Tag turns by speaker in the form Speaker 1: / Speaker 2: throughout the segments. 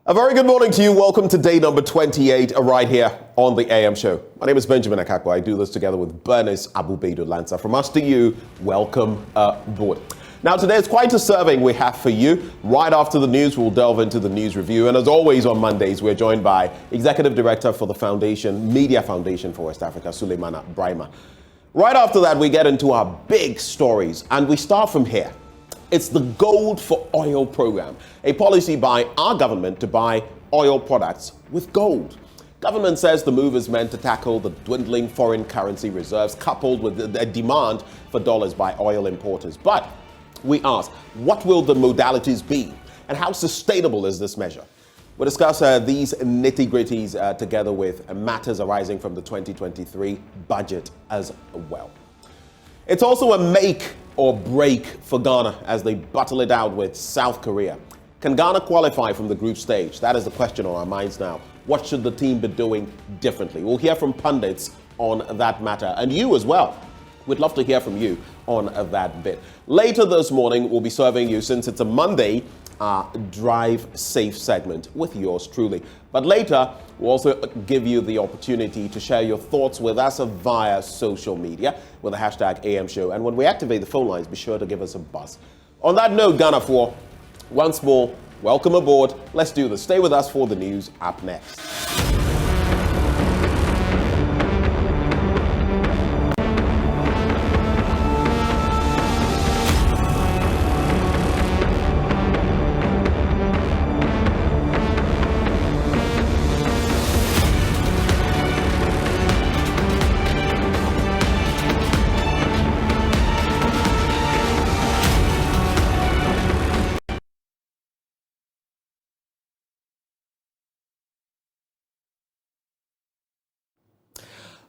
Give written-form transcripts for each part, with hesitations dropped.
Speaker 1: A very good morning to you. Welcome to day number 28 right here on the AM show. My name is Benjamin Akakpo. I do this together with Bernice, Abu-Baidoo, Lansah. From us to you, welcome aboard. Now, today is quite a serving we have for you. Right after the news, we'll delve into the news review. And as always on Mondays, we're joined by Executive Director for the Foundation, Media Foundation for West Africa, Suleimana Brahima. Right after that, we get into our big stories. And we start from here. It's the Gold for Oil program, a policy by our government to buy oil products with gold. Government says the move is meant to tackle the dwindling foreign currency reserves coupled with the demand for dollars by oil importers. But we ask, what will the modalities be and how sustainable is this measure? We'll discuss these nitty-gritties together with matters arising from the 2023 budget as well. It's also a make or break for Ghana as they battle it out with South Korea. Can Ghana qualify from the group stage? That is the question on our minds now. What should the team be doing differently? We'll hear from pundits on that matter, and you as well. We'd love to hear from you on that bit. Later this morning, we'll be serving you, since it's a Monday, Drive Safe segment with yours truly. But later, we'll also give you the opportunity to share your thoughts with us via social media with the hashtag AM Show. And when we activate the phone lines, be sure to give us a buzz. On that note, Ghana 4, once more, welcome aboard. Let's do this. Stay with us for the news up next.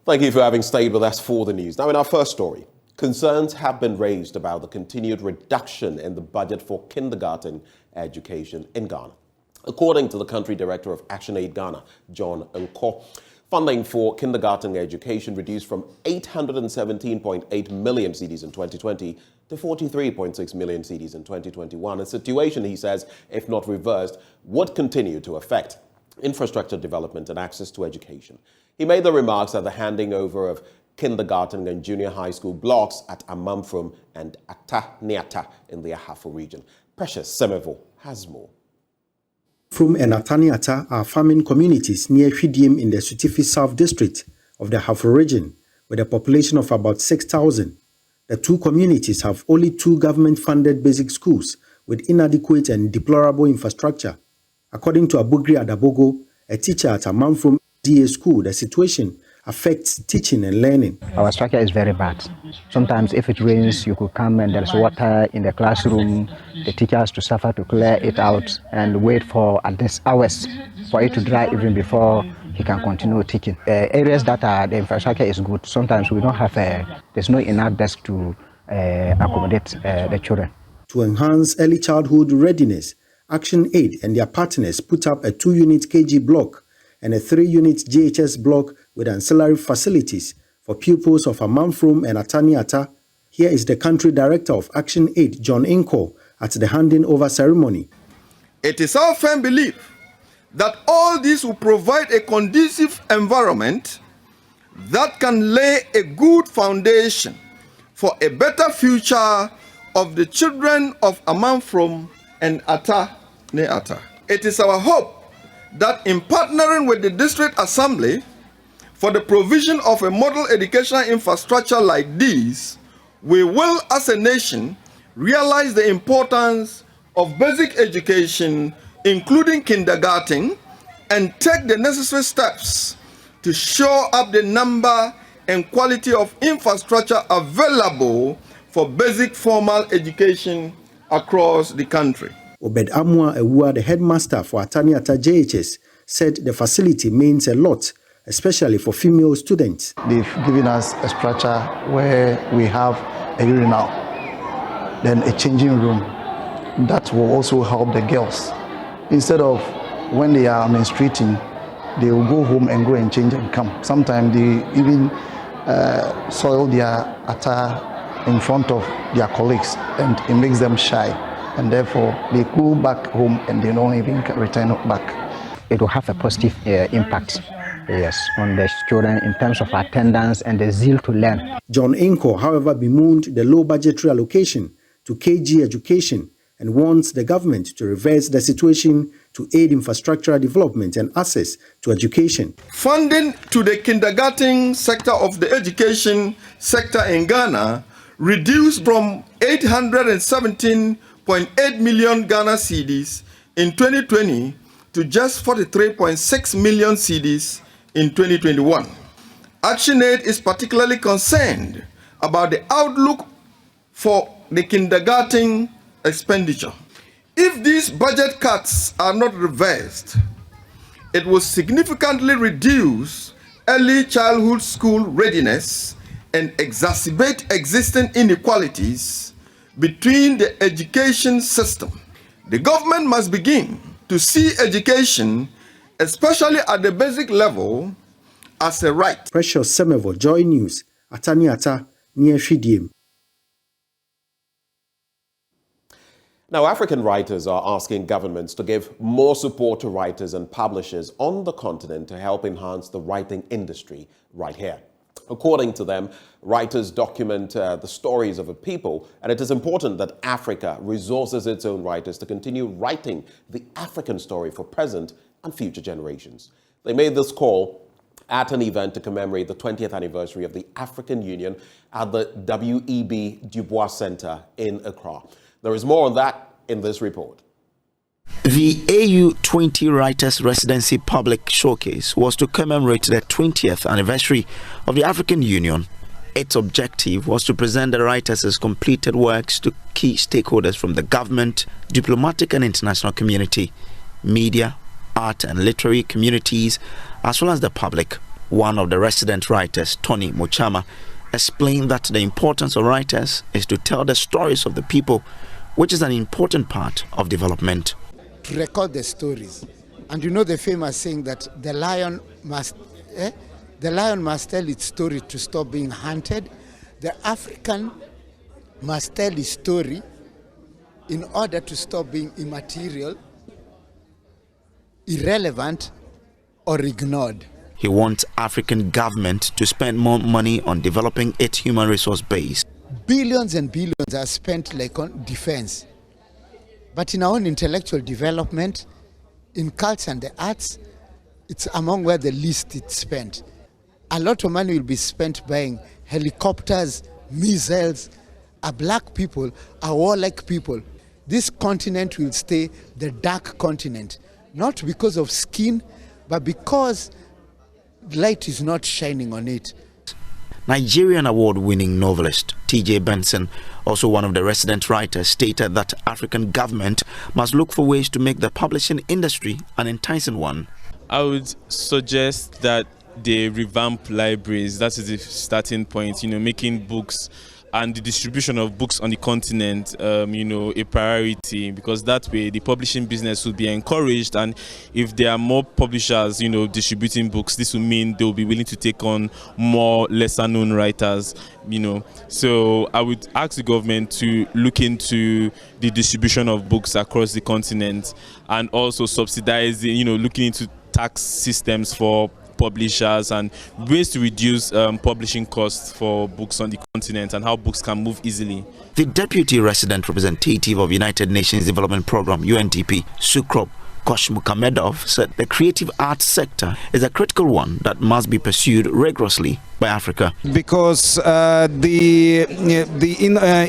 Speaker 1: Thank you for having stayed with us for the news. Now, in our first story, concerns have been raised about the continued reduction in the budget for kindergarten education in Ghana. According to the country director of ActionAid Ghana, John Nko, funding for kindergarten education reduced from 817.8 million cedis in 2020 to 43.6 million cedis in 2021. A situation, he says, if not reversed, would continue to affect infrastructure development and access to education. He made the remarks at the handing over of kindergarten and junior high school blocks at Amamfrom and Ataniata in the Ahafo region. Precious Semevo has more.
Speaker 2: From and Ataniata are farming communities near Hwidiem in the Sutifi South District of the Ahafo region, with a population of about 6,000. The two communities have only two government-funded basic schools with inadequate and deplorable infrastructure. According to Abugri Adabogo, a teacher at Amamfrom DA school, the situation affects teaching and learning.
Speaker 3: Our structure is very bad. Sometimes if it rains, you could come and there's water in the classroom. The teacher has to suffer to clear it out and wait for at least hours for it to dry even before he can continue teaching. Areas that are the infrastructure is good, sometimes we don't have, there's no enough desk to accommodate the children.
Speaker 2: To enhance early childhood readiness, ActionAid and their partners put up a 2-unit KG block and a 3-unit JHS block with ancillary facilities for pupils of Amamfrom and Ataniata. Here is the country director of ActionAid, John Nko, at the handing over ceremony.
Speaker 4: It is our firm belief that all this will provide a conducive environment that can lay a good foundation for a better future of the children of Amamfrom and Ataniata. It is our hope that in partnering with the District Assembly for the provision of a model educational infrastructure like this, we will as a nation realize the importance of basic education, including kindergarten, and take the necessary steps to shore up the number and quality of infrastructure available for basic formal education across the country.
Speaker 2: Obed Amwa Ewua, the headmaster for Ataniata JHS, said the facility means a lot, especially for female students.
Speaker 5: They've given us a structure where we have a urinal, then a changing room. That will also help the girls. Instead of when they are menstruating, they will go home and go and change and come. Sometimes they even soil their attire in front of their colleagues, and it makes them shy. And therefore, they go back home and they don't even return back.
Speaker 3: it will have a positive impact, yes, on the children in terms of attendance and the zeal to learn.
Speaker 2: John Inko, however, bemoaned the low budgetary allocation to KG education and wants the government to reverse the situation to aid infrastructural development and access to education.
Speaker 4: Funding to the kindergarten sector of the education sector in Ghana reduced from 817.8 million Ghana cedis in 2020 to just 43.6 million cedis in 2021. ActionAid is particularly concerned about the outlook for the kindergarten expenditure. If these budget cuts are not reversed, it will significantly reduce early childhood school readiness and exacerbate existing inequalities between the education system. The government must begin to see education, especially at the basic level, as a right.
Speaker 2: Precious Semevo, JoyNews, Ataniata, near Fidiem.
Speaker 1: Now, African writers are asking governments to give more support to writers and publishers on the continent to help enhance the writing industry right here. According to them, writers document the stories of a people, and it is important that Africa resources its own writers to continue writing the African story for present and future generations. They made this call at an event to commemorate the 20th anniversary of the African Union at the W.E.B. Du Bois Center in Accra. There is more on that in this report.
Speaker 6: The AU20 Writers Residency Public Showcase was to commemorate the 20th anniversary of the African Union. Its objective was to present the writers' completed works to key stakeholders from the government, diplomatic and international community, media, art and literary communities, as well as the public. One of the resident writers, Tony Mochama, explained that the importance of writers is to tell the stories of the people, which is an important part of development.
Speaker 7: To record the stories. And you know the famous saying that the lion must tell its story to stop being hunted. The African must tell its story in order to stop being immaterial, irrelevant, or ignored.
Speaker 6: He wants African government to spend more money on developing its human resource base.
Speaker 7: Billions and billions are spent like on defense. But in our own intellectual development, in culture and the arts, it's among where the least it's spent. A lot of money will be spent buying helicopters, missiles. Our black people, our warlike people. This continent will stay the dark continent, not because of skin, but because light is not shining on it.
Speaker 6: Nigerian award-winning novelist T.J. Benson, also one of the resident writers, stated that African government must look for ways to make the publishing industry an enticing one.
Speaker 8: I would suggest that they revamp libraries. That is the starting point, making books and the distribution of books on the continent, a priority, because that way the publishing business will be encouraged, and if there are more publishers, distributing books, this will mean they will be willing to take on more lesser known writers, So I would ask the government to look into the distribution of books across the continent, and also subsidize, looking into tax systems for publishers and ways to reduce publishing costs for books on the continent and how books can move easily.
Speaker 6: The Deputy Resident Representative of United Nations Development Programme, UNDP, Sukrop Koshmukamedov, said the creative arts sector is a critical one that must be pursued rigorously by Africa.
Speaker 9: Because the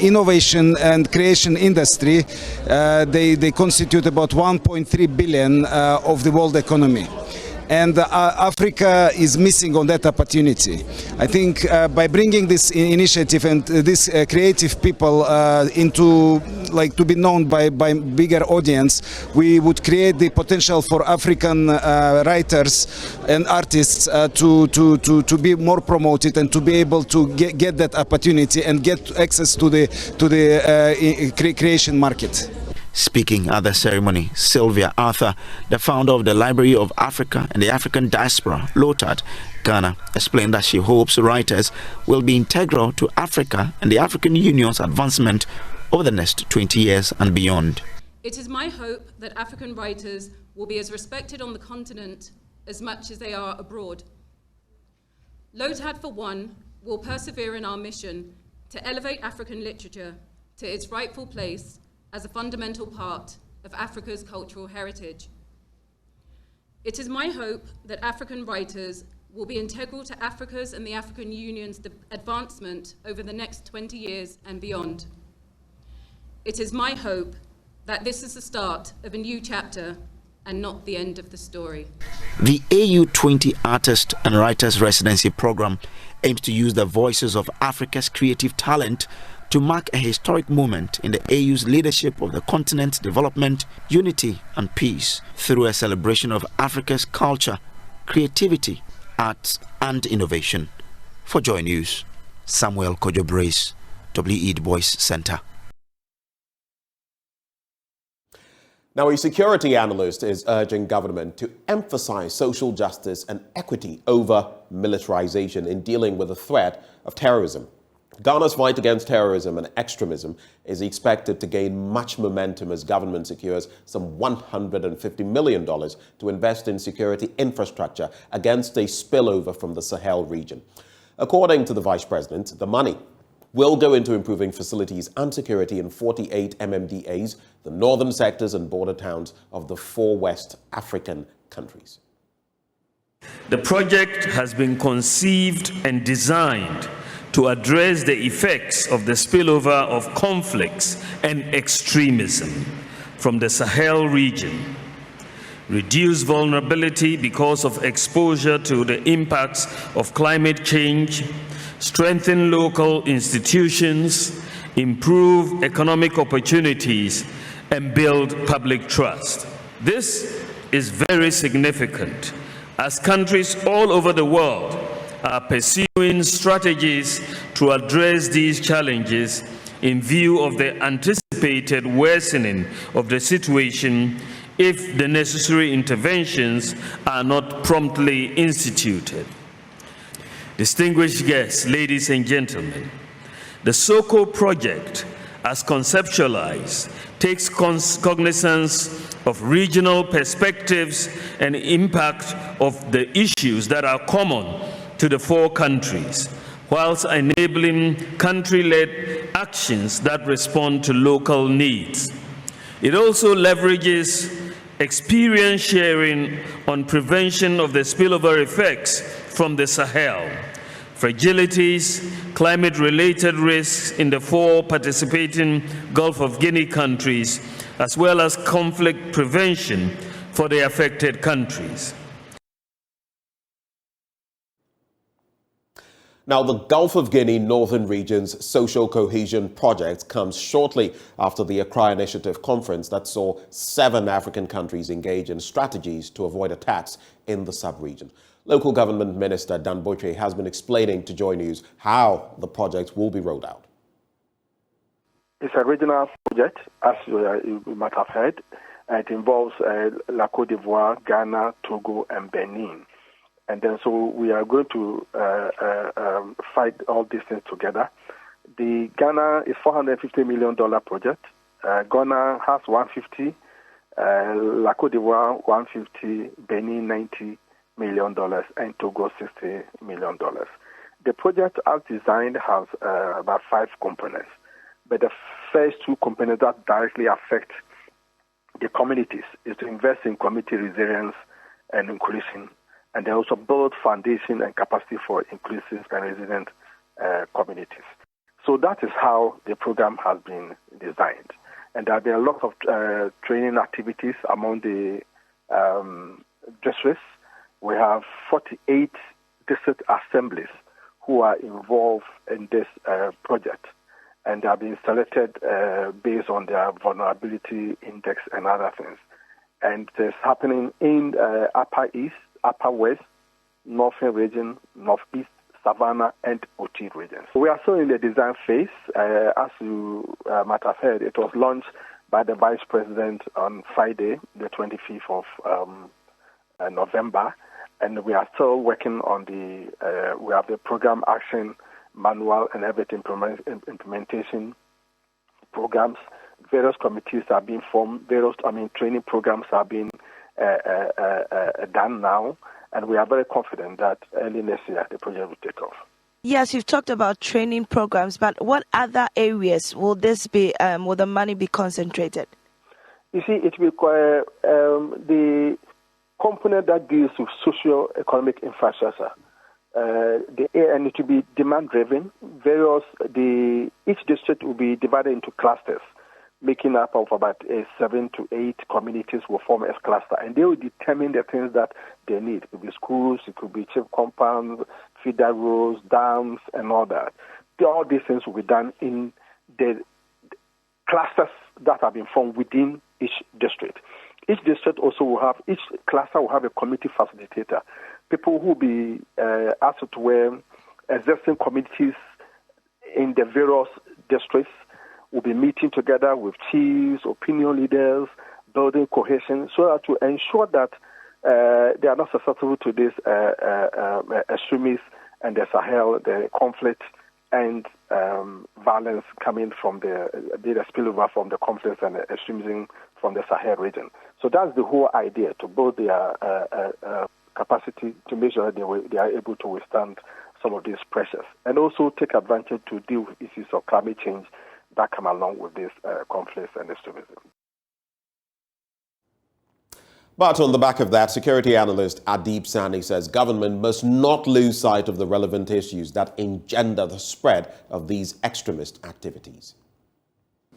Speaker 9: innovation and creation industry, they constitute about 1.3 billion of the world economy. And Africa is missing on that opportunity. I think by bringing this initiative and this creative people to be known by bigger audience, we would create the potential for African writers and artists to be more promoted and to be able to get that opportunity and get access to the creation market.
Speaker 6: Speaking at the ceremony, Sylvia Arthur, the founder of the Library of Africa and the African Diaspora, LOTAD, Ghana, explained that she hopes writers will be integral to Africa and the African Union's advancement over the next 20 years and beyond.
Speaker 10: It is my hope that African writers will be as respected on the continent as much as they are abroad. LOTAD, for one, will persevere in our mission to elevate African literature to its rightful place as a fundamental part of Africa's cultural heritage. It is my hope that African writers will be integral to Africa's and the African Union's advancement over the next 20 years and beyond. It is my hope that this is the start of a new chapter and not the end of the story.
Speaker 6: The AU20 Artist and Writers Residency Program aims to use the voices of Africa's creative talent to mark a historic moment in the AU's leadership of the continent's development, unity and peace through a celebration of Africa's culture, creativity, arts and innovation. For JoyNews, Samuel Kojo Brace, WE Du Bois Center.
Speaker 1: Now, a security analyst is urging government to emphasize social justice and equity over militarization in dealing with the threat of terrorism. Ghana's fight against terrorism and extremism is expected to gain much momentum as government secures some $150 million to invest in security infrastructure against a spillover from the Sahel region. According to the Vice President, the money will go into improving facilities and security in 48 MMDAs, the northern sectors and border towns of the 4 West African countries.
Speaker 11: The project has been conceived and designed to address the effects of the spillover of conflicts and extremism from the Sahel region, reduce vulnerability because of exposure to the impacts of climate change, strengthen local institutions, improve economic opportunities, and build public trust. This is very significant as countries all over the world are pursuing strategies to address these challenges in view of the anticipated worsening of the situation if the necessary interventions are not promptly instituted. Distinguished guests, ladies and gentlemen, the SOCO project, as conceptualized, takes cognizance of regional perspectives and impact of the issues that are common to the 4 countries, whilst enabling country-led actions that respond to local needs. It also leverages experience sharing on prevention of the spillover effects from the Sahel, fragilities, climate-related risks in the 4 participating Gulf of Guinea countries, as well as conflict prevention for the affected countries.
Speaker 1: Now, the Gulf of Guinea Northern Region's Social Cohesion Project comes shortly after the Accra Initiative Conference that saw 7 African countries engage in strategies to avoid attacks in the sub-region. Local Government Minister Dan Boche has been explaining to JoyNews how the project will be rolled out.
Speaker 12: It's a regional project, as you might have heard. It involves La Côte d'Ivoire, Ghana, Togo, and Benin. And then so we are going to fight all these things together. The Ghana is $450 million project. Ghana has 150, La Côte d'Ivoire 150, Benin $90 million, and Togo $60 million. The project, as designed, has about 5 components. But the first 2 components that directly affect the communities is to invest in community resilience and inclusion, and then also build foundation and capacity for inclusive and resilient communities. So that is how the program has been designed. And there have been a lot of training activities among the districts. We have 48 district assemblies who are involved in this project. And they have been selected based on their vulnerability index and other things. And it's happening in Upper East, Upper West, Northern Region, Northeast, Savannah, and Oti regions. We are still in the design phase. As you might have heard, it was launched by the Vice President on Friday, the 25th of November. And we are still working on we have the program action manual and everything implementation programs, various committees are being formed, training programs are being done now, and we are very confident that early next year the project will take off.
Speaker 13: Yes, you've talked about training programs, but what other areas will this be? Will the money be concentrated?
Speaker 12: You see, it will require the component that deals with socio-economic infrastructure. And it will be demand-driven. Each district will be divided into clusters, making up of about 7 to 8 communities will form a cluster, and they will determine the things that they need. It could be schools, it could be chief compounds, feeder roads, dams, and all that. All these things will be done in the clusters that have been formed within each district. Each district also will have, each cluster will have a community facilitator, people who will be asked to wear existing communities in the various districts will be meeting together with chiefs, opinion leaders, building cohesion, so that to ensure that they are not susceptible to this extremists and the Sahel, the conflict and violence coming from the spillover from the conflicts and extremism from the Sahel region. So that's the whole idea, to build their capacity to make sure that they are able to withstand some of these pressures, and also take advantage to deal with issues of climate change that come along with these conflicts and extremism.
Speaker 1: But on the back of that, security analyst Addo says government must not lose sight of the relevant issues that engender the spread of these extremist activities.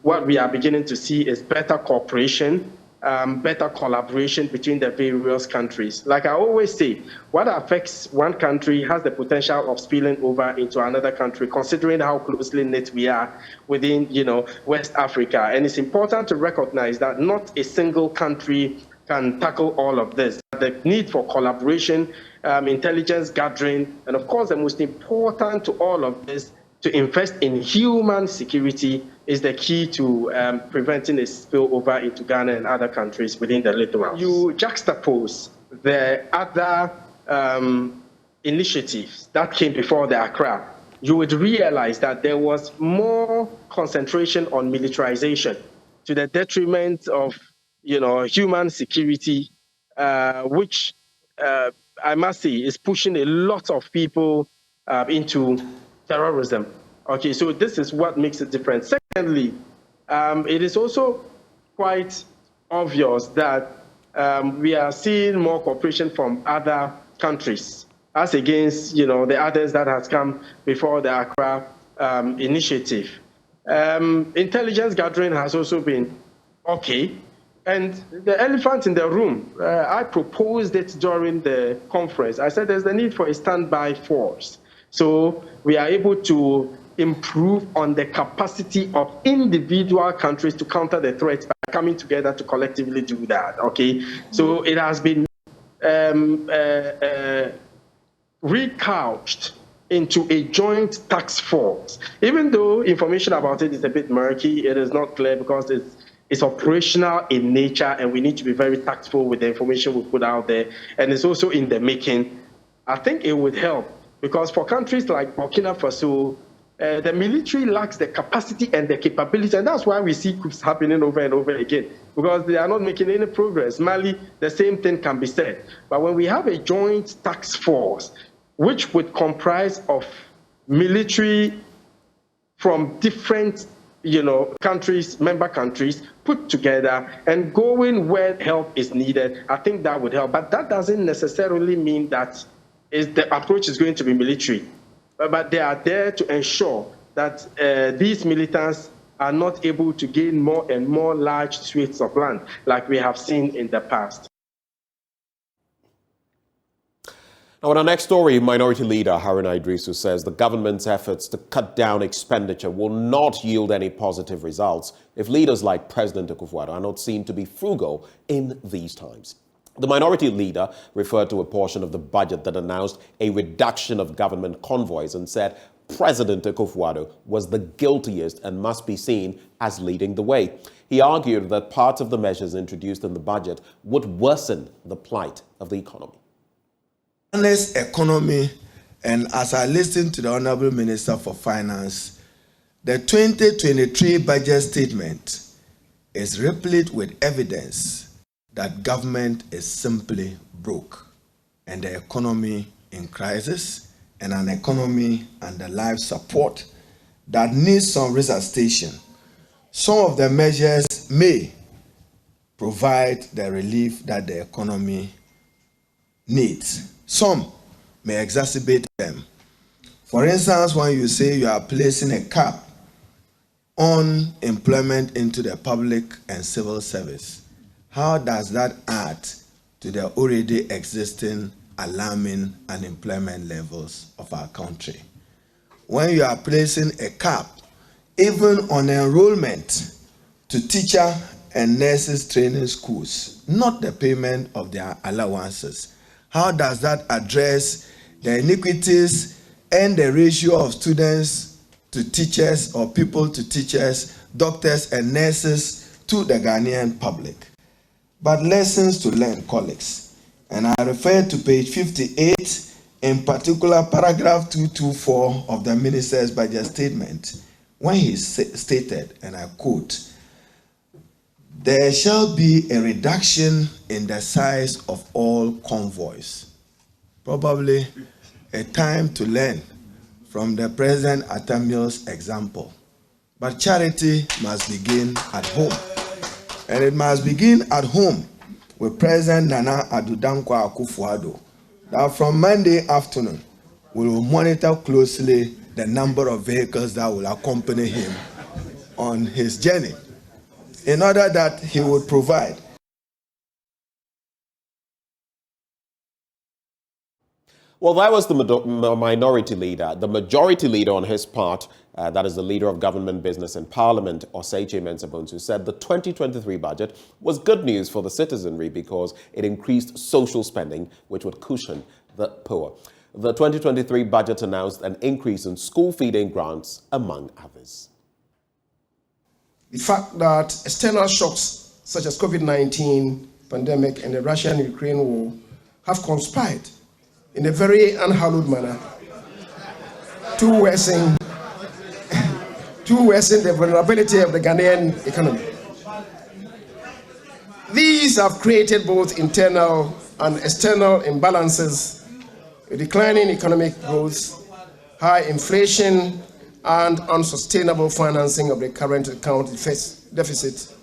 Speaker 14: What we are beginning to see is better cooperation, better collaboration between the various countries. Like I always say, what affects one country has the potential of spilling over into another country, considering how closely knit we are within, West Africa. And it's important to recognize that not a single country can tackle all of this. The need for collaboration, intelligence gathering, and of course, the most important to all of this, to invest in human security is the key to preventing a spillover into Ghana and other countries within the littoral. You juxtapose the other initiatives that came before the Accra, you would realize that there was more concentration on militarization to the detriment of human security, which I must say is pushing a lot of people into terrorism. Okay, so this is what makes it different. Secondly, it is also quite obvious that we are seeing more cooperation from other countries as against, the others that has come before the Accra initiative. Intelligence gathering has also been okay. And the elephant in the room, I proposed it during the conference. I said there's the need for a standby force. So we are able to improve on the capacity of individual countries to counter the threats by coming together to collectively do that, okay? So it has been recouched into a joint task force. Even though information about it is a bit murky, it is not clear because it's operational in nature, and we need to be very tactful with the information we put out there. And it's also in the making. I think it would help, because for countries like Burkina Faso, the military lacks the capacity and the capability, and that's why we see coups happening over and over again, because they are not making any progress. Mali, the same thing can be said. But when we have a joint task force, which would comprise of military from different countries, member countries, put together and going where help is needed, I think that would help. But that doesn't necessarily mean that the approach is going to be military. But they are there to ensure that these militants are not able to gain more and more large swathes of land like we have seen in the past.
Speaker 1: Now, in our next story, Minority Leader Haruna Idrisu says the government's efforts to cut down expenditure will not yield any positive results if leaders like President Akufo-Addo are not seen to be frugal in these times. The Minority Leader referred to a portion of the budget that announced a reduction of government convoys and said President Akufo-Addo was the guiltiest and must be seen as leading the way. He argued that parts of the measures introduced in the budget would worsen the plight of the economy.
Speaker 15: Honest economy, and as I listened to the Honorable Minister for Finance, the 2023 budget statement is replete with evidence that government is simply broke and the economy in crisis, and an economy under life support that needs some resuscitation. Some of the measures may provide the relief that the economy needs. Some may exacerbate them. For instance, when you say you are placing a cap on employment into the public and civil service, how does that add to the already existing alarming unemployment levels of our country? When you are placing a cap even on enrollment to teacher and nurses training schools, not the payment of their allowances, how does that address the iniquities and the ratio of students to teachers or people to teachers, doctors and nurses to the Ghanaian public? But lessons to learn, colleagues. And I refer to page 58, in particular paragraph 224 of the minister's budget statement, when he stated, and I quote, "There shall be a reduction in the size of all convoys." Probably a time to learn from the President Atamio's example. But charity must begin at home. And it must begin at home with President Nana Addo Akufo-Addo, that from Monday afternoon, we will monitor closely the number of vehicles that will accompany him on his journey, in order that he would provide.
Speaker 1: Well, that was the minority leader. The majority leader on his part, that is the leader of government, business and parliament, Oseiche Mensah-Bonsu, said the 2023 budget was good news for the citizenry because it increased social spending, which would cushion the poor. The 2023 budget announced an increase in school feeding grants, among others.
Speaker 16: The fact that external shocks such as COVID-19 pandemic and the Russian-Ukraine war have conspired in a very unhallowed manner to worsen the vulnerability of the Ghanaian economy. These have created both internal and external imbalances, a declining economic growth, high inflation, and unsustainable financing of the current account deficit,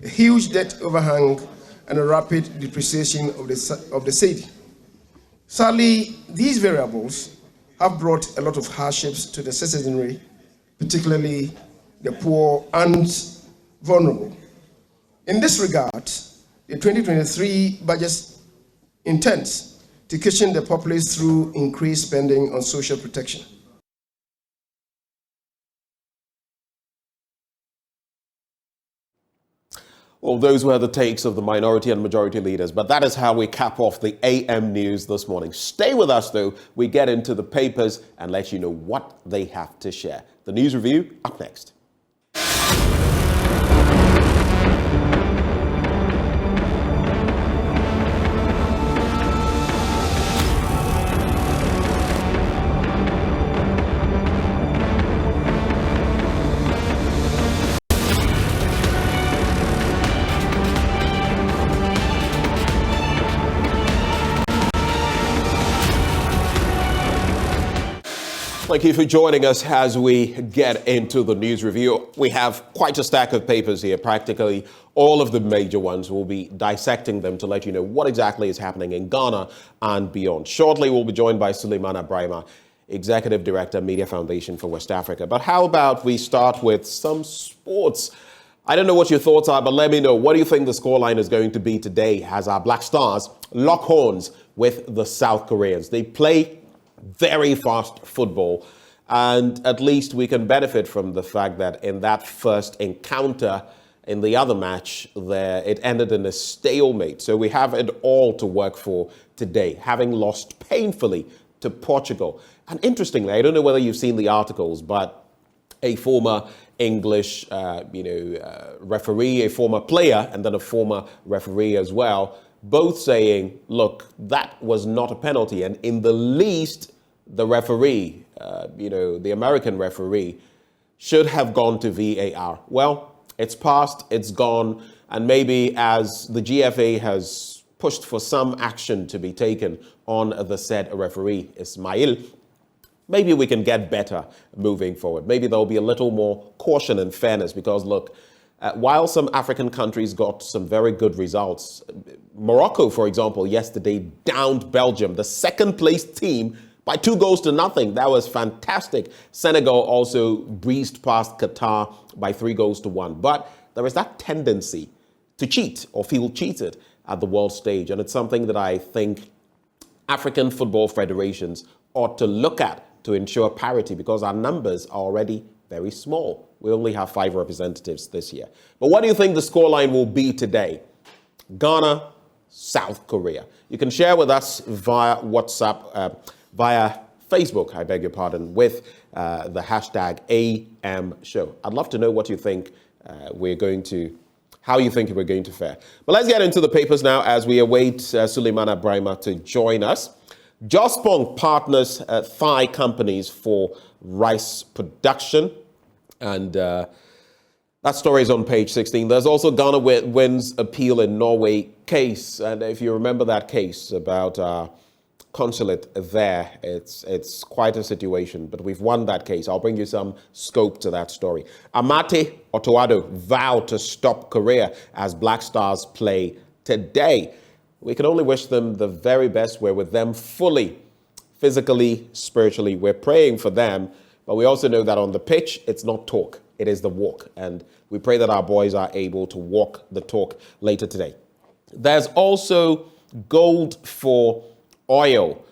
Speaker 16: a huge debt overhang, and a rapid depreciation of the cedi. Sadly, these variables have brought a lot of hardships to the citizenry, particularly the poor and vulnerable. In this regard, the 2023 budget intends to cushion the populace through increased spending on social protection.
Speaker 1: Well, those were the takes of the minority and majority leaders, but that is how we cap off the AM news this morning. Stay with us, though. We get into the papers and let you know what they have to share. The news review up next. Thank you for joining us as we get into the news review. We have quite a stack of papers here, practically all of the major ones. We'll be dissecting them to let you know what exactly is happening in Ghana and beyond. Shortly, we'll be joined by Suleiman Abrahima, Executive Director, Media Foundation for West Africa. But how about we start with some sports? I don't know what your thoughts are, but let me know. What do you think the scoreline is going to be today as our Black Stars lock horns with the South Koreans? They play very fast football, and at least we can benefit from the fact that in that first encounter in the other match there, it ended in a stalemate. So we have it all to work for today, having lost painfully to Portugal. And interestingly, I don't know whether you've seen the articles, but a former English referee, a former player, and then a former referee as well, both saying, look, that was not a penalty. And in the least, the referee, the American referee, should have gone to VAR. Well, It's past, it's gone, and maybe as the GFA has pushed for some action to be taken on the said referee, Ismail, maybe we can get better moving forward. Maybe there'll be a little more caution and fairness because, look, while some African countries got some very good results, Morocco, for example, yesterday downed Belgium, the second-place team, by 2-0. That was fantastic. Senegal also breezed past Qatar by 3-1. But there is that tendency to cheat or feel cheated at the world stage. And it's something that I think African football federations ought to look at to ensure parity because our numbers are already very small. We only have 5 representatives this year. But what do you think the scoreline will be today? Ghana, South Korea. You can share with us via WhatsApp, via Facebook, I beg your pardon, with the hashtag AMShow. I'd love to know what you think how you think we're going to fare. But let's get into the papers now as we await Suleiman Abrahima to join us. Jospong partners Thai companies for rice production. And that story is on page 16. There's also Ghana wins appeal in Norway case. And if you remember that case about consulate there, it's quite a situation. But we've won that case. I'll bring you some scope to that story. Amate Otoado vow to stop Korea as Black Stars play today. We can only wish them the very best. We're with them fully, physically, spiritually. We're praying for them. But we also know that on the pitch, it's not talk, it is the walk. And we pray that our boys are able to walk the talk later today. There's also gold for oil.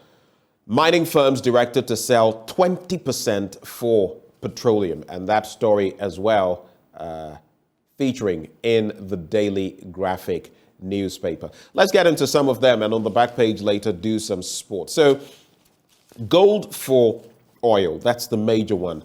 Speaker 1: Mining firms directed to sell 20% for petroleum. And that story as well featuring in the Daily Graphic newspaper. Let's get into some of them and on the back page later do some sports. So gold for oil, that's the major one.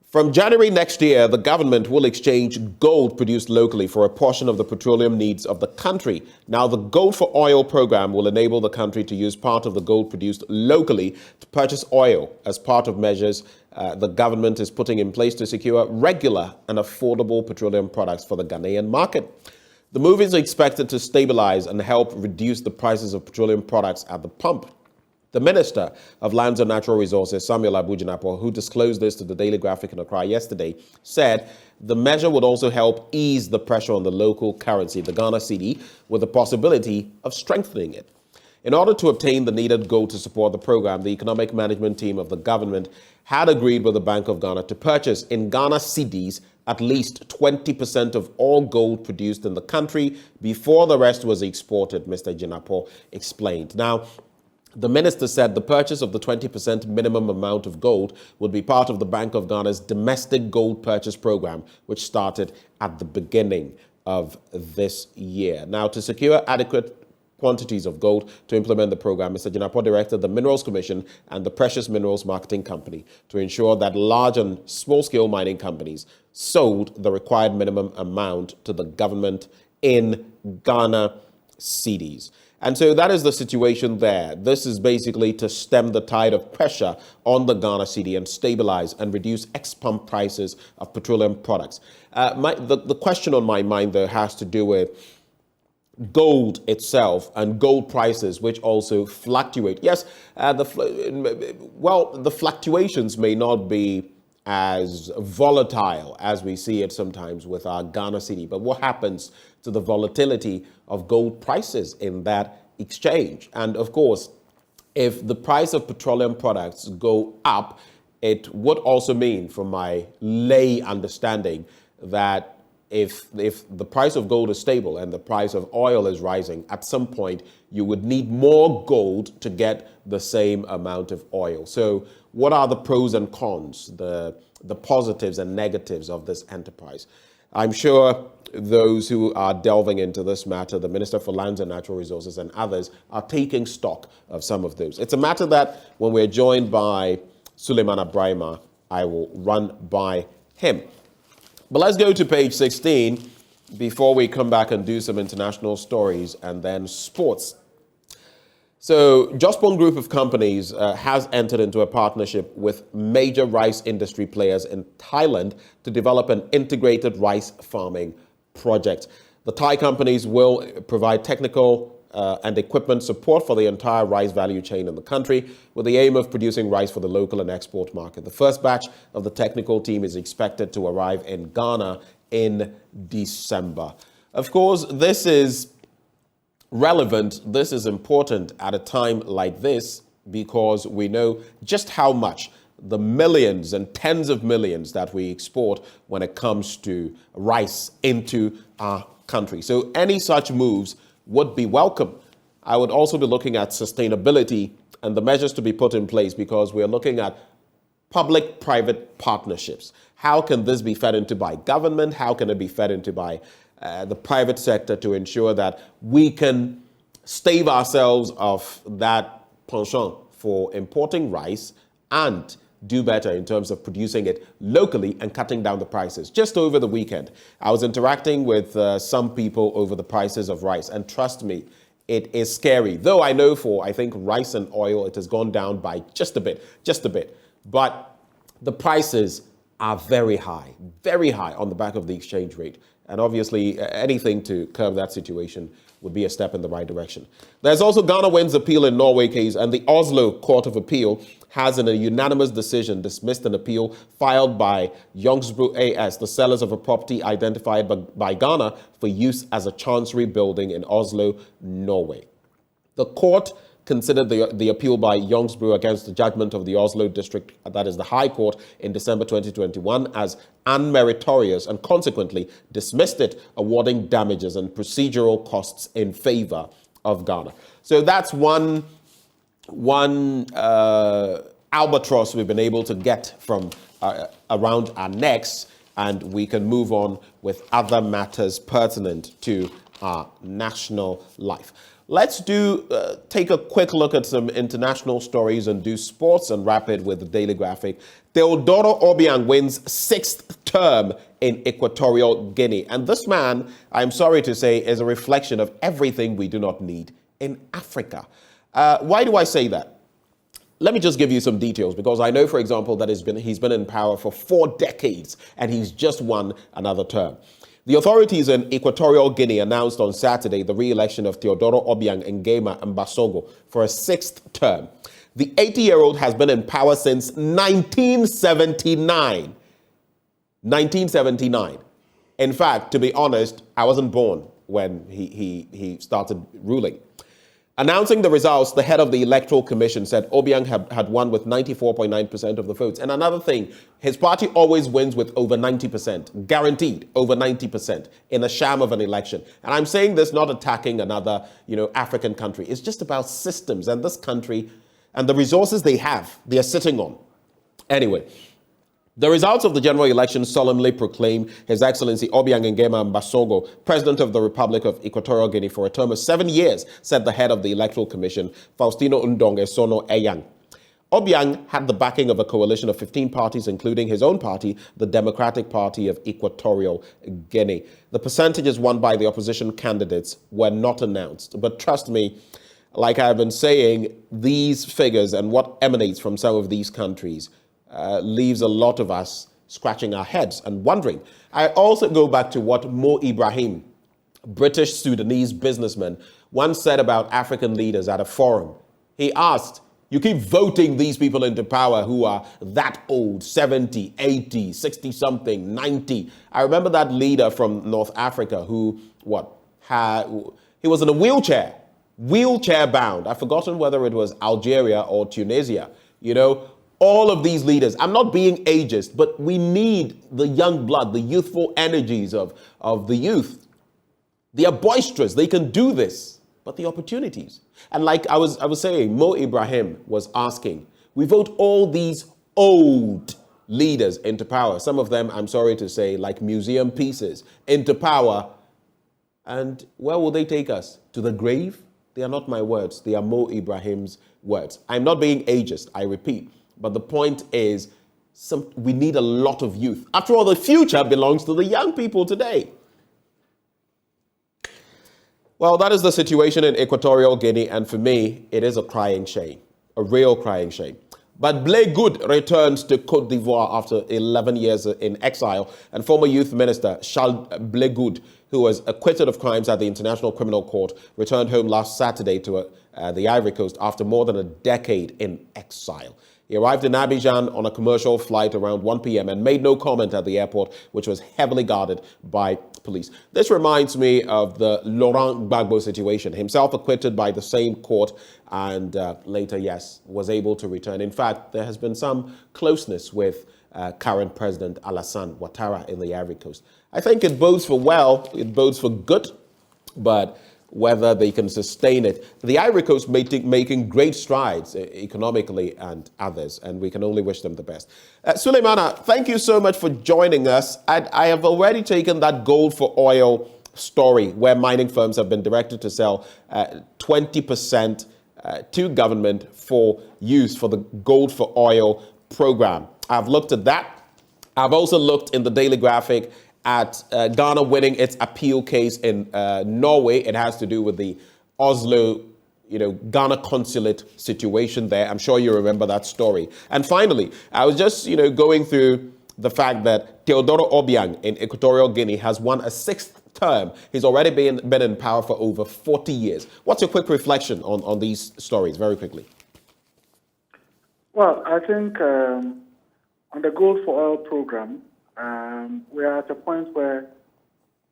Speaker 1: From January next year, the government will exchange gold produced locally for a portion of the petroleum needs of the country. Now, the Gold for Oil program will enable the country to use part of the gold produced locally to purchase oil as part of measures the government is putting in place to secure regular and affordable petroleum products for the Ghanaian market. The move is expected to stabilize and help reduce the prices of petroleum products at the pump. The Minister of Lands and Natural Resources, Samuel Abu-Jinapor, who disclosed this to the Daily Graphic in Accra yesterday, said the measure would also help ease the pressure on the local currency, the Ghana cedi, with the possibility of strengthening it. In order to obtain the needed gold to support the program, the economic management team of the government had agreed with the Bank of Ghana to purchase in Ghana cedis at least 20% of all gold produced in the country before the rest was exported, Mr. Jinapor explained. Now, the minister said the purchase of the 20% minimum amount of gold would be part of the Bank of Ghana's domestic gold purchase program, which started at the beginning of this year. Now, to secure adequate quantities of gold to implement the program, Mr. Jinapor directed the Minerals Commission and the Precious Minerals Marketing Company to ensure that large and small-scale mining companies sold the required minimum amount to the government in Ghana cedis. And so that is the situation there. This is basically to stem the tide of pressure on the Ghana cedi and stabilize and reduce ex-pump prices of petroleum products. The question on my mind, though, has to do with gold itself and gold prices, which also fluctuate. Yes, the fluctuations may not be as volatile as we see it sometimes with our Ghana cedi. But what happens to the volatility of gold prices in that exchange? And of course, if the price of petroleum products go up, it would also mean, from my lay understanding, that if the price of gold is stable and the price of oil is rising, at some point you would need more gold to get the same amount of oil. So what are the pros and cons, the positives and negatives of this enterprise? I'm sure those who are delving into this matter, the Minister for Lands and Natural Resources and others, are taking stock of some of those. It's a matter that when we're joined by Suleiman Abrahima, I will run by him. But let's go to page 16 before we come back and do some international stories and then sports. So, Jospon Group of companies has entered into a partnership with major rice industry players in Thailand to develop an integrated rice farming project. The Thai companies will provide technical and equipment support for the entire rice value chain in the country with the aim of producing rice for the local and export market. The first batch of the technical team is expected to arrive in Ghana in December. Of course, this is relevant, this is important at a time like this because we know just how much the millions and tens of millions that we export when it comes to rice into our country. So any such moves would be welcome. I would also be looking at sustainability and the measures to be put in place because we're looking at public-private partnerships. How can this be fed into by government? How can it be fed into by the private sector to ensure that we can stave ourselves of that penchant for importing rice and do better in terms of producing it locally and cutting down the prices. Just over the weekend, I was interacting with some people over the prices of rice, and trust me, it is scary. Though I know I think rice and oil, it has gone down by just a bit. But the prices are very high on the back of the exchange rate. And obviously, anything to curb that situation would be a step in the right direction. There's also Ghana wins appeal in Norway case, and the Oslo Court of Appeal has, in a unanimous decision, dismissed an appeal filed by Youngsbro AS, the sellers of a property identified by Ghana for use as a chancery building in Oslo, Norway. The court considered the appeal by Youngsbro against the judgment of the Oslo District, that is the High Court, in December 2021 as unmeritorious and consequently dismissed it, awarding damages and procedural costs in favor of Ghana. So that's one albatross we've been able to get from around our necks, and we can move on with other matters pertinent to our national life. Let's take a quick look at some international stories and do sports and wrap it with the Daily Graphic. Teodoro Obiang wins 6th term in Equatorial Guinea. And this man, I'm sorry to say, is a reflection of everything we do not need in Africa. Why do I say that? Let me just give you some details, because I know, for example, that he's been in power for 4 decades and he's just won another term. The authorities in Equatorial Guinea announced on Saturday the re-election of Teodoro Obiang Nguema Mbasogo for a 6th term. The 80-year-old has been in power since 1979. 1979. In fact, to be honest, I wasn't born when he started ruling. Announcing the results, the head of the Electoral Commission said Obiang had won with 94.9% of the votes. And another thing, his party always wins with over 90%, guaranteed over 90% in a sham of an election. And I'm saying this not attacking another, African country. It's just about systems and this country and the resources they are sitting on. Anyway, the results of the general election solemnly proclaim His Excellency Obiang Nguema Mbasogo, President of the Republic of Equatorial Guinea for a term of 7 years, said the head of the Electoral Commission, Faustino Ndong Esono Eyang. Obiang had the backing of a coalition of 15 parties, including his own party, the Democratic Party of Equatorial Guinea. The percentages won by the opposition candidates were not announced, but trust me, like I've been saying, these figures and what emanates from some of these countries leaves a lot of us scratching our heads and wondering. I also go back to what Mo Ibrahim, British Sudanese businessman, once said about African leaders at a forum. He asked, you keep voting these people into power who are that old, 70, 80, 60-something, 90. I remember that leader from North Africa who, he was in a wheelchair bound. I've forgotten whether it was Algeria or Tunisia, all of these leaders, I'm not being ageist, but we need the young blood, the youthful energies of the youth. They are boisterous. They can do this, but the opportunities. And like I was saying, Mo Ibrahim was asking, we vote all these old leaders into power. Some of them, I'm sorry to say, like museum pieces into power. And where will they take us? To the grave? They are not my words. They are Mo Ibrahim's words. I'm not being ageist, I repeat. But the point is, we need a lot of youth. After all, the future belongs to the young people today. Well, that is the situation in Equatorial Guinea, and for me, it is a crying shame, a real crying shame. But Blé Good returns to Côte d'Ivoire after 11 years in exile, and former youth minister Charles Blé Good, who was acquitted of crimes at the International Criminal Court, returned home last Saturday to the Ivory Coast after more than a decade in exile. He arrived in Abidjan on a commercial flight around 1 p.m. and made no comment at the airport, which was heavily guarded by police. This reminds me of the Laurent Gbagbo situation, himself acquitted by the same court and later, yes, was able to return. In fact, there has been some closeness with current President Alassane Ouattara in the Ivory Coast. I think it bodes for well, it bodes for good, but whether they can sustain it. The Ivory Coast making great strides economically and others, and we can only wish them the best. Suleimana, thank you so much for joining us. I have already taken that gold for oil story where mining firms have been directed to sell 20% to government for use for the gold for oil program. I've looked at that. I've also looked in the Daily Graphic at Ghana winning its appeal case in Norway. It has to do with the Oslo, Ghana consulate situation there. I'm sure you remember that story. And finally, I was just, going through the fact that Teodoro Obiang in Equatorial Guinea has won a 6th term. He's already been in power for over 40 years. What's your quick reflection on these stories, very quickly?
Speaker 17: Well, I think on the Gold for Oil program, we are at a point where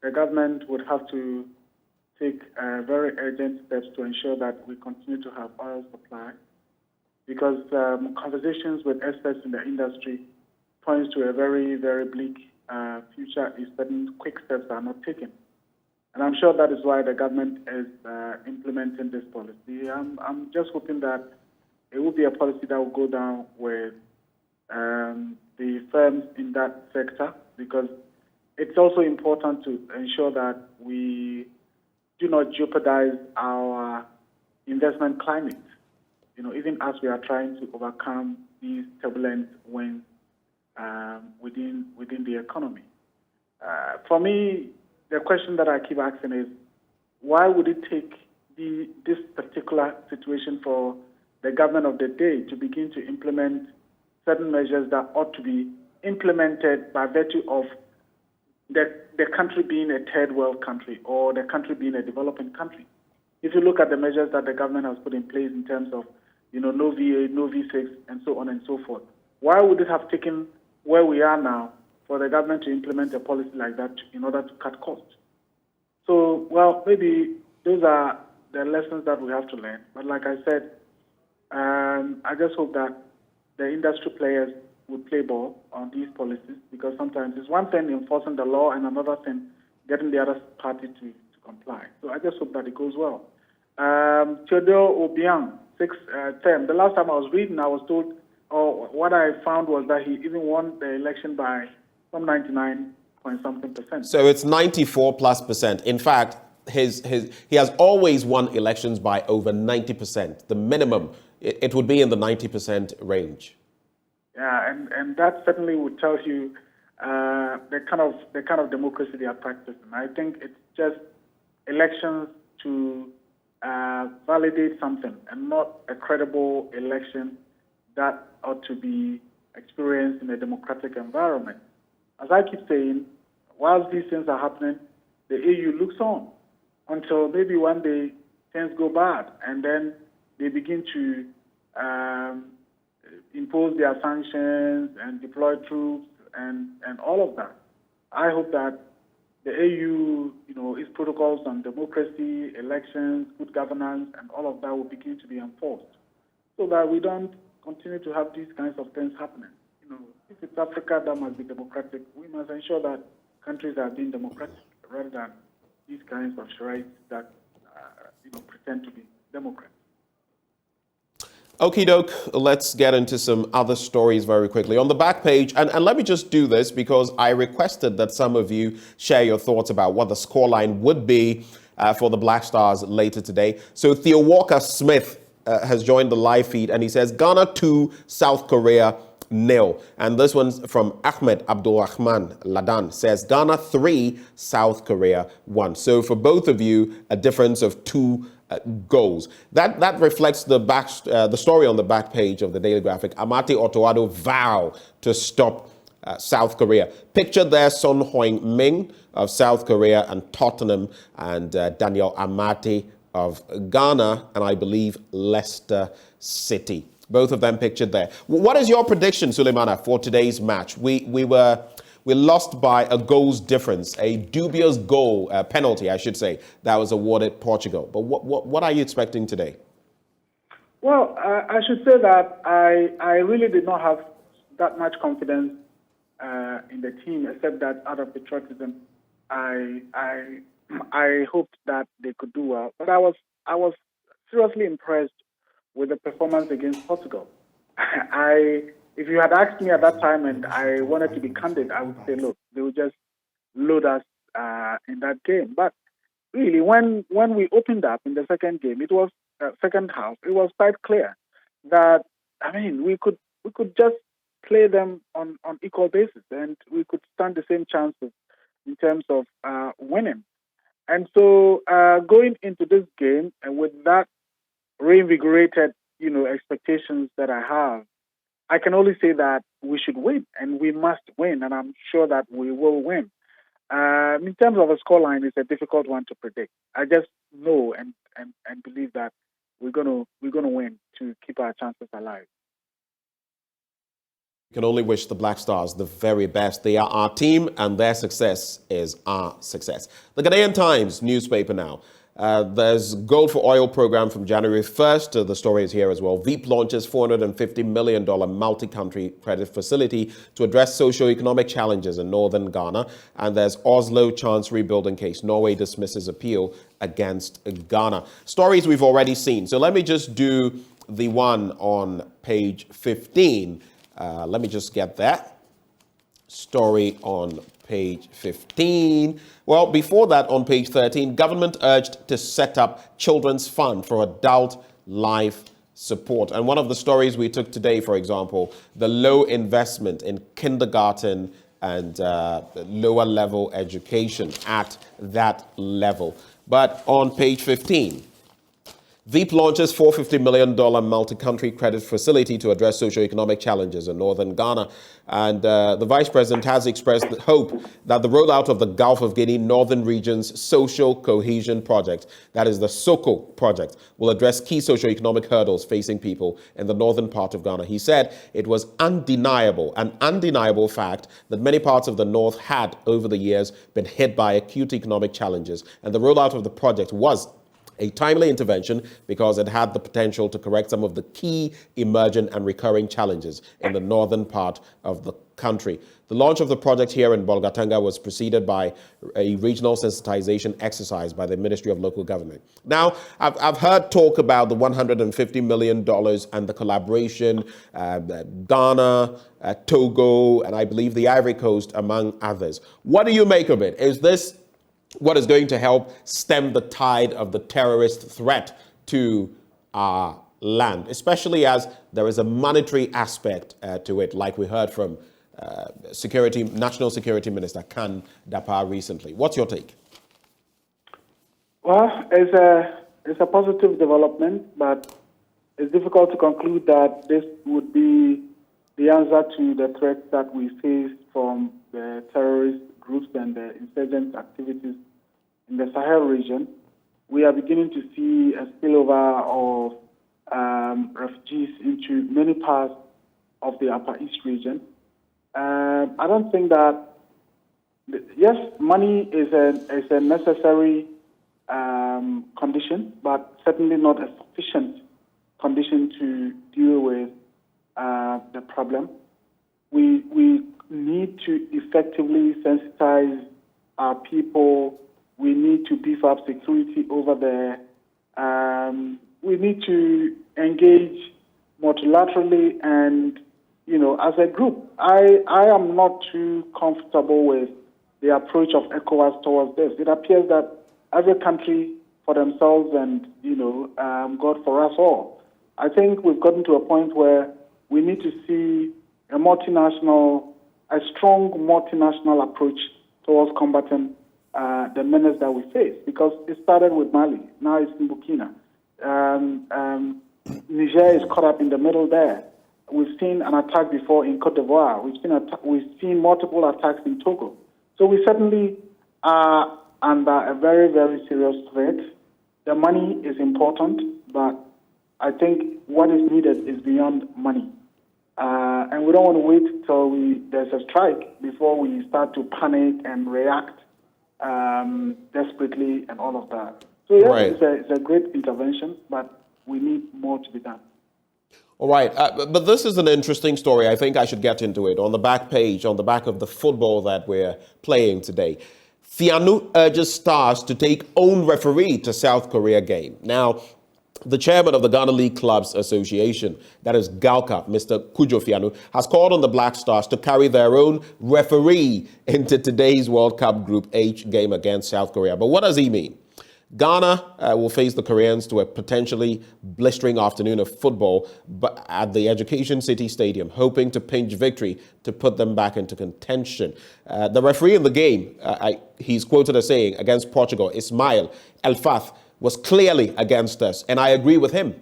Speaker 17: the government would have to take very urgent steps to ensure that we continue to have oil supply, because conversations with experts in the industry points to a very, very bleak future if certain quick steps are not taken. And I'm sure that is why the government is implementing this policy. I'm just hoping that it will be a policy that will go down with the firms in that sector, because it's also important to ensure that we do not jeopardize our investment climate, even as we are trying to overcome these turbulent winds within the economy. For me, the question that I keep asking is, why would it take this particular situation for the government of the day to begin to implement certain measures that ought to be implemented by virtue of the country being a third world country or the country being a developing country? If you look at the measures that the government has put in place in terms of, no V8, no V6, and so on and so forth, why would it have taken where we are now for the government to implement a policy like that in order to cut costs? So, well, maybe those are the lessons that we have to learn. But like I said, I just hope that the industry players would play ball on these policies, because sometimes it's one thing enforcing the law and another thing getting the other party to comply. So I just hope that it goes well. Teodoro Obiang, 6th term. The last time I was reading, I was told, or what I found was that he even won the election by some 99.something%.
Speaker 1: So it's 94+%. In fact, he has always won elections by over 90%. The minimum, it would be in the 90% range.
Speaker 17: Yeah, and that certainly would tell you the kind of democracy they are practicing. I think it's just elections to validate something, and not a credible election that ought to be experienced in a democratic environment. As I keep saying, whilst these things are happening, the AU looks on until maybe one day things go bad, and then they begin to impose their sanctions and deploy troops and all of that. I hope that the AU, its protocols on democracy, elections, good governance, and all of that will begin to be enforced, so that we don't continue to have these kinds of things happening. If it's Africa that must be democratic, we must ensure that countries are being democratic rather than these kinds of charades that pretend to be democrats.
Speaker 1: Okie doke, let's get into some other stories very quickly. On the back page, and let me just do this because I requested that some of you share your thoughts about what the scoreline would be for the Black Stars later today. So Theo Walker Smith has joined the live feed, and he says, Ghana 2, South Korea 1-0. And this one's from Ahmed Abdulrahman Ladan, says Ghana 3, South Korea 1. So for both of you, a difference of 2 goals. That reflects the story on the back page of the Daily Graphic. Amati Otoado vow to stop South Korea. Picture there Son Heung-min of South Korea and Tottenham, and Daniel Amati of Ghana, and I believe Leicester City. Both of them pictured there. What is your prediction, Suleimana, for today's match? We lost by a goal's difference, a dubious goal, penalty, I should say, that was awarded Portugal. But what are you expecting today?
Speaker 17: Well, I should say that I really did not have that much confidence in the team, except that out of patriotism, I hoped that they could do well. But I was seriously impressed with the performance against Portugal. If you had asked me at that time and I wanted to be candid, I would say, look, they would just load us in that game. But really, when we opened up in the second game, it was second half. It was quite clear that we could just play them on equal basis, and we could stand the same chances in terms of winning. And so going into this game and with that reinvigorated, expectations that I have, I can only say that we should win, and we must win, and I'm sure that we will win. In terms of a scoreline, it's a difficult one to predict. I just know and believe that we're gonna win to keep our chances alive.
Speaker 1: We can only wish the Black Stars the very best. They are our team, and their success is our success. The Ghanaian Times newspaper now. There's Gold for Oil program from January 1st. The story is here as well. Veep launches $450 million multi-country credit facility to address socio-economic challenges in northern Ghana. And there's Oslo chance rebuilding case. Norway dismisses appeal against Ghana. Stories we've already seen. So let me just do the one on page 15. Let me just get that story on page 15. Well, before that, on page 13, government urged to set up children's fund for adult life support. And one of the stories we took today, for example, the low investment in kindergarten and lower level education at that level. But on page 15, Veep launches $450 million multi-country credit facility to address socio-economic challenges in northern Ghana. And the Vice President has expressed hope that the rollout of the Gulf of Guinea Northern Region's Social Cohesion Project, that is the SOCO project, will address key socio-economic hurdles facing people in the northern part of Ghana. He said it was an undeniable fact that many parts of the north had, over the years, been hit by acute economic challenges. And the rollout of the project was a timely intervention because it had the potential to correct some of the key emergent and recurring challenges in the northern part of the country. The launch of the project here in Bolgatanga was preceded by a regional sensitization exercise by the Ministry of Local Government. Now, I've heard talk about the $150 million and the collaboration, Ghana, Togo, and I believe the Ivory Coast, among others. What do you make of it? Is this what is going to help stem the tide of the terrorist threat to our land, especially as there is a monetary aspect to it, like we heard from National Security Minister Khan Dapar recently? What's your take?
Speaker 17: Well, it's a positive development, but it's difficult to conclude that this would be the answer to the threats that we face from the terrorist groups and the insurgent activities in the Sahel region. We are beginning to see a spillover of refugees into many parts of the Upper East region. I don't think that, yes, money is a necessary condition, but certainly not a sufficient condition to deal with the problem. We need to effectively sensitize our people. We need to beef up security over there. We need to engage multilaterally and, as a group. I am not too comfortable with the approach of ECOWAS towards this. It appears that every country for themselves and, God for us all. I think we've gotten to a point where we need to see a strong multinational approach towards combating the menace that we face, because it started with Mali, now it's in Burkina. Niger is caught up in the middle there. We've seen an attack before in Cote d'Ivoire. We've seen multiple attacks in Togo. So we certainly are under a very, very serious threat. The money is important, but I think what is needed is beyond money. And we don't want to wait till there's a strike before we start to panic and react desperately and all of that. So yes,
Speaker 1: Right.
Speaker 17: it's a great intervention, but we need more to be done.
Speaker 1: All right, but this is an interesting story. I think I should get into it. On the back page, on the back of the football that we're playing today, Fianu urges stars to take own referee to South Korea game. Now, the chairman of the Ghana League Clubs Association, that is GALCA, Mr. Kujo Fianu, has called on the Black Stars to carry their own referee into today's World Cup Group H game against South Korea. But what does he mean? Ghana will face the Koreans to a potentially blistering afternoon of football but at the Education City Stadium, hoping to pinch victory to put them back into contention. The referee in the game, he's quoted as saying, against Portugal, Ismail El-Fath, was clearly against us, and I agree with him.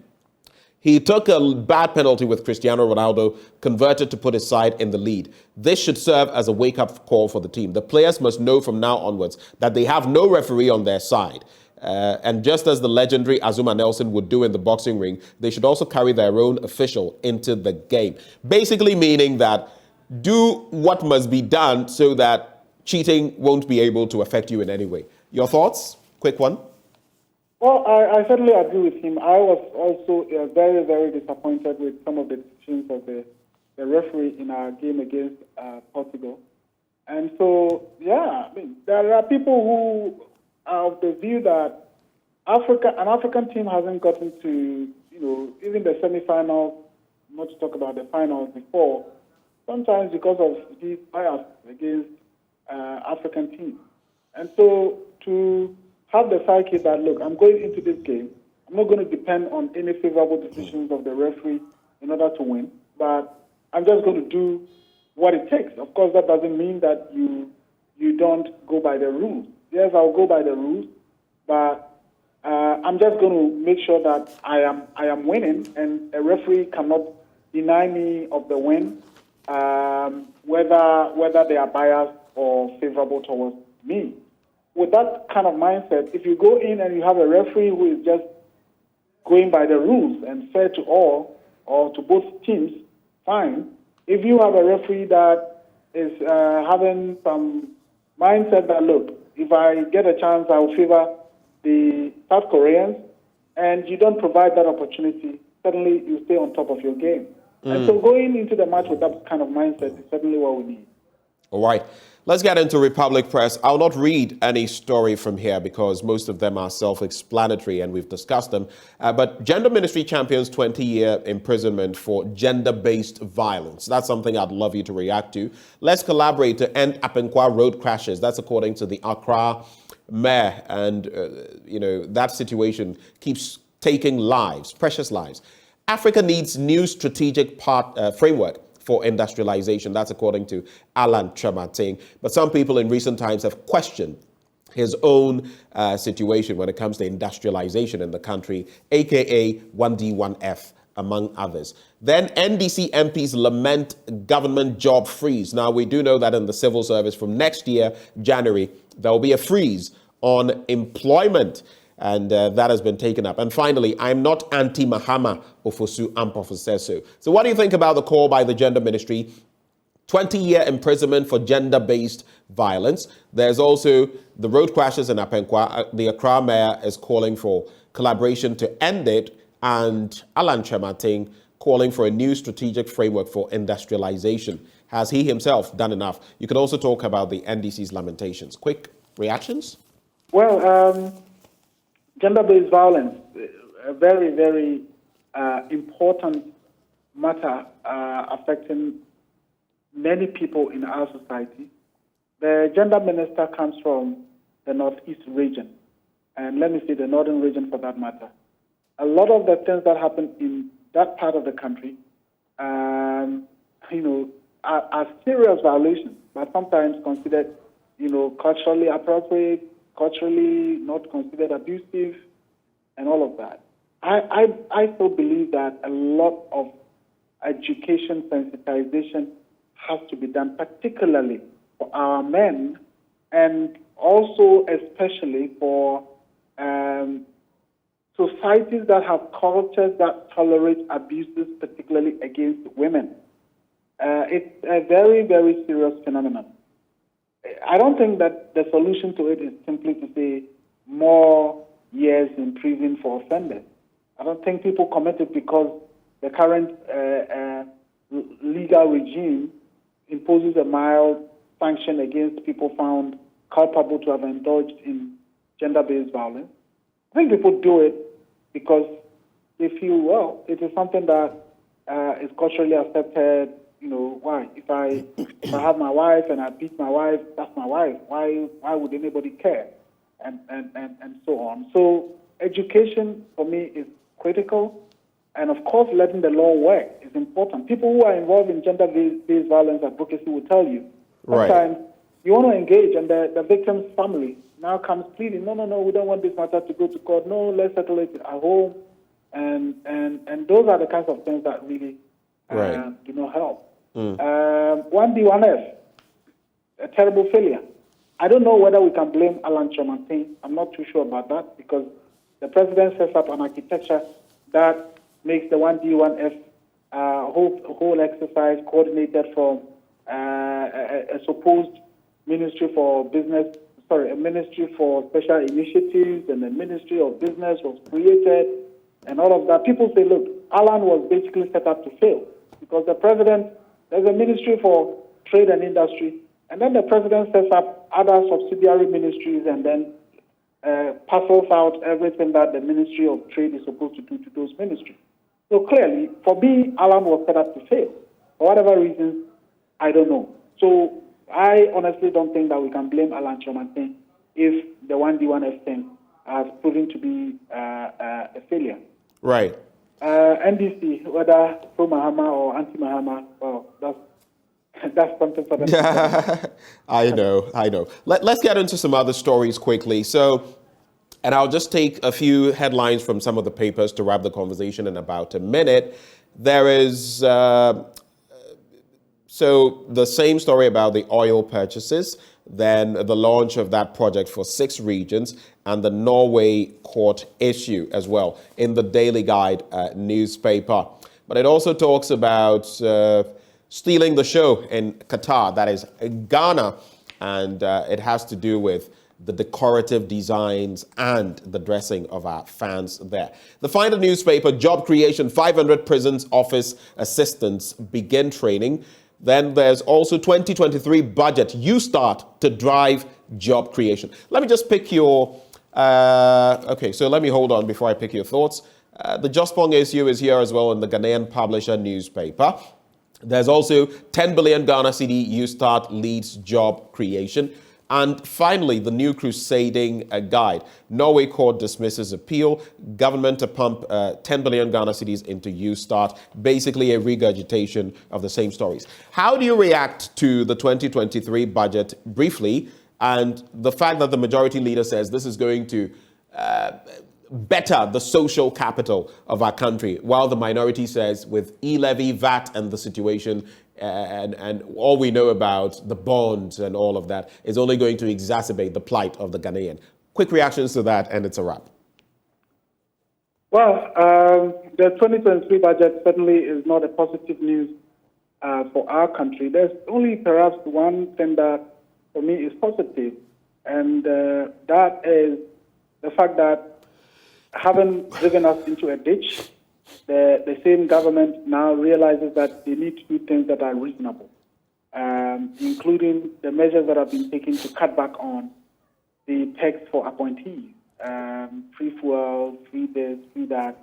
Speaker 1: He took a bad penalty with Cristiano Ronaldo, converted to put his side in the lead. This should serve as a wake-up call for the team. The players must know from now onwards that they have no referee on their side. And just as the legendary Azuma Nelson would do in the boxing ring, they should also carry their own official into the game. Basically meaning that do what must be done so that cheating won't be able to affect you in any way. Your thoughts? Quick one.
Speaker 17: Well, I certainly agree with him. I was also very, very disappointed with some of the decisions of the referee in our game against Portugal. And so, yeah, I mean, there are people who are of the view that an African team hasn't gotten to, even the semifinals, not to talk about the finals before, sometimes because of these bias against African teams. And so to have the psyche that, look, I'm going into this game, I'm not going to depend on any favorable decisions of the referee in order to win, but I'm just going to do what it takes. Of course, that doesn't mean that you don't go by the rules. Yes, I'll go by the rules, but I'm just going to make sure that I am winning, and a referee cannot deny me of the win, whether they are biased or favorable towards me. With that kind of mindset, if you go in and you have a referee who is just going by the rules and fair to all or to both teams, fine. If you have a referee that is having some mindset that, look, if I get a chance, I will favor the South Koreans, and you don't provide that opportunity, suddenly you stay on top of your game. And so going into the match with that kind of mindset is certainly what we need.
Speaker 1: All right. Let's get into Republic Press. I'll not read any story from here because most of them are self-explanatory and we've discussed them. But Gender Ministry champions 20-year imprisonment for gender-based violence. That's something I'd love you to react to. Let's collaborate to end Apenkwa road crashes. That's according to the Accra mayor. And, that situation keeps taking lives, precious lives. Africa needs new strategic framework for industrialization. That's according to Alan Tremating. But some people in recent times have questioned his own situation when it comes to industrialization in the country, aka 1D1F, among others. Then NDC MPs lament government job freeze. Now, we do know that in the civil service from next year, January, there will be a freeze on employment. And that has been taken up. And finally, I'm not anti-Mahama, Ofosu Ampofu says so. So what do you think about the call by the Gender Ministry? 20-year imprisonment for gender-based violence. There's also the road crashes in Apenkwa. The Accra mayor is calling for collaboration to end it. And Alan Tremating calling for a new strategic framework for industrialization. Has he himself done enough? You could also talk about the NDC's lamentations. Quick reactions?
Speaker 17: Well, gender-based violence, a very, very important matter affecting many people in our society. The gender minister comes from the Northeast region, and let me say the Northern region for that matter. A lot of the things that happen in that part of the country, are serious violations, but sometimes considered, culturally appropriate, culturally not considered abusive, and all of that. I still believe that a lot of education sensitization has to be done, particularly for our men, and also especially for societies that have cultures that tolerate abuses, particularly against women. It's a very, very serious phenomenon. I don't think that the solution to it is simply to say more years in prison for offenders. I don't think people commit it because the current legal regime imposes a mild sanction against people found culpable to have indulged in gender-based violence. I think people do it because they feel, well, it is something that is culturally accepted. Why? If I have my wife and I beat my wife, that's my wife. Why would anybody care? And so on. So education for me is critical, and of course letting the law work is important. People who are involved in gender-based violence advocacy will tell you sometimes you want to engage, and the victim's family now comes pleading, no, we don't want this matter to go to court. No, let's settle it at home, and those are the kinds of things that really do not help. 1D1F, a terrible failure. I don't know whether we can blame Alan Chomantin. I'm not too sure about that, because the president sets up an architecture that makes the 1D1F whole exercise coordinated from a supposed ministry for business, a ministry for special initiatives, and a ministry of business was created, and all of that. People say, look, Alan was basically set up to fail, because the president, there's a ministry for trade and industry, and then the president sets up other subsidiary ministries and then parcels out everything that the Ministry of Trade is supposed to do to those ministries. So clearly, for me, Alan was set up to fail. For whatever reasons, I don't know. So I honestly don't think that we can blame Alan Chomantin if the 1D1F thing has proven to be a failure.
Speaker 1: Right.
Speaker 17: NDC, whether pro-Mahama or anti-Mahama, well, that's something for them.
Speaker 1: I know. Let's get into some other stories quickly. So, and I'll just take a few headlines from some of the papers to wrap the conversation in about a minute. There is, so the same story about the oil purchases, then the launch of that project for 6 regions, and the Norway court issue as well in the Daily Guide newspaper. But it also talks about stealing the show in Qatar, that is Ghana, and it has to do with the decorative designs and the dressing of our fans there. The final newspaper, job creation, 500 prisons office assistants begin training. Then there's also 2023 budget. You start to drive job creation. Let me just pick your, okay, so let me hold on before I pick your thoughts. The Jospong issue is here as well in the Ghanaian Publisher newspaper. There's also 10 billion Ghana cedi You Start leads job creation. And finally, the new crusading guide. Norway court dismisses appeal. Government to pump 10 billion Ghana cedis into You Start. Basically a regurgitation of the same stories. How do you react to the 2023 budget briefly, and the fact that the majority leader says this is going to better the social capital of our country, while the minority says with e-levy, VAT, and the situation and all we know about the bonds and all of that is only going to exacerbate the plight of the Ghanaian? Quick reactions to that, and it's a wrap.
Speaker 17: Well, the 2023 budget certainly is not a positive news for our country. There's only perhaps one thing that for me is positive, and that is the fact that having driven us into a ditch, the same government now realizes that they need to do things that are reasonable, including the measures that have been taken to cut back on the tax for appointees, free fuel, free this, free that.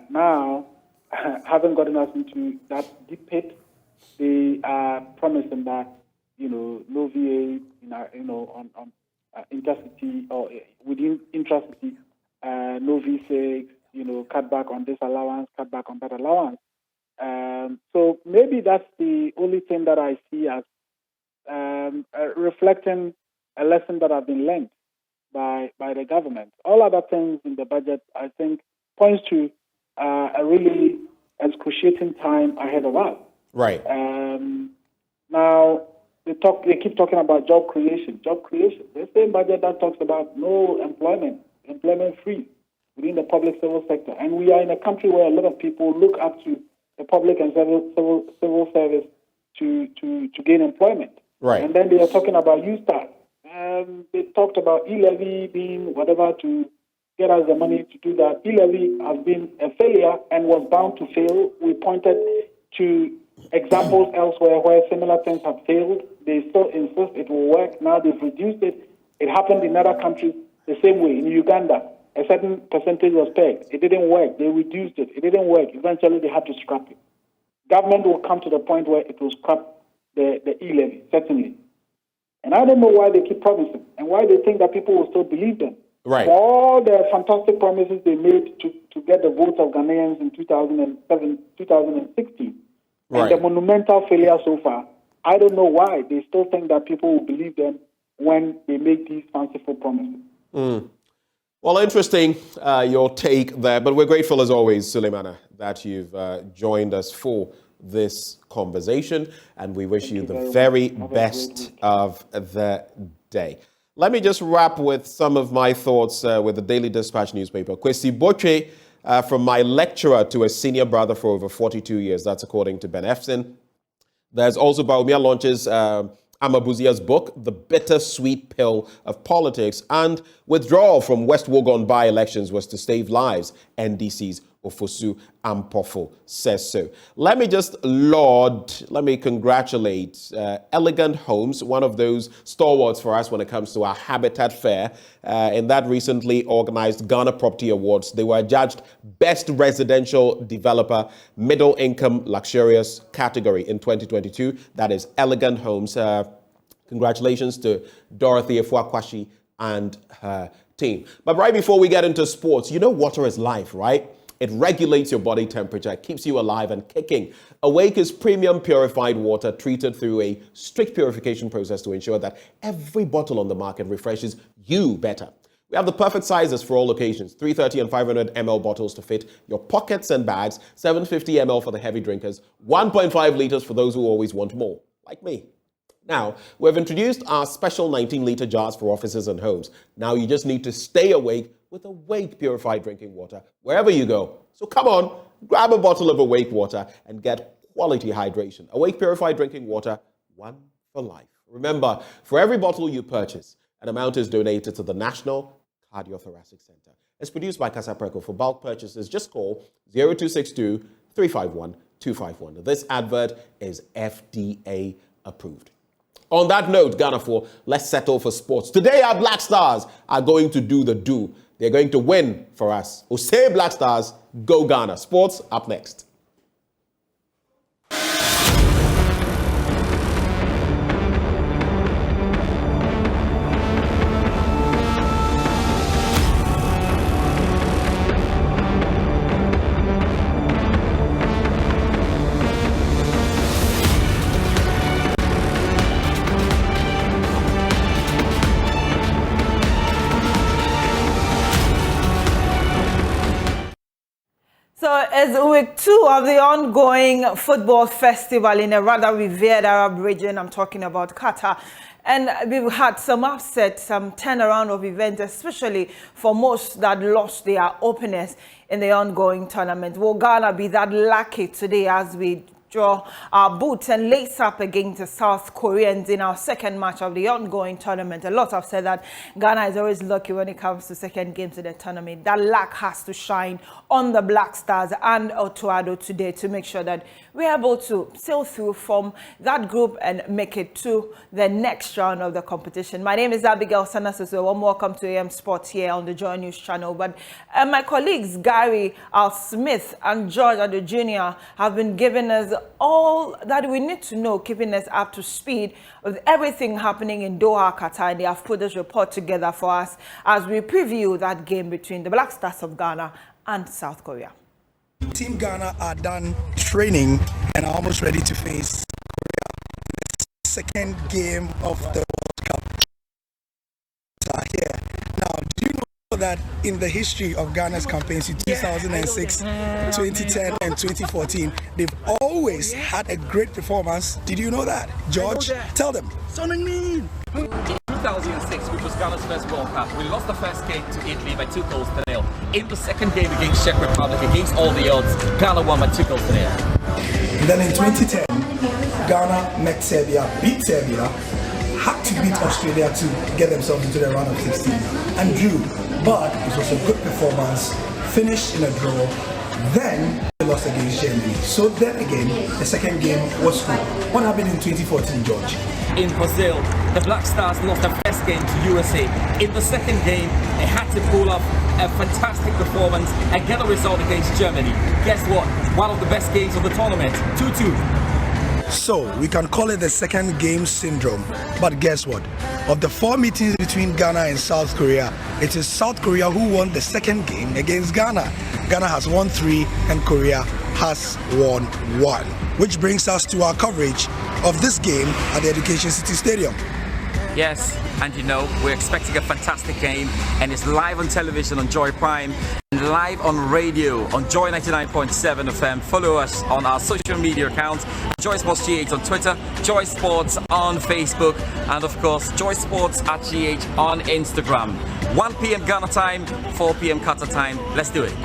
Speaker 17: Now, having gotten us into that deep pit, they are promising that, no VA, on intercity or within intracity, no V6, cut back on this allowance, cut back on that allowance. So maybe that's the only thing that I see as reflecting a lesson that has been learned by the government. All other things in the budget, I think, points to a really excruciating time ahead of us.
Speaker 1: Right.
Speaker 17: Now, they keep talking about job creation. The same budget that talks about no employment free within the public civil sector. And we are in a country where a lot of people look up to the public and civil service to gain employment.
Speaker 1: Right.
Speaker 17: And then they are talking about U-Start. They talked about e-levy being whatever to get us the money to do that. E-levy has been a failure and was bound to fail. We pointed to examples elsewhere where similar things have failed. They still insist it will work. Now they've reduced it. It happened in other countries the same way. In Uganda, a certain percentage was pegged. It didn't work. They reduced it. It didn't work. Eventually, they had to scrap it. Government will come to the point where it will scrap the e-levy, certainly. And I don't know why they keep promising and why they think that people will still believe them.
Speaker 1: Right.
Speaker 17: For all the fantastic promises they made to get the votes of Ghanaians in 2016,
Speaker 1: right.
Speaker 17: And the monumental failure so far, I don't know why they still think that people will believe them when they make these fanciful promises.
Speaker 1: Well, interesting, your take there, but we're grateful as always, Suleimana, that you've joined us for this conversation, and we wish you the very best of the day. Let me just wrap with some of my thoughts with the Daily Dispatch newspaper. Kwesi Boche, from my lecturer to a senior brother for over 42 years. That's according to Ben Efson. There's also Baumia launches Amabuzia's book, The Bittersweet Pill of Politics, and withdrawal from West Wuogon by-elections was to save lives, NDC's Ofosu Ampofo says so. Let me congratulate Elegant Homes, one of those stalwarts for us when it comes to our Habitat Fair. In that recently organized Ghana Property Awards, they were judged Best Residential Developer, Middle Income Luxurious category in 2022. That is Elegant Homes. Congratulations to Dorothy Efuakwashi and her team. But right before we get into sports, you know water is life, right? It regulates your body temperature, keeps you alive and kicking. Awake is premium purified water treated through a strict purification process to ensure that every bottle on the market refreshes you better. We have the perfect sizes for all occasions, 330 and 500 ml bottles to fit your pockets and bags, 750 ml for the heavy drinkers, 1.5 liters for those who always want more, like me. Now, we've introduced our special 19-liter jars for offices and homes. Now you just need to stay awake with Awake Purified Drinking Water wherever you go. So come on, grab a bottle of Awake Water and get quality hydration. Awake Purified Drinking Water, one for life. Remember, for every bottle you purchase, an amount is donated to the National Cardiothoracic Center. It's produced by Casapreco. For bulk purchases, just call 0262 351 251. This advert is FDA approved. On that note, Ghana 4, let's settle for sports. Today, our Black Stars are going to do the do. They're going to win for us. Say Black Stars, go Ghana. Sports up next.
Speaker 18: So it's week 2 of the ongoing football festival in a rather revered Arab region. I'm talking about Qatar. And we've had some upset, some turnaround of events, especially for most that lost their openers in the ongoing tournament. Will Ghana be that lucky today as we draw our boots and lace up against the South Koreans in our second match of the ongoing tournament? A lot have said that Ghana is always lucky when it comes to second games in the tournament. That luck has to shine on the Black Stars and Addo today to make sure that we're able to sail through from that group and make it to the next round of the competition. My name is Abigail Sanasoso. Warm welcome to AM Sports here on the JoyNews channel. But my colleagues Gary Al Smith and George Addo Jr. have been giving us all that we need to know, keeping us up to speed with everything happening in Doha, Qatar, and they have put this report together for us as we preview that game between the Black Stars of Ghana and South Korea.
Speaker 19: Team Ghana are done training and are almost ready to face the second game of the World Cup here. Now, do you know that in the history of Ghana's campaigns in 2006, 2010 and 2014, they've always had a great performance? Did you know that? George, tell them.
Speaker 20: In 2006, which was Ghana's first World Cup, we lost the first game to Italy by 2-0. In the second game against Czech Republic, against all the odds, Ghana won by 2-0.
Speaker 19: And then in 2010, Ghana met Serbia, beat Serbia, had to beat Australia to get themselves into the round of 16 and drew. But it was a good performance, finished in a draw. Then they lost against Germany. So then again, the second game was good. What happened in 2014, George?
Speaker 20: In Brazil, the Black Stars lost their first game to USA. In the second game, they had to pull off a fantastic performance and get a result against Germany. Guess what? One of the best games of the tournament, 2-2.
Speaker 19: So we can call it the second game syndrome. But guess what? Of the 4 meetings between Ghana and South Korea, it is South Korea who won the second game against Ghana. Ghana has won 3 and Korea has won 1. Which brings us to our coverage of this game at the Education City Stadium.
Speaker 20: Yes, and you know, we're expecting a fantastic game, and it's live on television on Joy Prime and live on radio on Joy 99.7 FM. Follow us on our social media accounts, Joy Sports GH on Twitter, Joy Sports on Facebook, and of course, Joy Sports at GH on Instagram. 1 p.m. Ghana time, 4 p.m. Qatar time. Let's do it.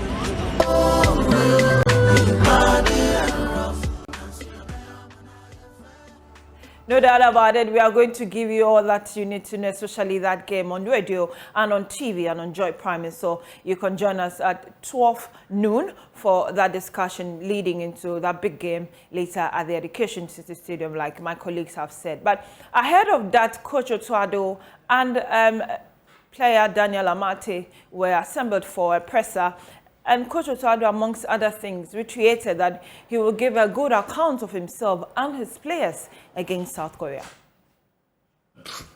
Speaker 18: No doubt about it. We are going to give you all that you need to know, especially that game on radio and on TV and on Joy Prime. So you can join us at 12 noon for that discussion leading into that big game later at the Education City Stadium, like my colleagues have said. But ahead of that, Coach Addo and player Daniel Amate were assembled for a presser. And Coach Addo, amongst other things, reiterated that he will give a good account of himself and his players against South Korea.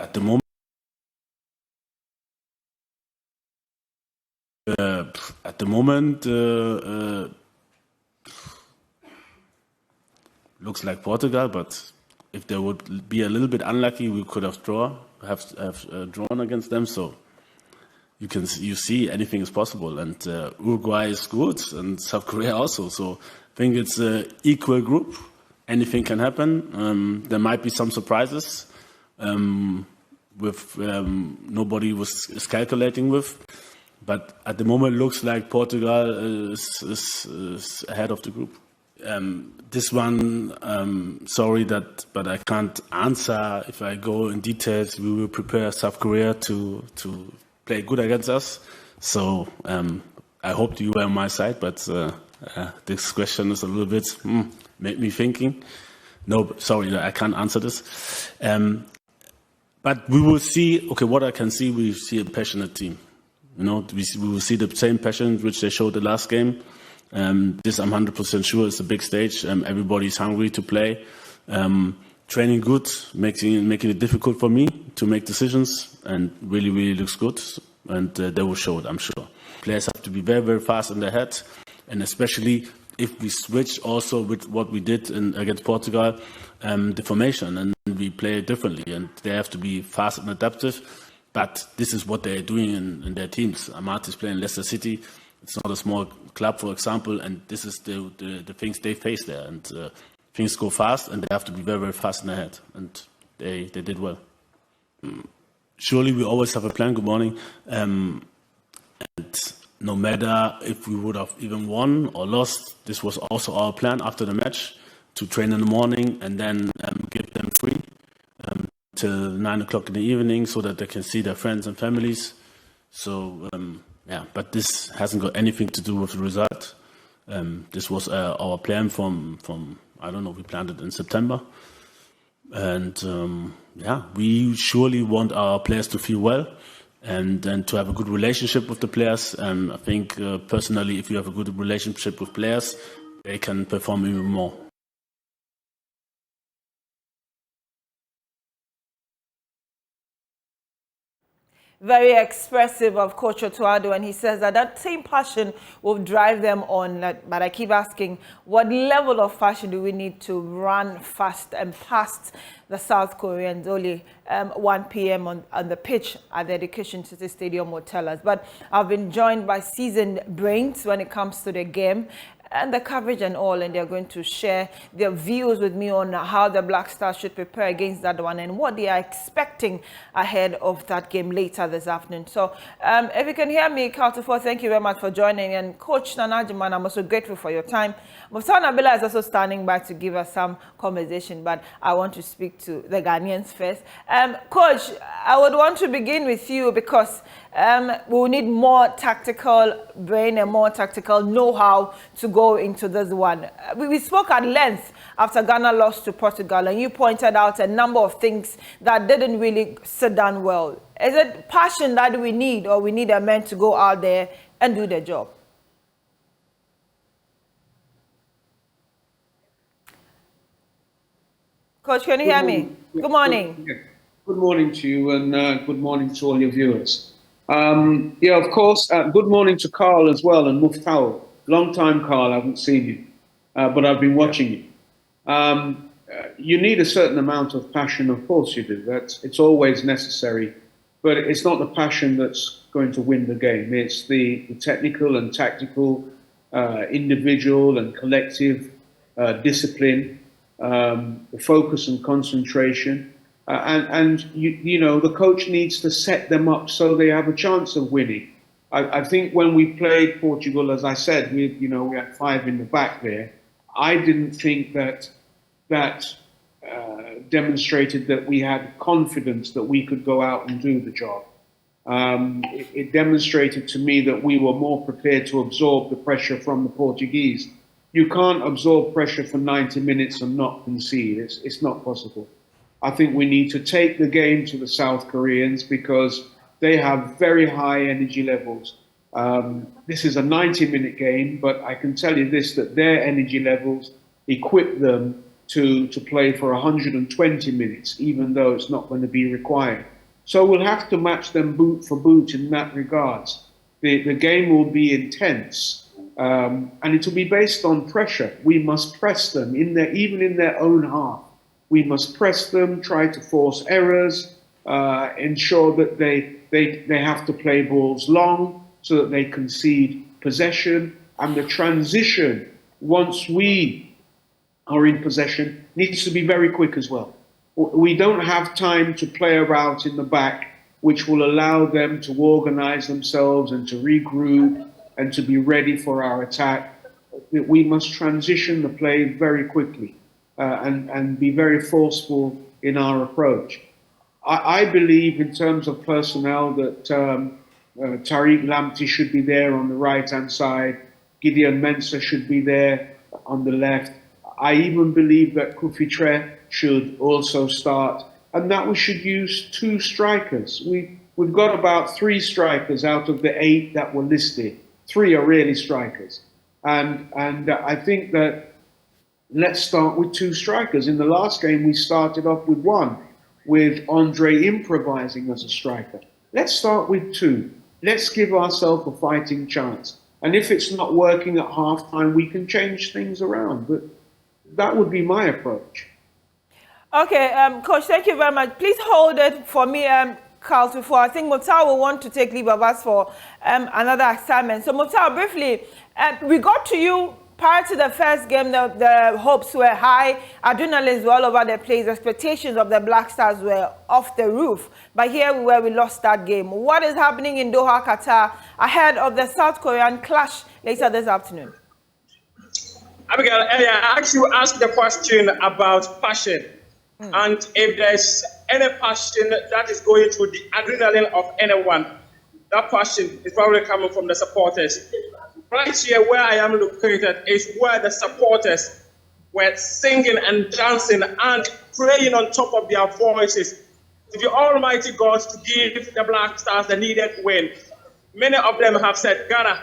Speaker 21: At the moment, looks like Portugal, but if they would be a little bit unlucky, we could have drawn against them. So you see anything is possible, and Uruguay is good, and South Korea also. So I think it's an equal group. Anything can happen. There might be some surprises with nobody is calculating with, but at the moment it looks like Portugal is ahead of the group. This one, sorry but I can't answer. If I go in details, we will prepare South Korea to play good against us. So I hope you were on my side, but this question is a little bit made me thinking. No, sorry, I can't answer this. But we will see. Okay, what I can see, we see a passionate team. You know, we will see the same passion which they showed the last game. This I'm 100% sure is a big stage. Everybody's hungry to play. Training good, making it difficult for me to make decisions, and really looks good. And they will show it, I'm sure. Players have to be very fast in their head, and especially if we switch also with what we did against Portugal, the formation, and we play it differently, and they have to be fast and adaptive. But this is what they're doing in their teams. Amate is playing Leicester City. It's not a small club, for example, and this is the things they face there. And things go fast, and they have to be very fast in their head, and they did well. Surely we always have a plan. Good morning. And no matter if we would have even won or lost, this was also our plan after the match, to train in the morning and then give them free till 9 o'clock in the evening so that they can see their friends and families. So, but this hasn't got anything to do with the result. This was our plan from I don't know, we planned it in September. And we surely want our players to feel well and to have a good relationship with the players. And I think personally, if you have a good relationship with players, they can perform even more.
Speaker 18: very expressive of Coach Addo, and he says that that same passion will drive them on. But I keep asking, what level of passion do we need to run fast and past the South Koreans? Only 1 p.m. on the pitch at the Education City Stadium will tell us. But I've been joined by seasoned brains when it comes to the game and the coverage and all, and they're going to share their views with me on how the Black Stars should prepare against that one and what they are expecting ahead of that game later this afternoon. So if you can hear me, Kaltufo, thank you very much for joining. And Coach Nanajiman, I'm also grateful for your time. Mufta Nabila is also standing by to give us some conversation, but I want to speak to the Ghanaians first. Coach, I would want to begin with you because we'll need more tactical brain and more tactical know-how to go into this one. We spoke at length after Ghana lost to Portugal, and you pointed out a number of things that didn't really sit down well. Is it passion that we need, or we need a man to go out there and do the job? Coach, can you hear me? Good morning.
Speaker 5: Good morning to you, and good morning to all your viewers. Yeah, of course, good morning to Carl as well, and Muftau. Long time, Carl, I haven't seen you, but I've been watching you. You need a certain amount of passion, of course you do. It's always necessary, but it's not the passion that's going to win the game. It's the technical and tactical, individual and collective discipline, the focus and concentration. And you know, the coach needs to set them up so they have a chance of winning. I think when we played Portugal, as I said, we had 5 in the back there. I didn't think that demonstrated that we had confidence that we could go out and do the job. It demonstrated to me that we were more prepared to absorb the pressure from the Portuguese. You can't absorb pressure for 90 minutes and not concede. It's not possible. I think we need to take the game to the South Koreans because they have very high energy levels. This is a 90-minute game, but I can tell you this, that their energy levels equip them to play for 120 minutes, even though it's not going to be required. So we'll have to match them boot for boot in that regards. The game will be intense, and it will be based on pressure. We must press them, even in their own half. We must press them, try to force errors, ensure that they have to play balls long so that they concede possession. And the transition, once we are in possession, needs to be very quick as well. We don't have time to play around in the back, which will allow them to organize themselves and to regroup and to be ready for our attack. We must transition the play very quickly. And be very forceful in our approach. I believe in terms of personnel that Tariq Lamptey should be there on the right-hand side, Gideon Mensah should be there on the left. I even believe that Kufitre should also start, and that we should use 2 strikers. We've got about 3 strikers out of the 8 that were listed. 3 are really strikers. And I think that let's start with 2 strikers. In the last game, we started off with 1, with Andre improvising as a striker. Let's start with 2. Let's give ourselves a fighting chance. And if it's not working at halftime, we can change things around. But that would be my approach.
Speaker 18: Okay, Coach, thank you very much. Please hold it for me, Carl, before I think Muftau will want to take leave of us for another assignment. So Muftau, briefly, we got to you. Prior to the first game, the hopes were high, adrenaline were all over the place, expectations of the Black Stars were off the roof. But here we were, we lost that game. What is happening in Doha, Qatar, ahead of the South Korean clash later this afternoon?
Speaker 22: Abigail, earlier I actually asked the question about passion. And if there's any passion that is going through the adrenaline of anyone, that passion is probably coming from the supporters. Right here where I am located is where the supporters were singing and dancing and praying on top of their voices to the Almighty God to give the Black Stars the needed win. Many of them have said Ghana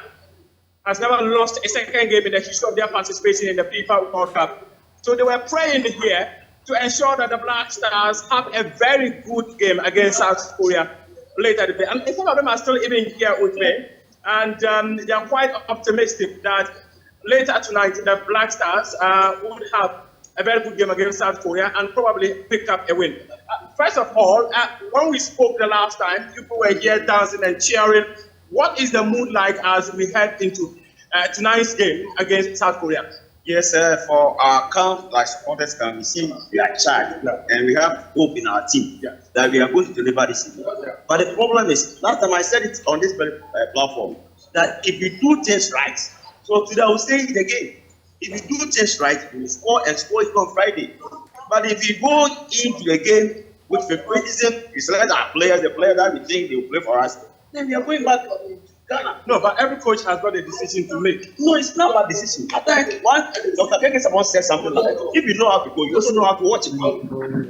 Speaker 22: has never lost a second game in the history of their participation in the FIFA World Cup. So they were praying here to ensure that the Black Stars have a very good game against South Korea. later today. And some of them are still even here with me. And they are quite optimistic that later tonight, the Black Stars would have a very good game against South Korea and probably pick up a win. First of all, when we spoke the last time, people were here dancing and cheering. What is the mood like as we head into tonight's game against South Korea?
Speaker 3: Yes, for our camp, like supporters can we see we are charged, and we have hope in our team that we are going to deliver this evening. But the problem is, last time I said it on this platform, that if you do things right, so today I will say it again, if you do things right, you score and score it on Friday. But if you go into the game with favoritism, you select our players, the player that we think they will play for us, then we are going back to Ghana.
Speaker 22: No, but every coach has got a decision to make.
Speaker 3: No, it's not about decision. At times, Dr. Keke someone said something like, if you know how to go, you also know how to watch it.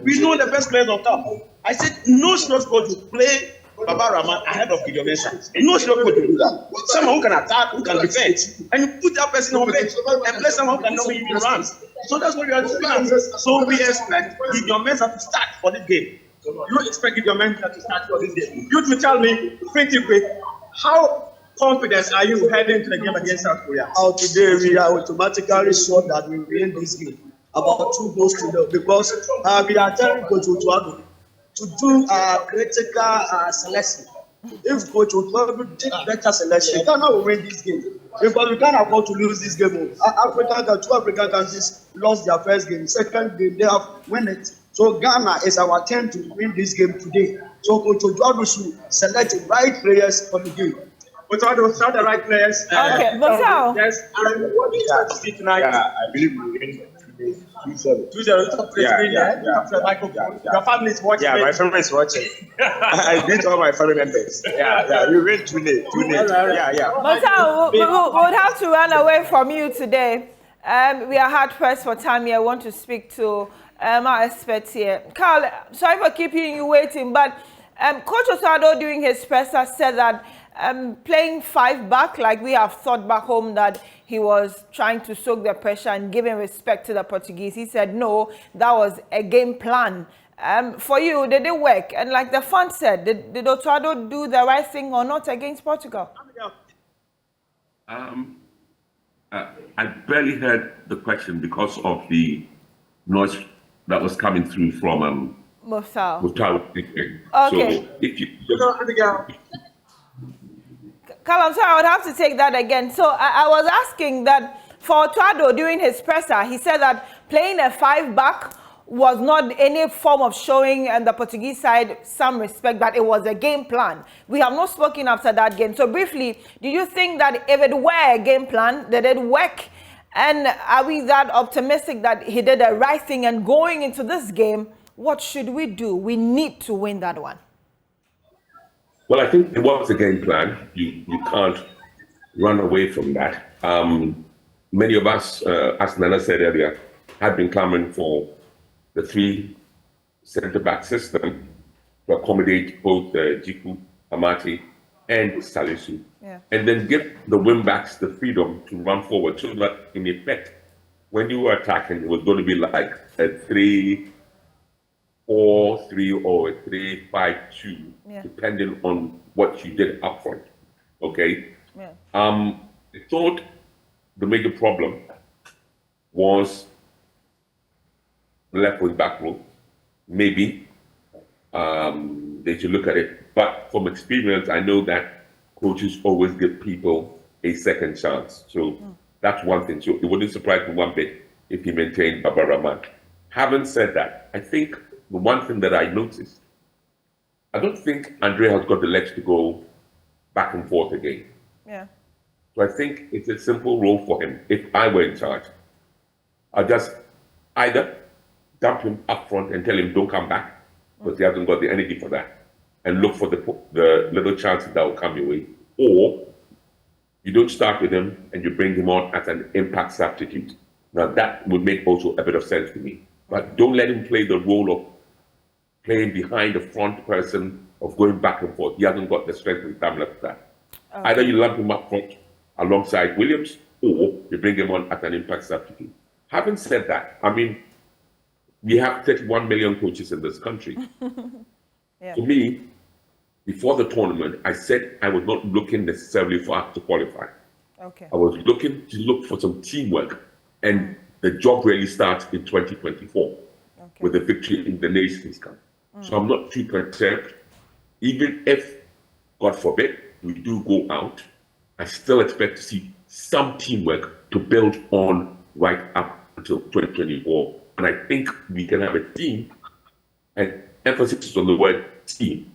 Speaker 3: We know the best players on top. I said, no serious coach will play Baba Rahman ahead of Gideon Mensah. No serious coach will do that. Someone who can attack, who can defend, and you put that person on bench and play someone who can know even runs. So that's what we are doing. So we expect Gideon Mensah to start for this game.
Speaker 22: You expect Gideon Mensah to start for this game. You to tell me, pretty quick, how confident are you heading to the game against South Korea?
Speaker 3: Today we are automatically sure that we win this game. About 2 goals to 0 because we are telling Coach Addo to do critical selection. If Coach Addo take better selection, Ghana will win this game. Because we can't afford to lose this game. Two African countries lost their first game. Second game, they have won it. So Ghana is our turn to win this game today. So Coach Addo should select the right players for the game.
Speaker 22: We try to select the right players.
Speaker 18: Okay, but so
Speaker 22: yes, and what do you try to see tonight?
Speaker 3: Yeah, I believe we win 2-0.
Speaker 22: 2-0. Your family is watching.
Speaker 3: Yeah, my family is watching. I beat all my family members. Yeah, we win 2-0. Yeah.
Speaker 18: But so we would have to run away from you today. We are hard pressed for time here. I want to speak to our experts here. Carl, sorry for keeping you waiting, but Coach Addo during his presser said that playing 5 back, like we have thought back home that he was trying to soak the pressure and giving respect to the Portuguese. He said, no, that was a game plan. For you, did it work? And like the fan said, did Addo do the right thing or not against Portugal?
Speaker 4: I barely heard the question because of the noise that was coming through from
Speaker 18: Mufsal.
Speaker 4: Okay.
Speaker 18: So
Speaker 4: if you
Speaker 18: Carl, I'm sorry, I would have to take that again. So I was asking that for Addo during his presser, he said that playing a 5 back was not any form of showing and the Portuguese side some respect, that it was a game plan. We have not spoken after that game. So briefly, do you think that if it were a game plan, did it work? And are we that optimistic that he did the right thing? And going into this game, what should we do? We need to win that one.
Speaker 4: Well, I think it was a game plan. You can't run away from that. Many of us, as Nana said earlier, had been clamoring for the 3 centre-back system to accommodate both Jiku, Amati, and Salisu.
Speaker 18: Yeah.
Speaker 4: And then give the wing-backs the freedom to run forward so that, in effect, when you were attacking, it was going to be like a 3-4-3 or a 3-5-2, depending on what you did up front. Okay?
Speaker 18: Yeah.
Speaker 4: I thought the major problem was the left wing back row. Maybe they should look at it. But from experience, I know that coaches always give people a second chance. So that's one thing. So it wouldn't surprise me one bit if he maintained Baba Rahman. Having said that, I think the one thing that I noticed, I don't think Andre has got the legs to go back and forth again.
Speaker 18: Yeah.
Speaker 4: So I think it's a simple role for him. If I were in charge, I'd just either dump him up front and tell him don't come back because he hasn't got the energy for that, and look for the little chances that will come your way. Or you don't start with him and you bring him on as an impact substitute. Now that would make also a bit of sense to me. But don't let him play the role of playing behind the front person, of going back and forth. He hasn't got the strength and stamina for that. Okay. Either you lump him up front alongside Williams, or you bring him on as an impact substitute. Having said that, I mean, we have 31 million coaches in this country.
Speaker 18: Yeah.
Speaker 4: To me, before the tournament, I said I was not looking necessarily for us to qualify.
Speaker 18: Okay.
Speaker 4: I was looking to look for some teamwork, and the job really starts in 2024 with the victory in the Nations Cup. So I'm not too perturbed. Even if, God forbid, we do go out, I still expect to see some teamwork to build on right up until 2024. And I think we can have a team, and emphasis on the word team.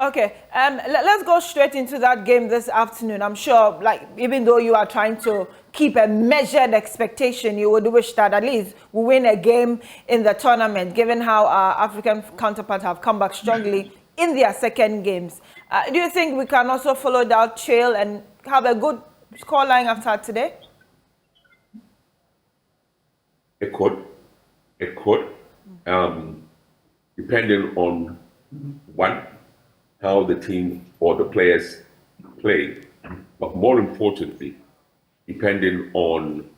Speaker 18: Okay, let's go straight into that game this afternoon. I'm sure, like, even though you are trying to keep a measured expectation, you would wish that at least we win a game in the tournament, given how our African counterparts have come back strongly in their second games. Do you think we can also follow that trail and have a good scoreline after today?
Speaker 4: It could. Depending on one, how the team or the players play, but more importantly, depending on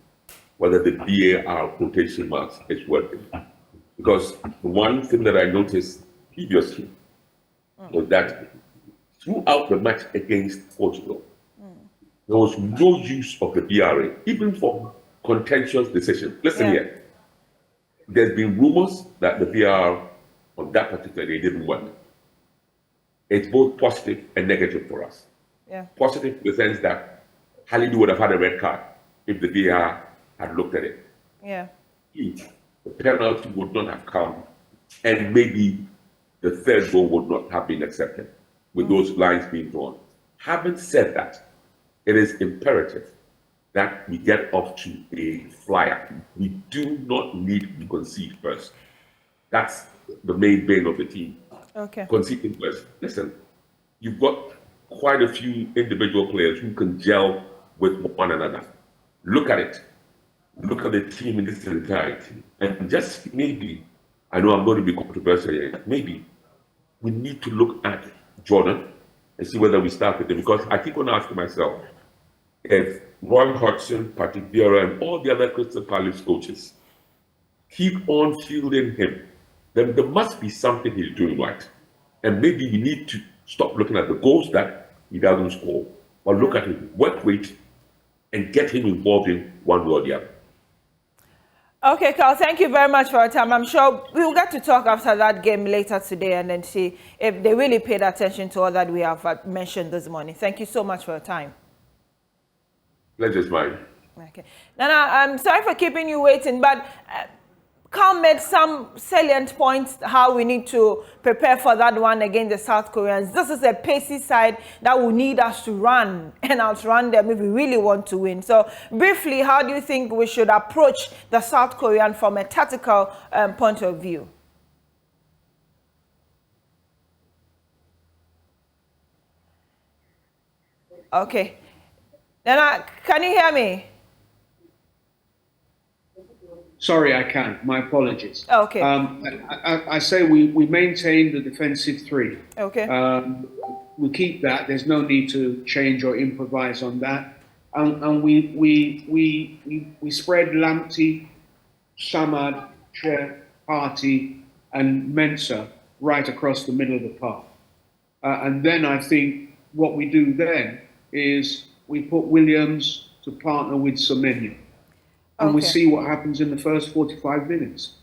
Speaker 4: whether the VAR quotation marks is working. Because one thing that I noticed previously was that throughout the match against Portugal, there was no use of the VAR, even for contentious decisions. Listen here, there's been rumors that the VAR on that particular day didn't work. It's both positive and negative for us.
Speaker 18: Yeah.
Speaker 4: Positive in the sense that Halidu would have had a red card if the VAR had looked at it.
Speaker 18: Yeah.
Speaker 4: The penalty would not have come, and maybe the third goal would not have been accepted with those lines being drawn. Having said that, it is imperative that we get off to a flyer. We do not need to concede first. That's the main bane of the team.
Speaker 18: Okay.
Speaker 4: Conceding first. Listen, you've got quite a few individual players who can gel with one another. Look at it. Look at the team in its entirety. And just maybe, I know I'm going to be controversial here, maybe we need to look at Jordan and see whether we start with him. Because I keep on asking myself, if Roy Hodgson, Patrick Vieira, and all the other Crystal Palace coaches keep on fielding him, then there must be something he's doing right. And maybe we need to stop looking at the goals that he doesn't score, but look at his work rate and get him involved in one way or the other.
Speaker 18: Okay, Carl, thank you very much for your time. I'm sure we will get to talk after that game later today and then see if they really paid attention to all that we have mentioned this morning. Thank you so much for your time.
Speaker 4: Pleasure's mine.
Speaker 18: Okay. Nana, I'm sorry for keeping you waiting, but Carl made some salient points how we need to prepare for that one against the South Koreans. This is a pacey side that will need us to run and outrun them if we really want to win. So briefly, how do you think we should approach the South Korean from a tactical point of view? Okay. Nana, can you hear me?
Speaker 5: Sorry, I can't. My apologies.
Speaker 18: Okay.
Speaker 5: I say we maintain the defensive three.
Speaker 18: Okay.
Speaker 5: We keep that. There's no need to change or improvise on that. And we spread Lamptey, Samad, Che, Party, and Mensah right across the middle of the park. And then I think what we do then is we put Williams to partner with Semenyo. And we see what happens in the first 45 minutes.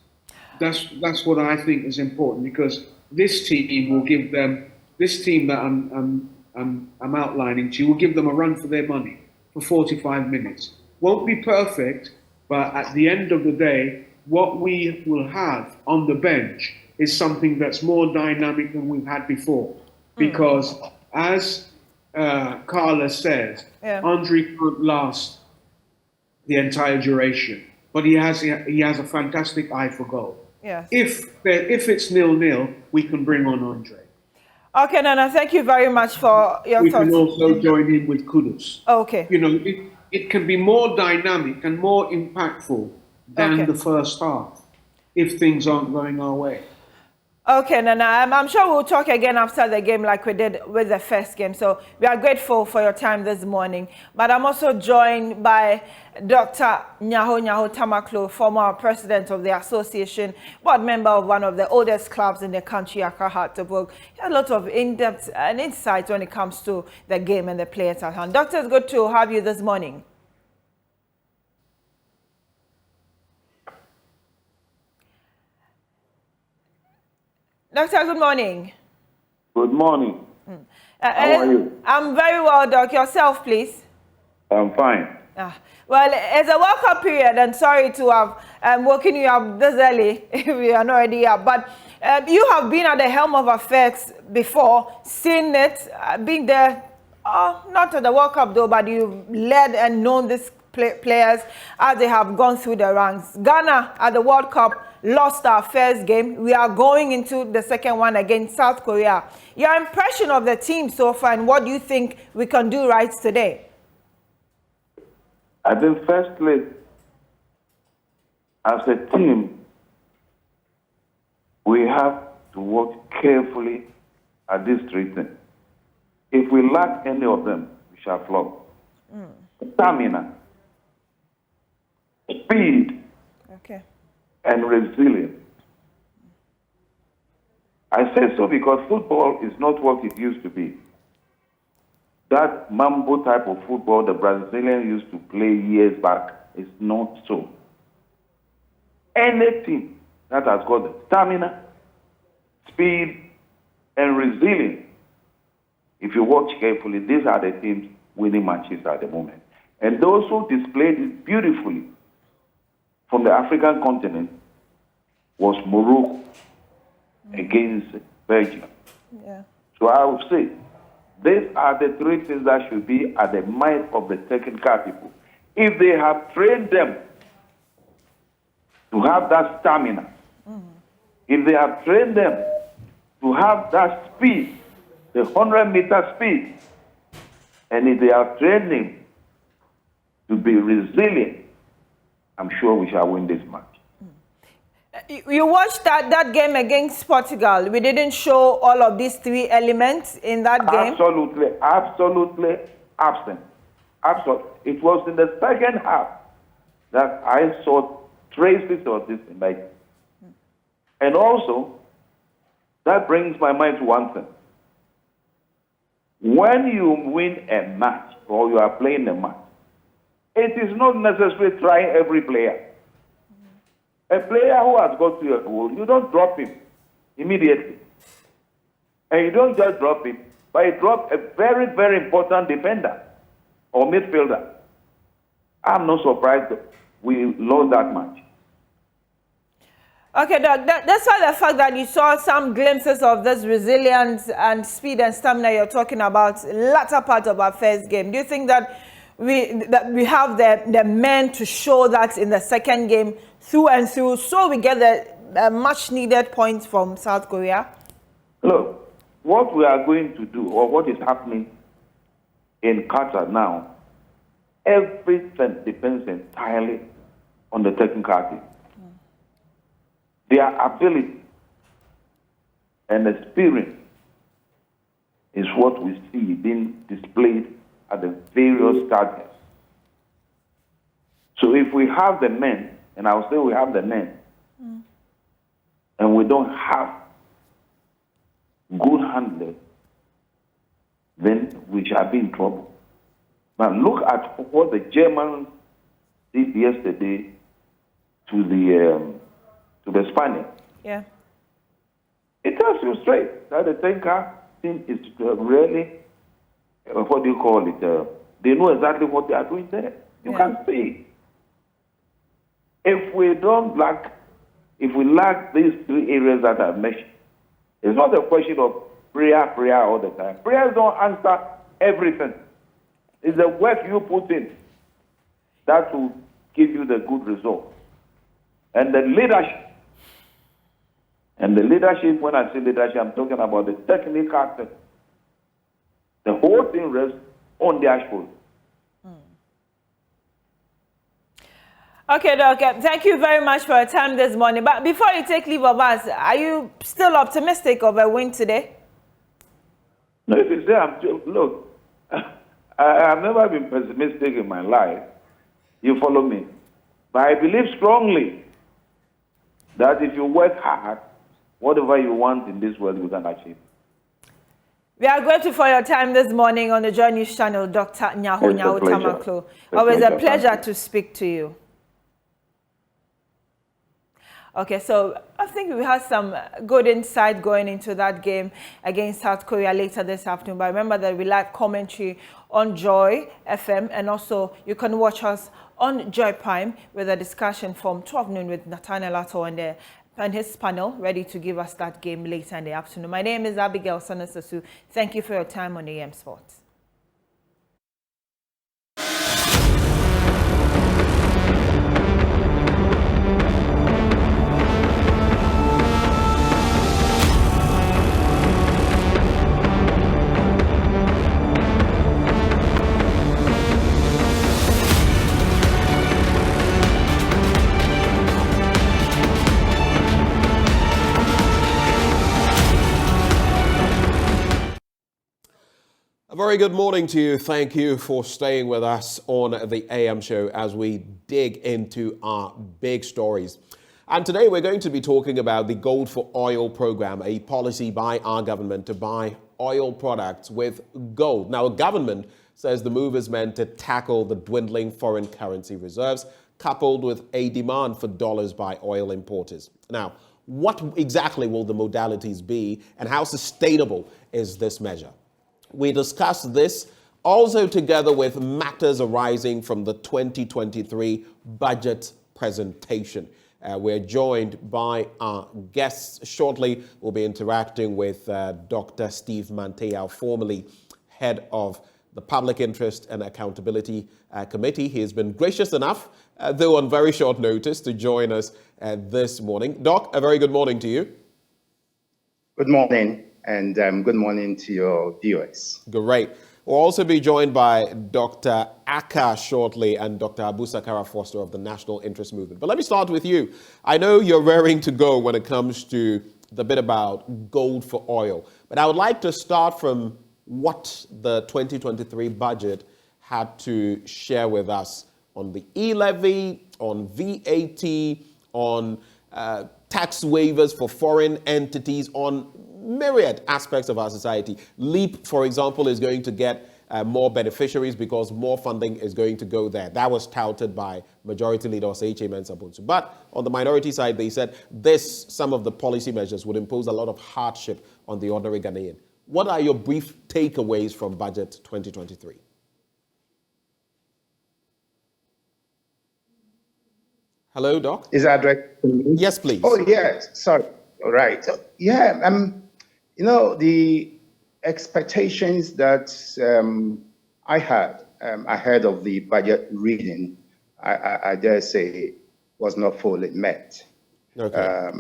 Speaker 5: That's what I think is important, because this team will give them, this team that I'm outlining to you, will give them a run for their money for 45 minutes. Won't be perfect, but at the end of the day, what we will have on the bench is something that's more dynamic than we've had before. Because as Carla says, Andre can't last the entire duration, but he has a fantastic eye for goal.
Speaker 18: Yes.
Speaker 5: If it's 0-0, we can bring on Andre.
Speaker 18: Okay, Nana, thank you very much for your thoughts.
Speaker 5: We can also join in with Kudus.
Speaker 18: Okay.
Speaker 5: You know, it can be more dynamic and more impactful than the first half if things aren't going our way.
Speaker 18: Okay, Nana, I'm sure we'll talk again after the game like we did with the first game. So we are grateful for your time this morning. But I'm also joined by Dr. Nyaho Tamaklo, former president of the association, board member of one of the oldest clubs in the country, Accra Hartlepool. He had a lot of in-depth and insight when it comes to the game and the players at hand. Doctor, it's good to have you this morning. Doctor, good morning.
Speaker 2: Good morning. How are you?
Speaker 18: I'm very well, Doc. Yourself, please.
Speaker 2: I'm fine.
Speaker 18: Well, it's a World Cup period, and sorry to have woken you up this early if we are not already up. But you have been at the helm of affairs before, seen it, been there, not at the World Cup though, but you've led and known these players as they have gone through the ranks. Ghana at the World Cup lost our first game. We are going into the second one against South Korea. Your impression of the team so far, and what do you think we can do right today?
Speaker 2: I think firstly, as a team, we have to work carefully at these three things. If we lack any of them, we shall flop. Stamina, speed, and resilience. I say so because football is not what it used to be. That mambo type of football the Brazilians used to play years back is not so. Any team that has got the stamina, speed, and resilience, if you watch carefully, these are the teams winning matches at the moment. And those who displayed it beautifully from the African continent was Morocco against Belgium. So I would say, these are the three things that should be at the mind of the technical people. If they have trained them to have that stamina, if they have trained them to have that speed, the 100-meter speed, and if they have trained them to be resilient, I'm sure we shall win this match.
Speaker 18: You watched that game against Portugal. We didn't show all of these three elements in that game.
Speaker 2: Absolutely absent. Absolutely. It was in the second half that I saw traces of this in my game. And also, that brings my mind to one thing. When you win a match or you are playing a match, it is not necessarily trying every player. A player who has got to a goal, you don't drop him immediately. And you don't just drop him, but you drop a very, very important defender or midfielder. I'm not surprised that we lost that match.
Speaker 18: Okay, Doc, that's why the fact that you saw some glimpses of this resilience and speed and stamina you're talking about latter part of our first game. Do you think that we have the men to show that in the second game through and through, so we get the much needed points from South Korea?
Speaker 2: Look, what we are going to do, or what is happening in Qatar now, everything depends entirely on the technical team. Their ability and experience is what we see being displayed at the various stadiums. So if we have the men, and I'll say we have the men, and we don't have good handlers, then we shall be in trouble. Now look at what the Germans did yesterday to the Spaniards.
Speaker 18: Yeah.
Speaker 2: It tells you straight that the tanker team is really, what do you call it? They know exactly what they are doing there. You can see. If we lack these three areas that I've mentioned, it's not a question of prayer all the time. Prayers don't answer everything. It's the work you put in that will give you the good result. And the leadership. And the leadership, when I say leadership, I'm talking about the technical thing. The whole thing rests on their shoulders.
Speaker 18: Okay, Doc, thank you very much for your time this morning. But before you take leave of us, are you still optimistic of a win today?
Speaker 2: No, if you say, look, I've never been pessimistic in my life. You follow me. But I believe strongly that if you work hard, whatever you want in this world, you can achieve.
Speaker 18: We are grateful for your time this morning on the JoyNews channel, Dr. Nyaho Tamaklo. Always a pleasure to speak to you. Okay, so I think we had some good insight going into that game against South Korea later this afternoon. But remember that we live commentary on Joy FM, and also you can watch us on Joy Prime with a discussion from 12 noon with Nathaniel Atto and his panel ready to give us that game later in the afternoon. My name is Abigail Sanasasu. Thank you for your time on AM Sports.
Speaker 1: A very good morning to you. Thank you for staying with us on the AM show as we dig into our big stories. And today we're going to be talking about the Gold for Oil program, a policy by our government to buy oil products with gold. Now, the government says the move is meant to tackle the dwindling foreign currency reserves, coupled with a demand for dollars by oil importers. Now, what exactly will the modalities be, and how sustainable is this measure? We discussed this also together with matters arising from the 2023 budget presentation. We're joined by our guests shortly. We'll be interacting with Dr. Steve Manteau, formerly head of the Public Interest and Accountability Committee. He has been gracious enough, though on very short notice, to join us this morning. Doc, a very good morning to you.
Speaker 7: Good morning. And good morning to your viewers.
Speaker 1: Great. We'll also be joined by Dr. Aka shortly and Dr. Abu Sakara Foster of the National Interest Movement. But let me start with you. I know you're raring to go when it comes to the bit about gold for oil. But I would like to start from what the 2023 budget had to share with us on the e-levy, on VAT, on tax waivers for foreign entities, on myriad aspects of our society. LEAP, for example, is going to get more beneficiaries because more funding is going to go there. That was touted by Majority Leader Oseiche Mensah-Bonsu. But on the minority side, they said some of the policy measures would impose a lot of hardship on the ordinary Ghanaian. What are your brief takeaways from Budget 2023? Hello, Doc?
Speaker 7: Is that right?
Speaker 1: Yes, please.
Speaker 7: Oh, yes. Sorry. All right. You know, the expectations that I had ahead of the budget reading, I dare say, was not fully met.
Speaker 1: Okay.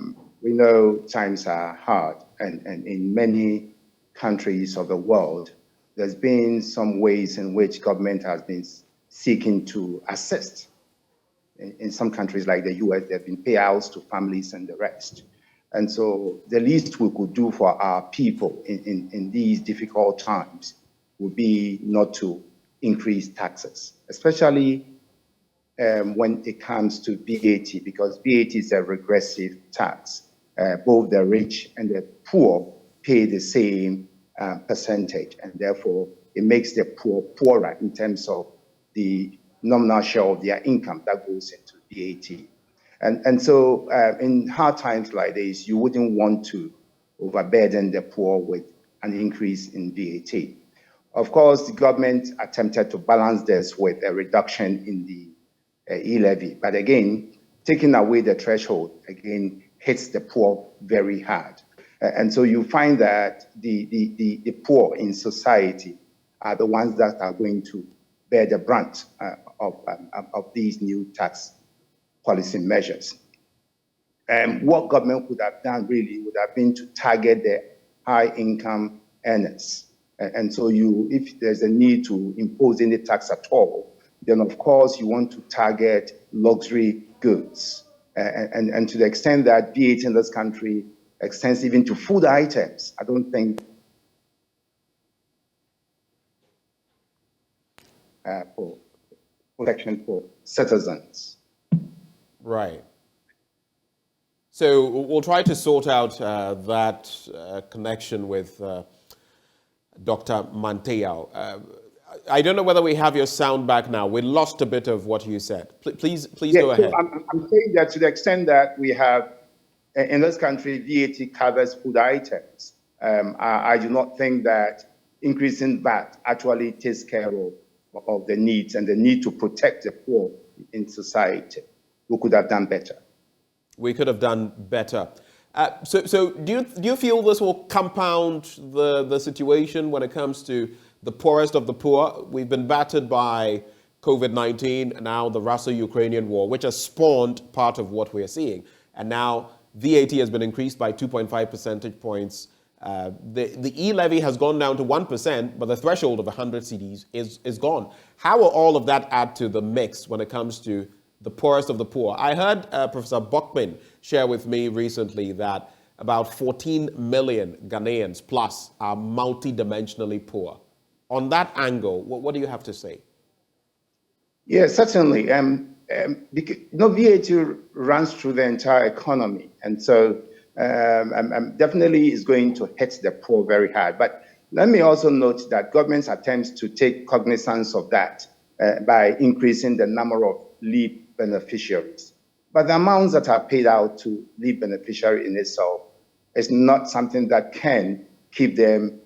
Speaker 7: We know times are hard, and in many countries of the world, there's been some ways in which government has been seeking to assist. In some countries like the US, there have been payouts to families and the rest. And so the least we could do for our people in these difficult times would be not to increase taxes, especially when it comes to VAT, because VAT is a regressive tax. Both the rich and the poor pay the same percentage, and therefore it makes the poor poorer in terms of the nominal share of their income that goes into VAT. And so in hard times like this, you wouldn't want to overburden the poor with an increase in VAT. Of course, the government attempted to balance this with a reduction in the e-levy. But again, taking away the threshold, again, hits the poor very hard. And so you find that the poor in society are the ones that are going to bear the brunt of these new tax policy measures. What government could have done really would have been to target the high income earners. And so if there's a need to impose any tax at all, then of course you want to target luxury goods. And to the extent that VAT in this country extends even to food items, I don't think for protection for citizens.
Speaker 1: Right. So we'll try to sort out that connection with Dr. Manteo. I don't know whether we have your sound back now. We lost a bit of what you said. Please go ahead.
Speaker 7: So I'm saying that to the extent that we have, in this country, VAT covers food items. I do not think that increasing VAT actually takes care of the needs and the need to protect the poor in society. We could have done better.
Speaker 1: We could have done better. So do you feel this will compound the situation when it comes to the poorest of the poor? We've been battered by COVID-19, and now the Russia-Ukrainian war, which has spawned part of what we're seeing. And now VAT has been increased by 2.5 percentage points. The e-levy has gone down to 1%, but the threshold of 100 cedis is gone. How will all of that add to the mix when it comes to the poorest of the poor? I heard Professor Bockman share with me recently that about 14 million Ghanaians plus are multidimensionally poor. On that angle, what do you have to say?
Speaker 7: Yes, certainly. Because, VAT runs through the entire economy, and so definitely is going to hit the poor very hard. But let me also note that government's attempts to take cognizance of that by increasing the number of leave beneficiaries. But the amounts that are paid out to leave beneficiary in itself is not something that can keep them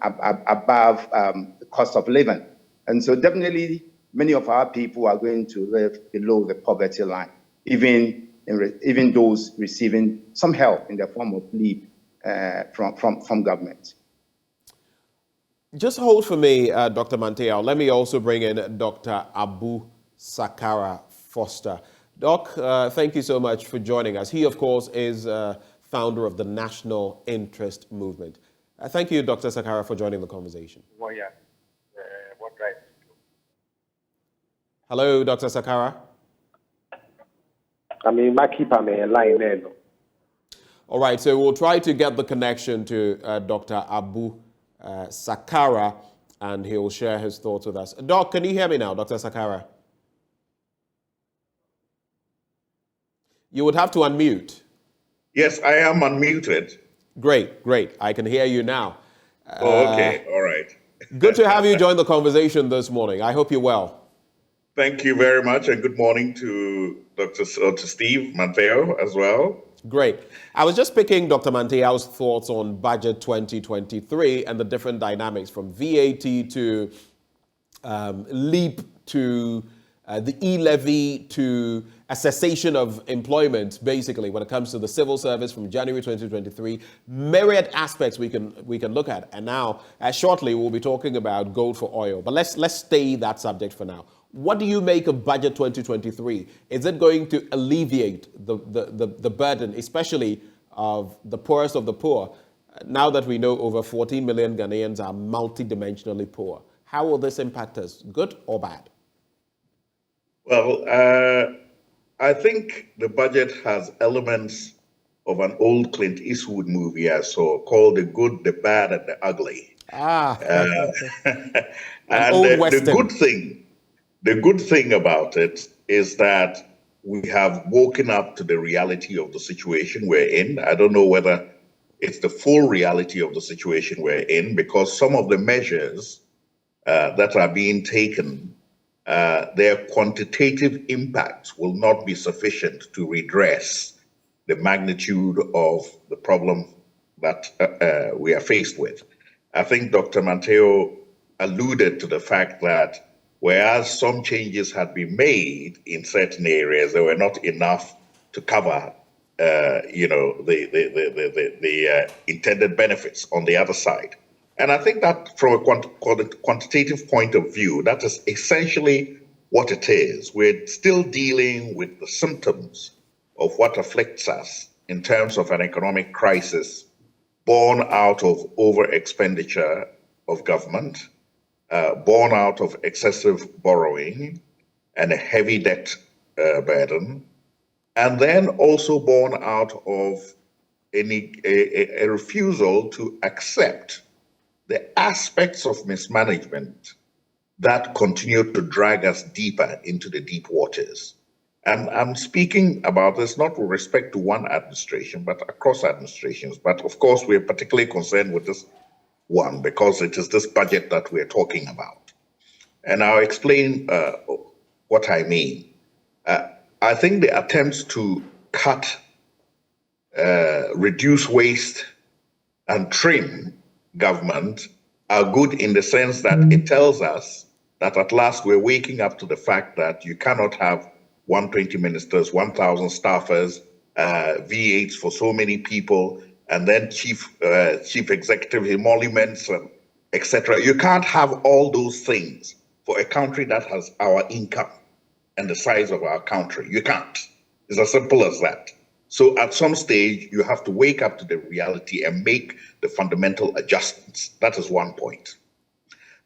Speaker 7: above the cost of living. And so definitely many of our people are going to live below the poverty line, even those receiving some help in the form of leave from government.
Speaker 1: Just hold for me, Dr. Manteo. Let me also bring in Dr. Abu Sakara Foster. Doc, thank you so much for joining us. He, of course, is founder of the National Interest Movement. Thank you, Dr. Sakara, for joining the conversation.
Speaker 8: Well, yeah. What right?
Speaker 1: Hello, Dr. Sakara.
Speaker 8: I mean, my keeper may line there.
Speaker 1: All right, so we'll try to get the connection to Dr. Abu Sakara, and he'll share his thoughts with us. Doc, can you hear me now, Dr. Sakara? You would have to unmute.
Speaker 9: Yes, I am unmuted.
Speaker 1: Great. I can hear you now.
Speaker 9: Okay, all right.
Speaker 1: Good to have you join the conversation this morning. I hope you're well.
Speaker 9: Thank you very much, and good morning to Dr. Steve Manteo as well.
Speaker 1: Great. I was just picking Dr. Manteo's thoughts on Budget 2023 and the different dynamics from VAT to LEAP to the e-levy to a cessation of employment, basically, when it comes to the civil service from January 2023, myriad aspects we can look at. And now, shortly, we'll be talking about gold for oil. But let's stay that subject for now. What do you make of Budget 2023? Is it going to alleviate the burden, especially of the poorest of the poor, now that we know over 14 million Ghanaians are multidimensionally poor? How will this impact us, good or bad?
Speaker 9: Well, I think the budget has elements of an old Clint Eastwood movie I saw called The Good, the Bad, and the Ugly. And the good thing about it is that we have woken up to the reality of the situation we're in. I don't know whether it's the full reality of the situation we're in, because some of the measures that are being taken, their quantitative impacts will not be sufficient to redress the magnitude of the problem that we are faced with. I think Dr. Manteo alluded to the fact that whereas some changes had been made in certain areas, they were not enough to cover, the intended benefits on the other side. And I think that from a quantitative point of view, that is essentially what it is. We're still dealing with the symptoms of what afflicts us in terms of an economic crisis born out of over-expenditure of government, born out of excessive borrowing, and a heavy debt burden, and then also born out of a refusal to accept the aspects of mismanagement that continue to drag us deeper into the deep waters. And I'm speaking about this not with respect to one administration, but across administrations. But of course, we're particularly concerned with this one because it is this budget that we're talking about. And I'll explain what I mean. I think the attempts to cut, reduce waste, and trim government are good in the sense that it tells us that at last we're waking up to the fact that you cannot have 120 ministers, 1,000 staffers, V8s for so many people, and then chief executive emoluments, etc. You can't have all those things for a country that has our income and the size of our country. You can't. It's as simple as that. So at some stage, you have to wake up to the reality and make the fundamental adjustments. That is one point.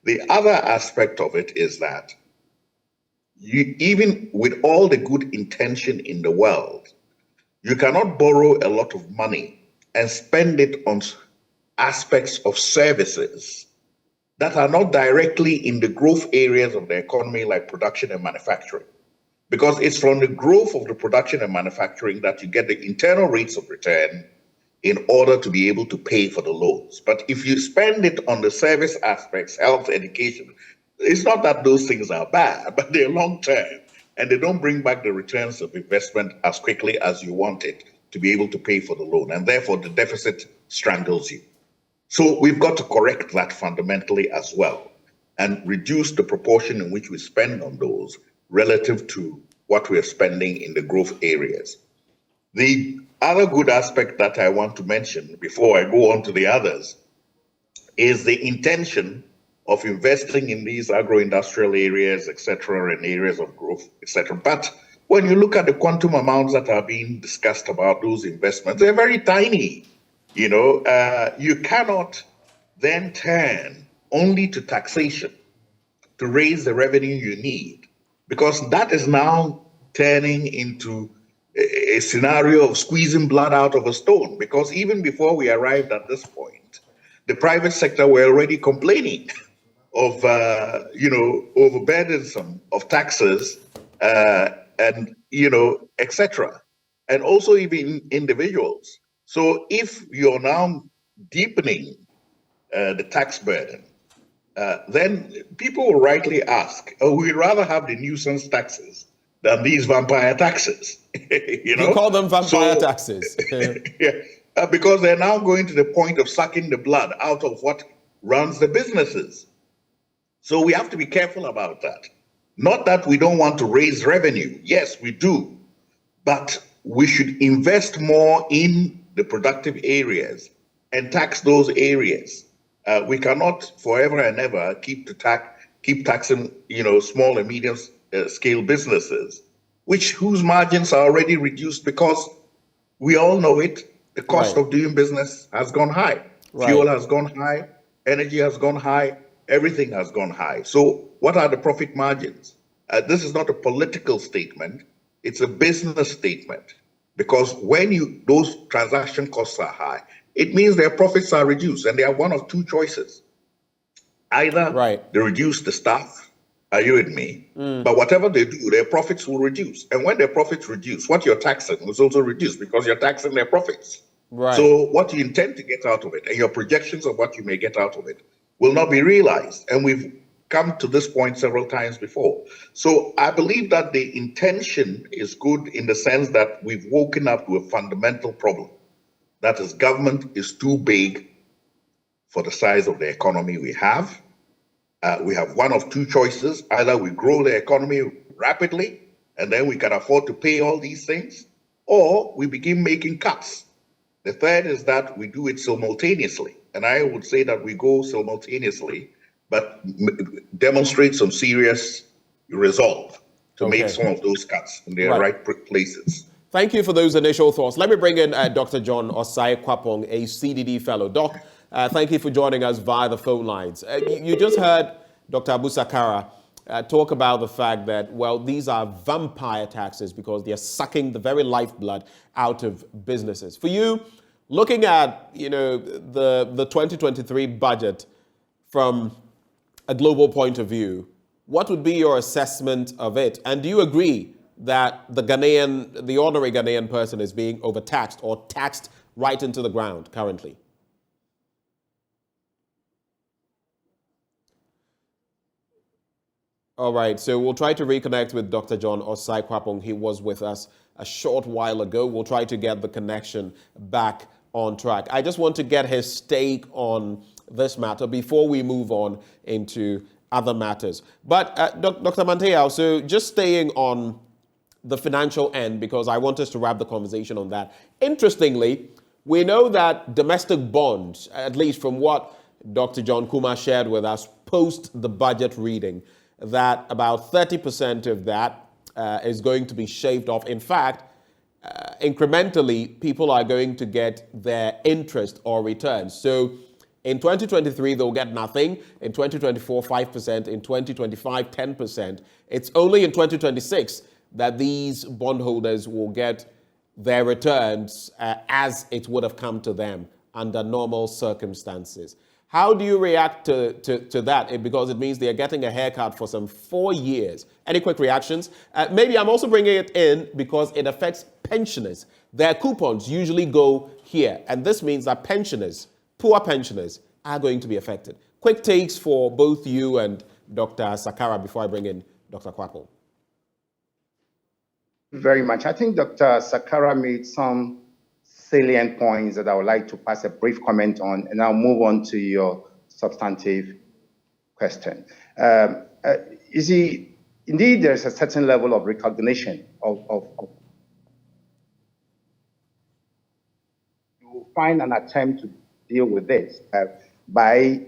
Speaker 9: The other aspect of it is that even with all the good intention in the world, you cannot borrow a lot of money and spend it on aspects of services that are not directly in the growth areas of the economy like production and manufacturing. Because it's from the growth of the production and manufacturing that you get the internal rates of return in order to be able to pay for the loans. But if you spend it on the service aspects, health, education, it's not that those things are bad, but they're long term and they don't bring back the returns of investment as quickly as you want it to be able to pay for the loan. And therefore the deficit strangles you. So we've got to correct that fundamentally as well and reduce the proportion in which we spend on those relative to what we're spending in the growth areas. The other good aspect that I want to mention before I go on to the others is the intention of investing in these agro-industrial areas, etc., and areas of growth, etc. But when you look at the quantum amounts that are being discussed about those investments, they're very tiny. You know, you cannot then turn only to taxation to raise the revenue you need, because that is now turning into a scenario of squeezing blood out of a stone. Because even before we arrived at this point, the private sector were already complaining of, overburdensome of taxes and, etc. And also even individuals. So if you're now deepening the tax burden, then people will rightly ask, we'd rather have the nuisance taxes than these vampire taxes. You
Speaker 1: call them vampire taxes.
Speaker 9: Yeah, because they're now going to the point of sucking the blood out of what runs the businesses. So we have to be careful about that. Not that we don't want to raise revenue. Yes, we do. But we should invest more in the productive areas and tax those areas. We cannot forever and ever keep taxing, small and medium scale businesses, whose margins are already reduced because we all know it. The cost of doing business has gone high. Right. Fuel has gone high. Energy has gone high. Everything has gone high. So what are the profit margins? This is not a political statement. It's a business statement. Because when those transaction costs are high, it means their profits are reduced, and they have one of two choices. Either they reduce the staff, are you with me? But whatever they do, their profits will reduce. And when their profits reduce, what you're taxing is also reduced because you're taxing their profits. Right. So what you intend to get out of it and your projections of what you may get out of it will not be realized. And we've come to this point several times before. So I believe that the intention is good in the sense that we've woken up to a fundamental problem. That is, government is too big for the size of the economy we have. We have one of two choices. Either we grow the economy rapidly, and then we can afford to pay all these things, or we begin making cuts. The third is that we do it simultaneously. And I would say that we go simultaneously, but demonstrate some serious resolve to make some of those cuts in their right places.
Speaker 1: Thank you for those initial thoughts. Let me bring in Dr. John Osai Kwapong, a CDD fellow. Doc, thank you for joining us via the phone lines. You just heard Dr. Abu Sakara talk about the fact that, well, these are vampire taxes because they're sucking the very lifeblood out of businesses. For you, looking at, the 2023 budget from a global point of view, what would be your assessment of it? And do you agree that the ordinary Ghanaian person is being overtaxed or taxed right into the ground currently? All right, so we'll try to reconnect with Dr. John Osai-Kwapong. He was with us a short while ago. We'll try to get the connection back on track. I just want to get his take on this matter before we move on into other matters. But Dr. Manteao, so just staying on the financial end, because I want us to wrap the conversation on that. Interestingly, we know that domestic bonds, at least from what Dr. John Kuma shared with us post the budget reading, that about 30% of that is going to be shaved off. In fact, incrementally, people are going to get their interest or returns. So in 2023, they'll get nothing. In 2024, 5%. In 2025, 10%. It's only in 2026 that these bondholders will get their returns as it would have come to them under normal circumstances. How do you react to that? Because it means they're getting a haircut for some 4 years. Any quick reactions? Maybe I'm also bringing it in because it affects pensioners. Their coupons usually go here. And this means that pensioners, poor pensioners, are going to be affected. Quick takes for both you and Dr. Sakara before I bring in Dr. Kwapong.
Speaker 7: Very much. I think Dr. Sakara made some salient points that I would like to pass a brief comment on, and I'll move on to your substantive question. You see, indeed, there's a certain level of recognition of you will find an attempt to deal with this by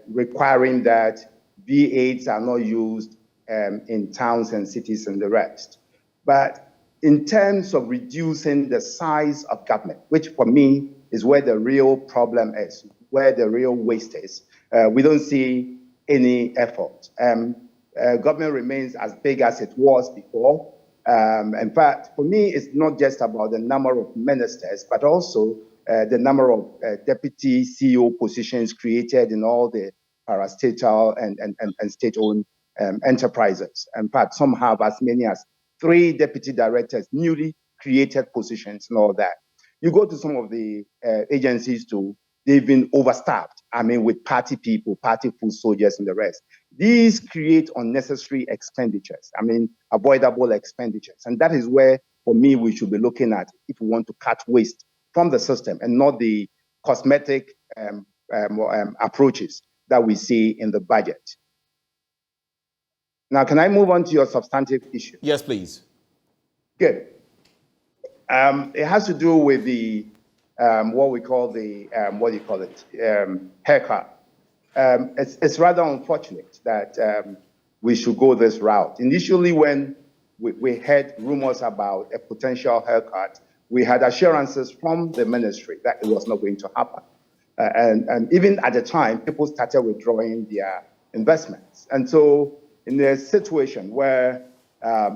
Speaker 7: requiring that V8s are not used in towns and cities and the rest. But in terms of reducing the size of government, which for me is where the real problem is, where the real waste is, we don't see any effort. Government remains as big as it was before. In fact, for me, it's not just about the number of ministers, but also the number of deputy CEO positions created in all the parastatal and state-owned enterprises. In fact, some have as many as 3 deputy directors, newly created positions and all that. You go to some of the agencies too, they've been overstaffed. I mean, with party people, party foot soldiers and the rest. These create unnecessary expenditures. I mean, avoidable expenditures. And that is where, for me, we should be looking at if we want to cut waste from the system and not the cosmetic approaches that we see in the budget. Now, can I move on to your substantive issue?
Speaker 1: Yes, please.
Speaker 7: Good. It has to do with the what we call the haircut. It's rather unfortunate that we should go this route. Initially, when we heard rumors about a potential haircut, we had assurances from the ministry that it was not going to happen. And even at the time, people started withdrawing their investments. And so in a situation where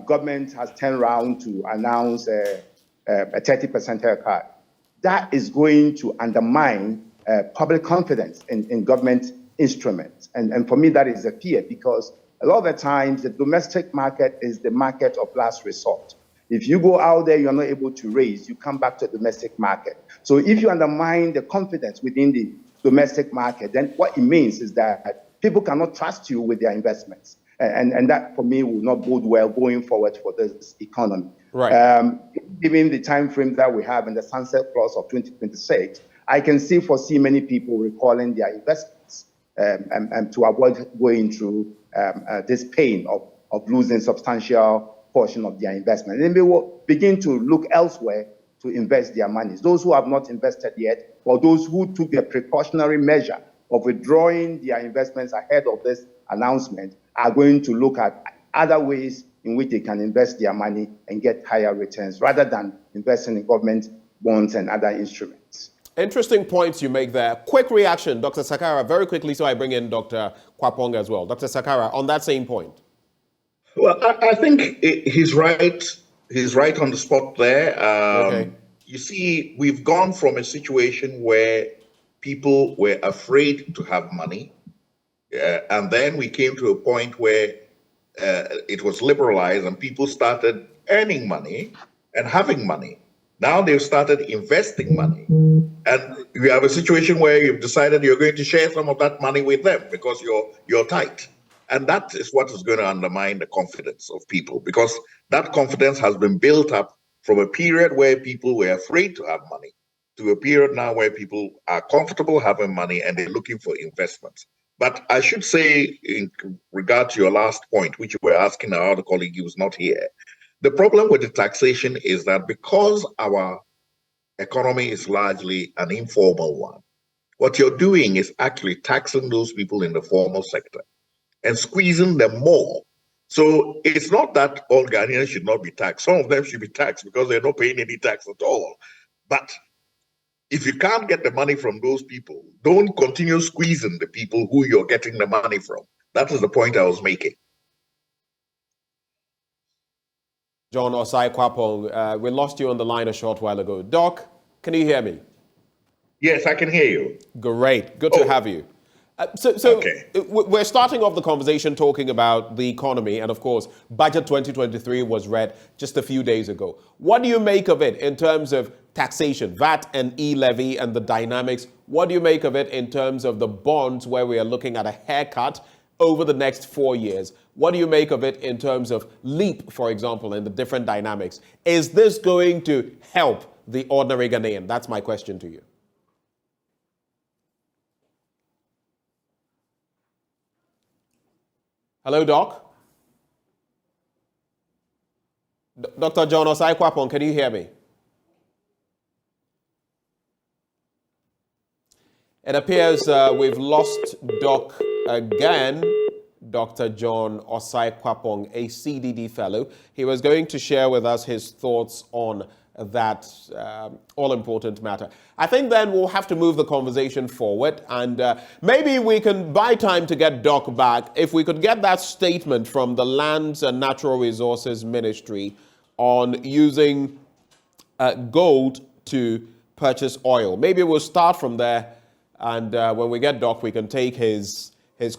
Speaker 7: government has turned around to announce a 30% haircut, that is going to undermine public confidence in government instruments. And for me, that is a fear, because a lot of the times the domestic market is the market of last resort. If you go out there, you're not able to raise, you come back to the domestic market. So if you undermine the confidence within the domestic market, then what it means is that people cannot trust you with their investments. And that, for me, will not bode well going forward for this economy.
Speaker 1: Right.
Speaker 7: Given the time frame that we have in the sunset clause of 2026, I can foresee many people recalling their investments and to avoid going through this pain of losing substantial portion of their investment. And they will begin to look elsewhere to invest their monies. Those who have not invested yet, or those who took the precautionary measure of withdrawing their investments ahead of this announcement, are going to look at other ways in which they can invest their money and get higher returns rather than investing in government bonds and other instruments.
Speaker 1: Interesting points you make there. Quick reaction, Dr. Sakara, very quickly, so I bring in Dr. Kwapong as well. Dr. Sakara, on that same point.
Speaker 9: Well, I think he's right. He's right on the spot there.
Speaker 1: Okay.
Speaker 9: You see, we've gone from a situation where people were afraid to have money, and then we came to a point where it was liberalized and people started earning money and having money. Now they've started investing money. And you have a situation where you've decided you're going to share some of that money with them because you're tight. And that is what is going to undermine the confidence of people, because that confidence has been built up from a period where people were afraid to have money to a period now where people are comfortable having money and they're looking for investments. But I should say, in regard to your last point, which you were asking our other colleague who was not here, the problem with the taxation is that because our economy is largely an informal one, what you're doing is actually taxing those people in the formal sector and squeezing them more. So it's not that all Ghanaians should not be taxed. Some of them should be taxed because they're not paying any tax at all. But if you can't get the money from those people, don't continue squeezing the people who you're getting the money from. That is the point I was making.
Speaker 1: John Osai Kwapong, we lost you on the line a short while ago. Doc, can you hear me?
Speaker 9: Yes, I can hear you.
Speaker 1: Great. Good to have you.
Speaker 9: Okay.
Speaker 1: We're starting off the conversation talking about the economy, and of course, Budget 2023 was read just a few days ago. What do you make of it in terms of taxation, VAT and e-levy and the dynamics? What do you make of it in terms of the bonds where we are looking at a haircut over the next 4 years? What do you make of it in terms of LEAP, for example, and the different dynamics? Is this going to help the ordinary Ghanaian? That's my question to you. Hello, Doc. Dr. John Osai Kwapong, can you hear me? It appears we've lost Doc again. Dr. John Osai Kwapong, a CDD fellow. He was going to share with us his thoughts on that all-important matter. I think then we'll have to move the conversation forward, and maybe we can buy time to get Doc back. If we could get that statement from the Lands and Natural Resources Ministry on using gold to purchase oil. Maybe we'll start from there, and when we get Doc, we can take his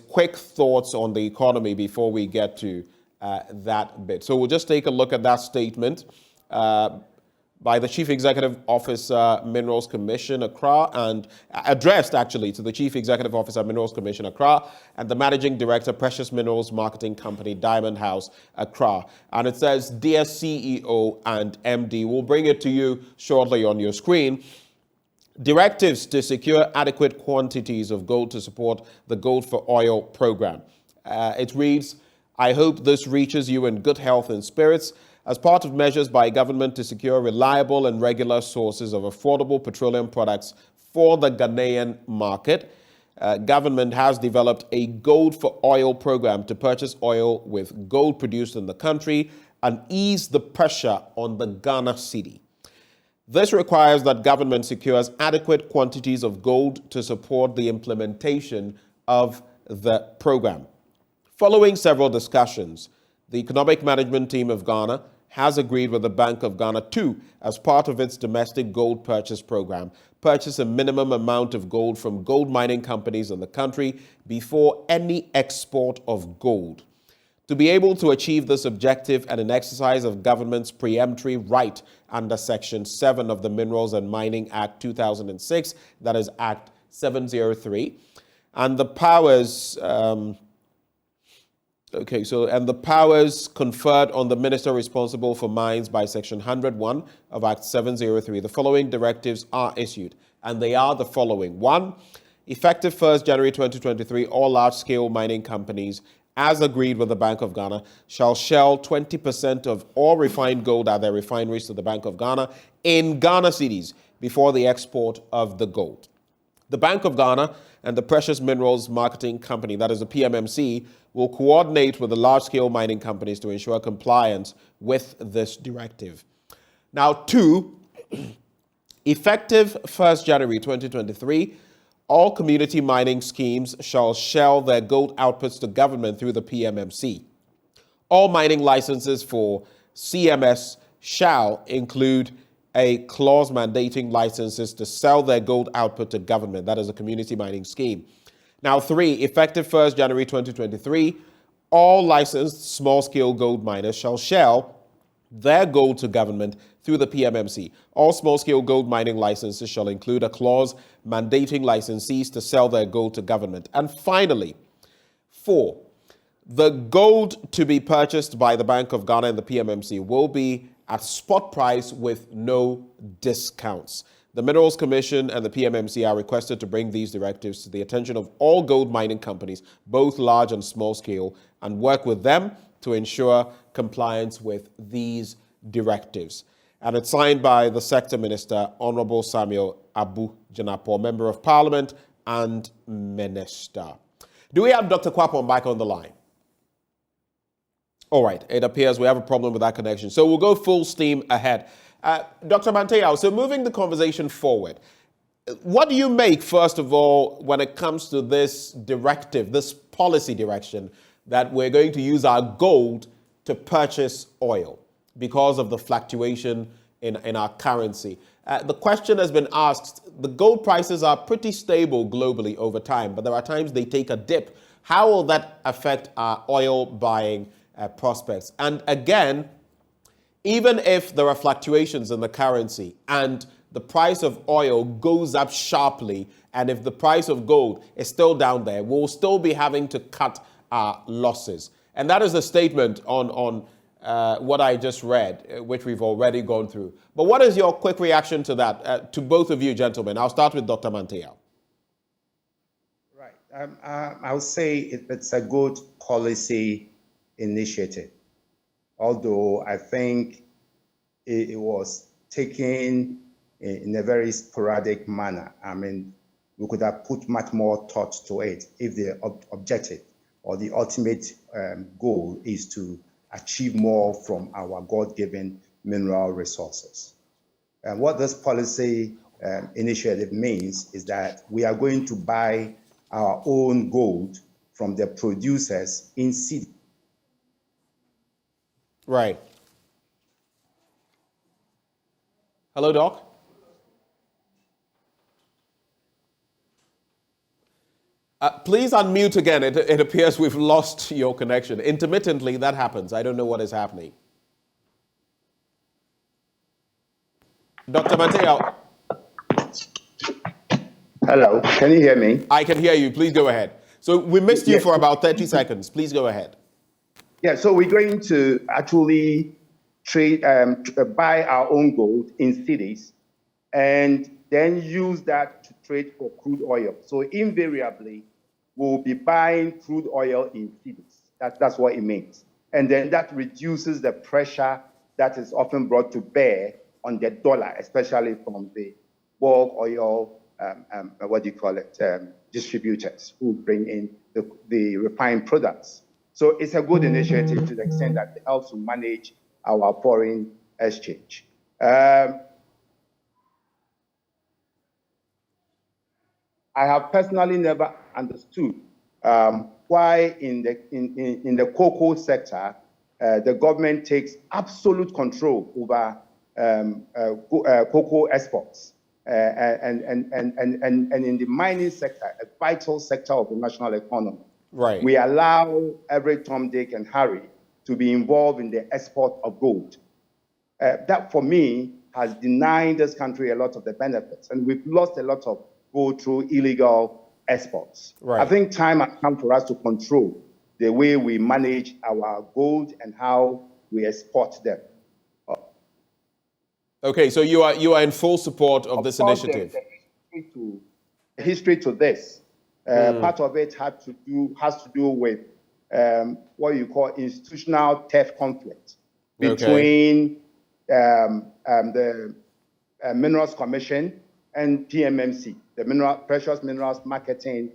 Speaker 1: quick thoughts on the economy before we get to that bit. So we'll just take a look at that statement by the Chief Executive Officer, Minerals Commission, Accra, and addressed actually to the Chief Executive Officer, Minerals Commission, Accra, and the Managing Director, Precious Minerals Marketing Company, Diamond House, Accra. And it says, Dear CEO and MD, we'll bring it to you shortly on your screen. Directives to secure adequate quantities of gold to support the Gold for Oil program. It reads, I hope this reaches you in good health and spirits. As part of measures by government to secure reliable and regular sources of affordable petroleum products for the Ghanaian market, government has developed a Gold for Oil program to purchase oil with gold produced in the country and ease the pressure on the Ghana cedi. This requires that government secures adequate quantities of gold to support the implementation of the program. Following several discussions, the Economic Management Team of Ghana has agreed with the Bank of Ghana to, as part of its domestic gold purchase program, purchase a minimum amount of gold from gold mining companies in the country before any export of gold. To be able to achieve this objective and an exercise of government's preemptory right under Section 7 of the Minerals and Mining Act 2006, that is Act 703, and the powers and the powers conferred on the minister responsible for mines by Section 101 of Act 703, the following directives are issued, and they are the following. 1. Effective 1st January 2023, all large-scale mining companies, as agreed with the Bank of Ghana, shall sell 20% of all refined gold at their refineries to the Bank of Ghana in Ghana cedis before the export of the gold. The Bank of Ghana and the Precious Minerals Marketing Company, that is the PMMC, will coordinate with the large-scale mining companies to ensure compliance with this directive. Now, 2, effective 1st January 2023, all community mining schemes shall sell their gold outputs to government through the PMMC. All mining licenses for CMS shall include a clause mandating licenses to sell their gold output to government. That is a community mining scheme. Now, 3, effective 1st January 2023, all licensed small-scale gold miners shall sell their gold to government through the PMMC. All small-scale gold mining licenses shall include a clause mandating licensees to sell their gold to government. And finally, 4, the gold to be purchased by the Bank of Ghana and the PMMC will be at spot price with no discounts. The Minerals Commission and the PMMC are requested to bring these directives to the attention of all gold mining companies, both large and small scale, and work with them to ensure compliance with these directives. And it's signed by the Sector Minister, Honorable Samuel Abu-Baidoo, Member of Parliament and Minister. Do we have Dr. Kwapon back on the line? All right, it appears we have a problem with that connection. So we'll go full steam ahead. Dr. Manteo, so moving the conversation forward, what do you make, first of all, when it comes to this directive, this policy direction, that we're going to use our gold to purchase oil because of the fluctuation in our currency? The question has been asked, the gold prices are pretty stable globally over time, but there are times they take a dip. How will that affect our oil buying prospects? And again, even if there are fluctuations in the currency and the price of oil goes up sharply, and if the price of gold is still down there, we'll still be having to cut our losses. And that is a statement on what I just read, which we've already gone through. But what is your quick reaction to that, to both of you gentlemen? I'll start with Dr. Manteo.
Speaker 7: Right. I'll say it's a good policy initiative, although I think it was taken in a very sporadic manner. I mean, we could have put much more thought to it if the objective or the ultimate goal is to achieve more from our God-given mineral resources. And what this policy initiative means is that we are going to buy our own gold from the producers in city.
Speaker 1: Right. Hello, Doc. Please unmute again. It appears we've lost your connection. Intermittently, that happens. I don't know what is happening. Dr. Manteo.
Speaker 7: Hello, can you hear me?
Speaker 1: I can hear you. Please go ahead. So we missed you for about 30 seconds. Please go ahead.
Speaker 7: Yeah, so we're going to actually trade, buy our own gold in cities and then use that to trade for crude oil. So invariably, we'll be buying crude oil in cities. That's what it means. And then that reduces the pressure that is often brought to bear on the dollar, especially from the bulk oil, distributors who bring in the refined products. So it's a good initiative to the extent that it helps to manage our foreign exchange. I have personally never understood why in the cocoa sector, the government takes absolute control over cocoa exports. And in the mining sector, a vital sector of the national economy,
Speaker 1: right,
Speaker 7: we allow every Tom, Dick, and Harry to be involved in the export of gold. That, for me, has denied this country a lot of the benefits, and we've lost a lot of gold through illegal exports.
Speaker 1: Right.
Speaker 7: I think time has come for us to control the way we manage our gold and how we export them.
Speaker 1: Okay, so you are in full support of this initiative.
Speaker 7: There's a history to this. Part of it has to do with what you call institutional theft conflict between the Minerals Commission and PMMC, the Precious Minerals Marketing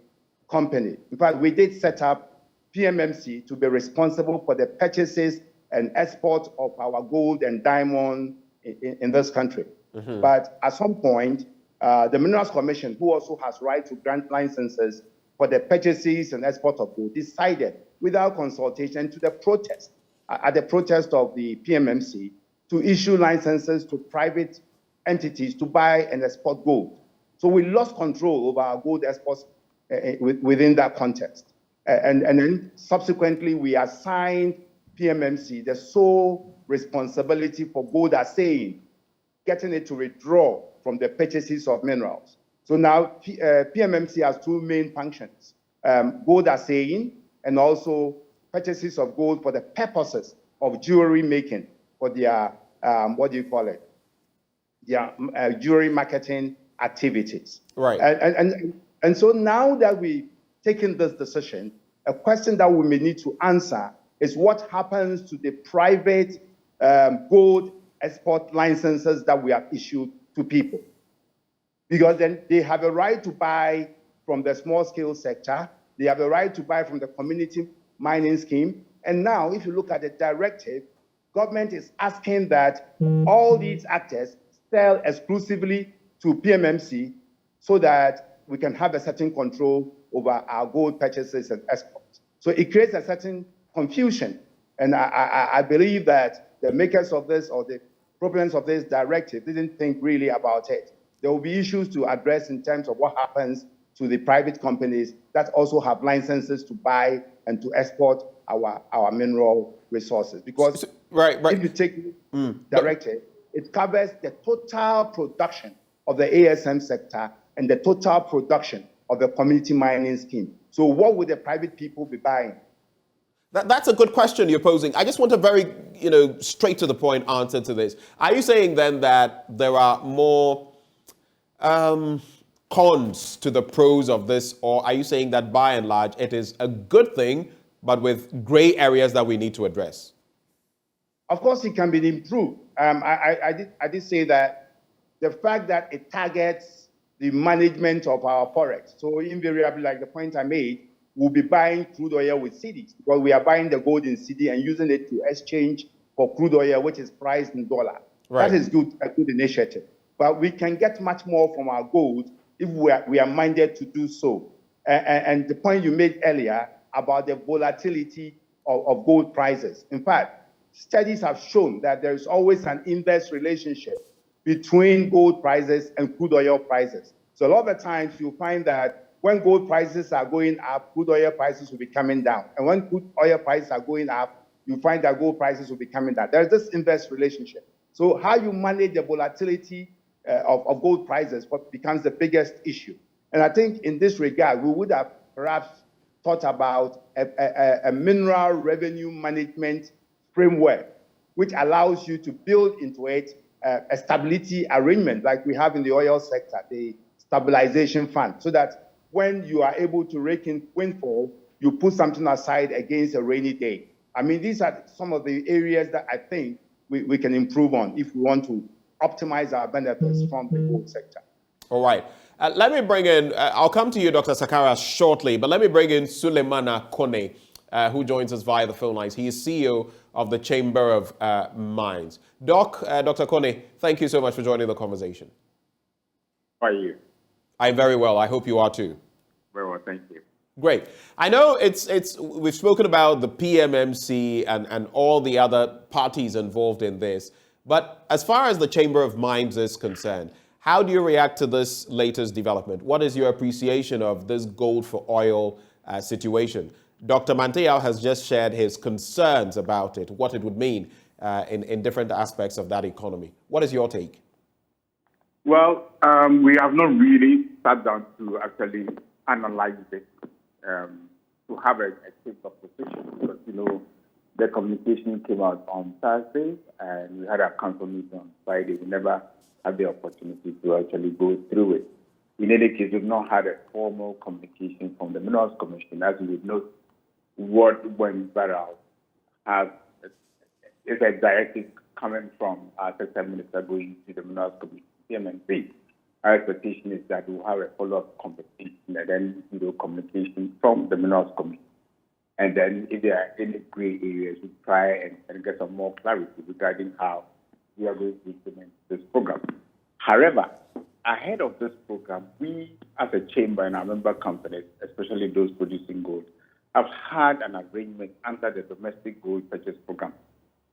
Speaker 7: Company. In fact, we did set up PMMC to be responsible for the purchases and export of our gold and diamond in this country. Mm-hmm. But at some point, the Minerals Commission, who also has right to grant licenses for the purchases and export of gold, decided without consultation to the protest at the protest of the PMMC, to issue licenses to private entities to buy and export gold. So we lost control over our gold exports within that context. And then subsequently, we assigned PMMC the sole responsibility for gold assaying, getting it to withdraw from the purchases of minerals. So now PMMC has two main functions, gold assaying and also purchases of gold for the purposes of jewelry making for their, their jewelry marketing activities.
Speaker 1: Right.
Speaker 7: And so now that we've taken this decision, a question that we may need to answer is what happens to the private gold export licenses that we have issued to people. Because then they have a right to buy from the small scale sector, they have a right to buy from the community mining scheme. And now, if you look at the directive, government is asking that all these actors sell exclusively to PMMC so that we can have a certain control over our gold purchases and exports. So it creates a certain confusion. And I believe that the makers of this or the proponents of this directive didn't think really about it. There will be issues to address in terms of what happens to the private companies that also have licenses to buy and to export our mineral resources. Because if you take directive, it covers the total production of the ASM sector and the total production of the community mining scheme. So what would the private people be buying?
Speaker 1: That's a good question you're posing. I just want a very, straight to the point answer to this. Are you saying then that there are more cons to the pros of this, or are you saying that by and large it is a good thing, but with gray areas that we need to address?
Speaker 7: Of course, it can be improved. I did say that the fact that it targets the management of our forex. So invariably, like the point I made, we'll be buying crude oil with cedis because we are buying the gold in cedi and using it to exchange for crude oil, which is priced in dollar. Right. That is good, a good initiative. But we can get much more from our gold if we are minded to do so. And the point you made earlier about the volatility of gold prices. In fact, studies have shown that there is always an inverse relationship between gold prices and crude oil prices. So a lot of the times you'll find that when gold prices are going up, crude oil prices will be coming down. And when crude oil prices are going up, you find that gold prices will be coming down. There's this inverse relationship. So how you manage the volatility of gold prices what becomes the biggest issue. And I think in this regard, we would have perhaps thought about a mineral revenue management framework, which allows you to build into it a stability arrangement like we have in the oil sector, the stabilization fund, so that when you are able to rake in windfall, you put something aside against a rainy day. I mean, these are some of the areas that I think we can improve on if we want to optimize our benefits from the gold sector.
Speaker 1: All right. Let me bring in, I'll come to you, Dr. Sakara, shortly, but let me bring in Sulemana Kone, who joins us via the phone lines. He is CEO of the Chamber of Mines. Dr. Kone, thank you so much for joining the conversation.
Speaker 6: How are you?
Speaker 1: I'm very well. I hope you are too.
Speaker 6: Very well, thank you.
Speaker 1: Great. I know we've spoken about the PMMC and all the other parties involved in this, but as far as the Chamber of Mines is concerned, how do you react to this latest development? What is your appreciation of this gold for oil situation? Dr. Manteao has just shared his concerns about it, what it would mean in different aspects of that economy. What is your take?
Speaker 6: Well, we have not really sat down to actually analyze it, to have a case of position, because, the communication came out on Thursday, and we had a council meeting on Friday. We never had the opportunity to actually go through it. In any case, we've not had a formal communication from the Minerals Commission. As you would know, what went viral is a directive coming from our sector minister going to the Minerals Commission, CMNC. Our expectation is that we'll have a follow-up conversation and then communication from the Minerals Commission. And then if there are any gray areas, we'll try and get some more clarity regarding how we are going to implement this program. However, ahead of this program, we as a chamber and our member companies, especially those producing gold, have had an arrangement under the domestic gold purchase program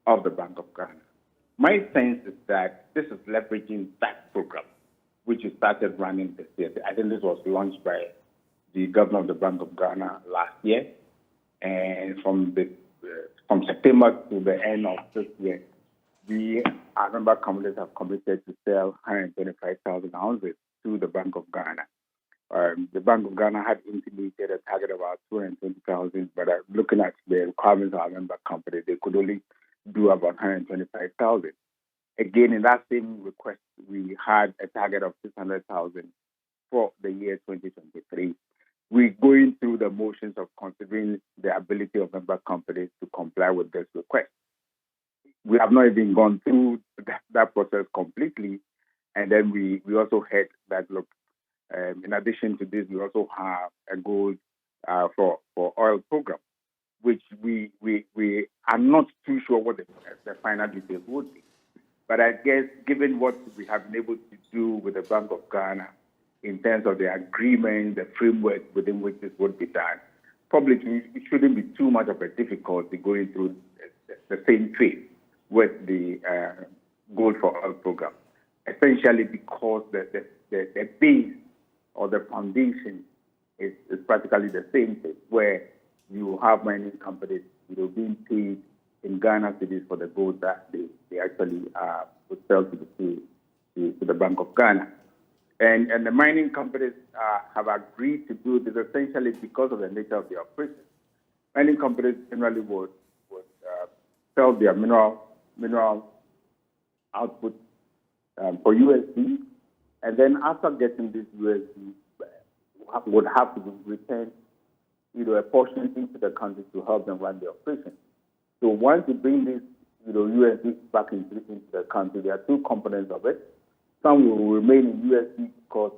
Speaker 6: of the Bank of Ghana. My sense is that this is leveraging that program, which is started running this year. I think this was launched by the governor of the Bank of Ghana last year, and from September to the end of this year, our member companies have committed to sell 125,000 ounces to the Bank of Ghana. The Bank of Ghana had intimated a target of about 220,000, but looking at the requirements of our member companies, they could only do about 125,000. Again, in that same request, we had a target of 600,000 for the year 2023. We're going through the motions of considering the ability of member companies to comply with this request. We have not even gone through that process completely. And then we also heard that, look, in addition to this, we also have a goal for oil program, which we are not too sure what the final details would be. But I guess given what we have been able to do with the Bank of Ghana in terms of the agreement, the framework within which this would be done, probably it shouldn't be too much of a difficulty going through the same phase with the gold for oil program, essentially because the base or the foundation is practically the same thing, where you have mining companies being paid in Ghana cities for the gold that they actually would sell to the Bank of Ghana. And the mining companies have agreed to do this essentially because of the nature of the operation. Mining companies generally would sell their mineral output for USD, and then after getting this USD, would have to return a portion into the country to help them run the operation. So once you bring this USD back into the country, there are two components of it. Some will remain in USD because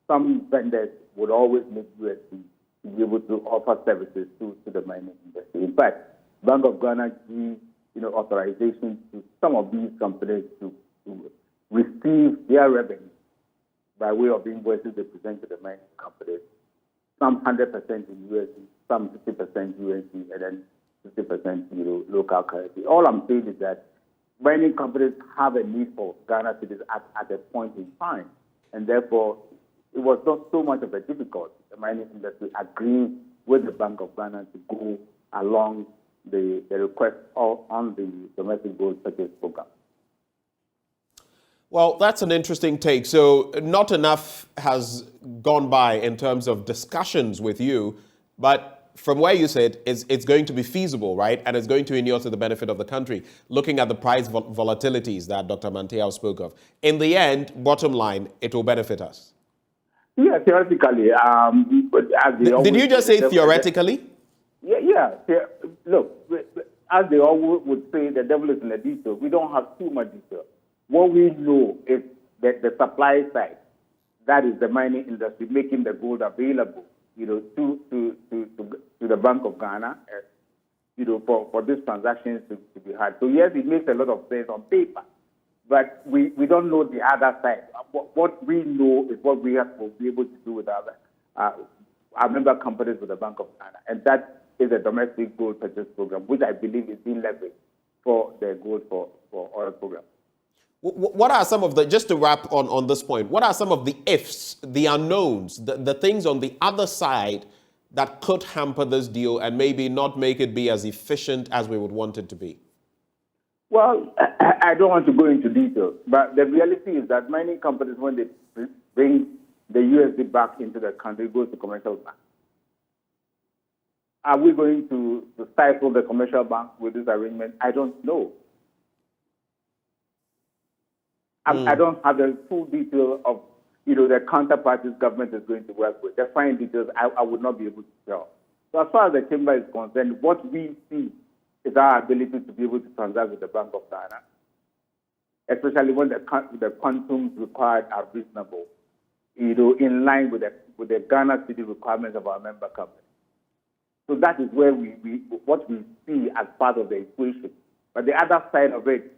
Speaker 6: some vendors would always need USD to be able to offer services to the mining industry. In fact, Bank of Ghana gives authorization to some of these companies to receive their revenue by way of invoices they present to the mining companies, some 100% in USD, some 50% USD, and then 50% local currency. All I'm saying is that mining companies have a need for Ghana cities at a point in time, and therefore it was not so much of a difficulty. The mining industry agreed with the Bank of Ghana to go along the request on the domestic gold purchase program.
Speaker 1: Well, that's an interesting take. So not enough has gone by in terms of discussions with you, but from where you said, it's going to be feasible, right? And it's going to inure to the benefit of the country, looking at the price volatilities that Dr. Mantiao spoke of. In the end, bottom line, it will benefit us.
Speaker 6: Yeah, theoretically.
Speaker 1: Did you just say theoretically?
Speaker 6: Yeah. Look, as they always would say, the devil is in the detail. We don't have too much detail. What we know is that the supply side, that is the mining industry, making the gold available, to the Bank of Ghana, for these transactions to be had. So yes, it makes a lot of sense on paper, but we don't know the other side. What we know is what we will be able to do with our member companies with the Bank of Ghana, and that is a domestic gold purchase program, which I believe is being leveraged for the gold for oil program.
Speaker 1: What are some of the, just to wrap on this point, what are some of the ifs, the unknowns, the things on the other side that could hamper this deal and maybe not make it be as efficient as we would want it to be?
Speaker 6: Well, I don't want to go into details, but the reality is that mining companies, when they bring the USD back into the country, it goes to commercial banks. Are we going to stifle the commercial bank with this arrangement? I don't know. I don't have the full detail of, the counterparties government is going to work with. The fine details, I would not be able to tell. So as far as the chamber is concerned, what we see is our ability to be able to transact with the Bank of Ghana, especially when the quantums required are reasonable, in line with the Ghana city requirements of our member company. So that is where what we see as part of the equation. But the other side of it,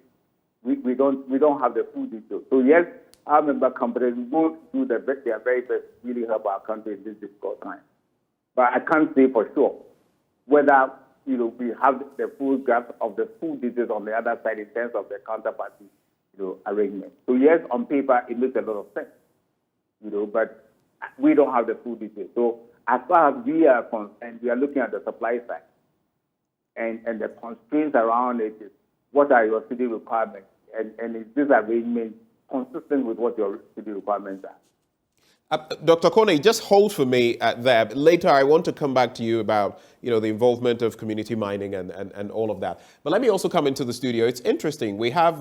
Speaker 6: we don't have the full details. So yes, our member companies will do their very best to really help our country in this difficult time. But I can't say for sure whether we have the full grasp of the full details on the other side in terms of the counterparty arrangement. So yes, on paper it makes a lot of sense, but we don't have the full details. So as far as we are concerned, we are looking at the supply side, and the constraints around it is what are your city requirements, and is this arrangement consistent with what your city requirements are?
Speaker 1: Dr. Kone, just hold for me there. Later, I want to come back to you about the involvement of community mining and all of that. But let me also come into the studio. It's interesting. We have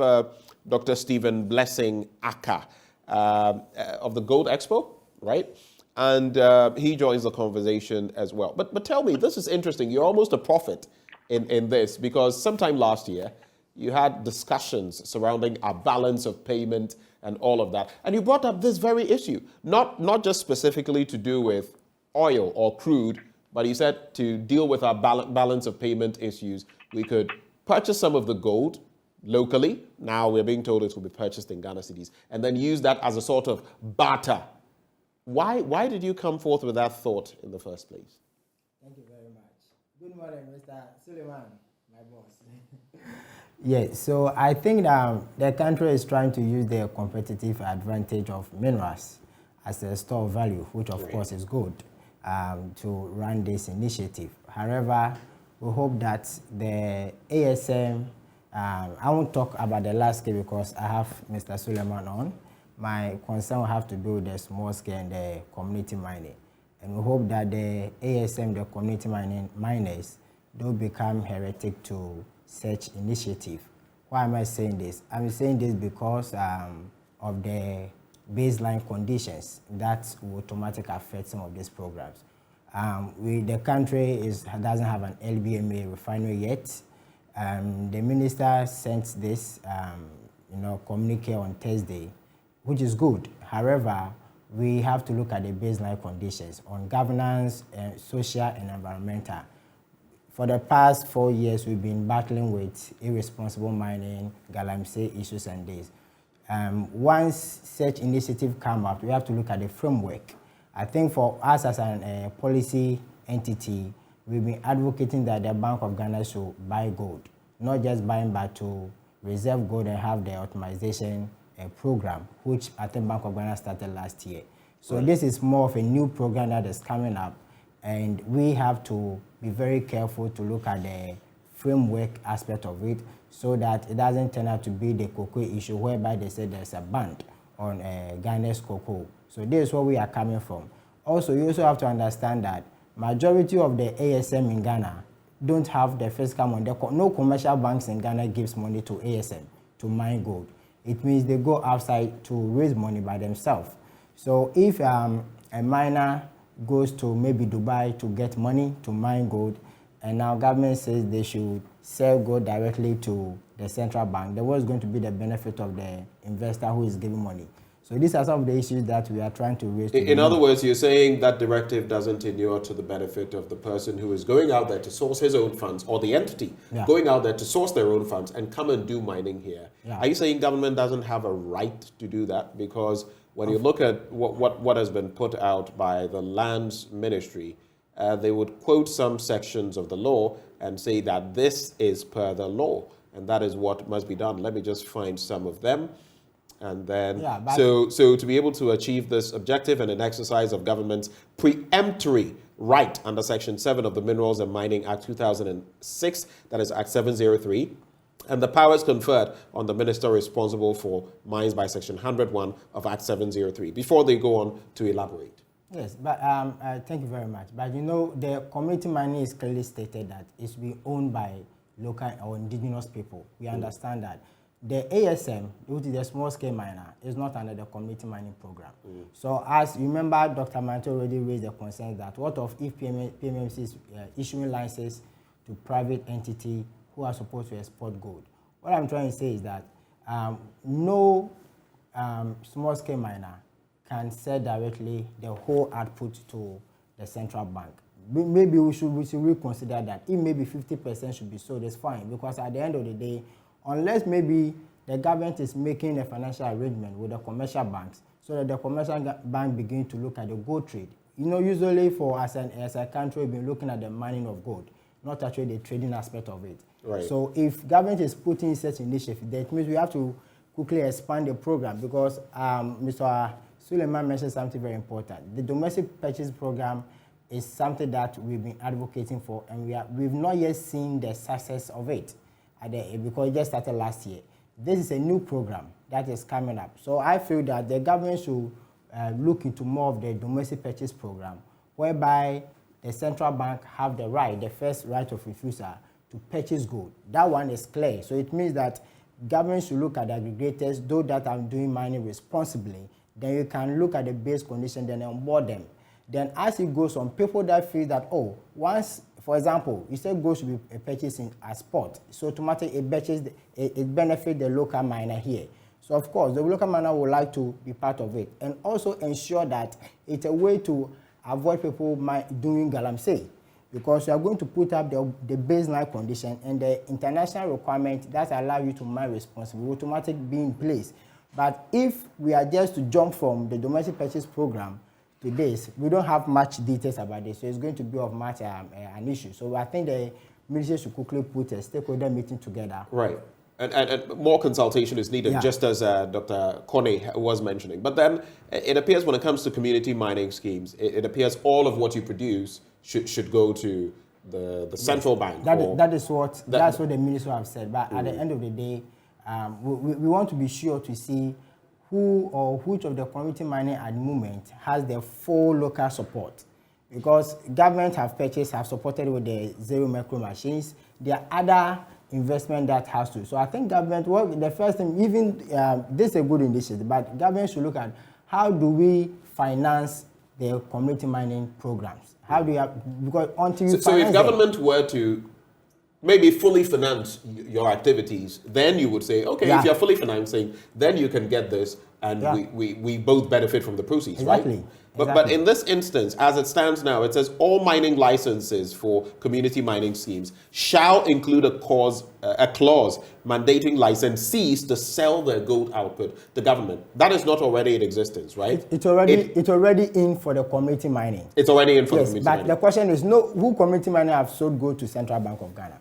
Speaker 1: Dr. Stephen Blessing Aka of the Gold Expo, right? And he joins the conversation as well. But tell me, this is interesting. You're almost a prophet in this, because sometime last year, you had discussions surrounding our balance of payment and all of that. And you brought up this very issue, not just specifically to do with oil or crude, but you said to deal with our balance of payment issues, we could purchase some of the gold locally. Now we're being told it will be purchased in Ghana cedis, and then use that as a sort of barter. Why did you come forth with that thought in the first place?
Speaker 10: Thank you very much. Good morning, Mr. Suleiman, my boss. Yes, so I think that the country is trying to use their competitive advantage of minerals as a store of value, which of course is good to run this initiative. However, we hope that the ASM, I won't talk about the large scale because I have Mr. Suleiman on. My concern will have to do with the small scale and the community mining. And we hope that the ASM, the community miners, don't become heretic to such initiative. Why am I saying this? I'm saying this because of the baseline conditions that will automatically affect some of these programs. The country doesn't have an LBMA refinery yet. The minister sent this communique on Thursday, which is good. However, we have to look at the baseline conditions on governance, social and environmental. For the past 4 years, we've been battling with irresponsible mining, galamsey issues and this. Once such initiative come up, we have to look at the framework. I think for us as a policy entity, we've been advocating that the Bank of Ghana should buy gold, not just buying, but to reserve gold and have the optimization program, which I think Bank of Ghana started last year. So this is more of a new program that is coming up, and we have to be very careful to look at the framework aspect of it so that it doesn't turn out to be the cocoa issue whereby they say there's a ban on Ghana's cocoa. So this is where we are coming from. Also, you also have to understand that majority of the ASM in Ghana don't have the fiscal money. No commercial banks in Ghana gives money to ASM to mine gold. It means they go outside to raise money by themselves. So if a miner goes to maybe Dubai to get money to mine gold, and now government says they should sell gold directly to the central bank, then what's going to be the benefit of the investor who is giving money? So these are some of the issues that we are trying to raise.
Speaker 1: In other words, you're saying that directive doesn't inure to the benefit of the person who is going out there to source his own funds, or the entity going out there to source their own funds and come and do mining here. Are you saying government doesn't have a right to do that? Because when you look at what has been put out by the Lands Ministry, they would quote some sections of the law and say that this is per the law, and that is what must be done. Let me just find some of them. And then, so to be able to achieve this objective and an exercise of government's preemptory right under Section 7 of the Minerals and Mining Act 2006, that is Act 703, and the powers conferred on the minister responsible for mines by Section 101 of Act 703, before they go on to elaborate.
Speaker 10: Yes, but thank you very much. But the community mining is clearly stated that it's being owned by local or indigenous people. We understand that. The ASM, which is the small-scale miner, is not under the community mining program. So as you remember, Dr. Manto already raised the concern that what if PMMC is issuing licenses to private entity who are supposed to export gold? What I'm trying to say is that no small-scale miner can sell directly the whole output to the central bank. Maybe we should reconsider that. If maybe 50% should be sold, it's fine, because at the end of the day, unless maybe the government is making a financial arrangement with the commercial banks so that the commercial bank begin to look at the gold trade. Usually for as a country, we've been looking at the mining of gold. not actually the trading aspect of it.
Speaker 1: Right.
Speaker 10: So if government is putting such initiative, that means we have to quickly expand the program, because Mr. Suleiman mentioned something very important. The domestic purchase program is something that we've been advocating for, and we've not yet seen the success of it, because it just started last year. This is a new program that is coming up. So I feel that the government should look into more of the domestic purchase program, whereby the central bank have the right, the first right of refusal to purchase gold. That one is clear. So it means that government should look at the aggregators, those that are doing mining responsibly. Then you can look at the base condition, then onboard them. Then as it goes on, people that feel that, oh, once, for example, you said gold should be purchased as spot, so automatically it benefits the local miner here. So of course, the local miner would like to be part of it, and also ensure that it's a way to avoid people doing galamsey, because you are going to put up the baseline condition, and the international requirement that allow you to mine responsibly will automatically be in place. But if we are just to jump from the domestic purchase program to this, we don't have much details about this, so it's going to be of much an issue. So I think the ministry should quickly put a stakeholder meeting together.
Speaker 1: Right. And more consultation is needed, just as Dr. Kone was mentioning. But then it appears when it comes to community mining schemes, it appears all of what you produce should go to the central bank.
Speaker 10: That's what the minister have said. But at the end of the day, we want to be sure to see who or which of the community mining at the moment has the full local support. Because government have supported with the zero micro machines. There are other investment that has to. So I think government, well, the first thing, even this is a good initiative, but government should look at how do we finance the community mining programs. How do you have, because until you
Speaker 1: so if government were to maybe fully finance your activities, then you would say, okay, if you're fully financing, then you can get this, and we both benefit from the proceeds, right? But in this instance, as it stands now, it says all mining licenses for community mining schemes shall include a clause mandating licensees to sell their gold output to government. That is not already in existence, right?
Speaker 10: It's already in for the community mining.
Speaker 1: It's already in for the community mining.
Speaker 10: But the question is, who community mining have sold gold to Central Bank of Ghana?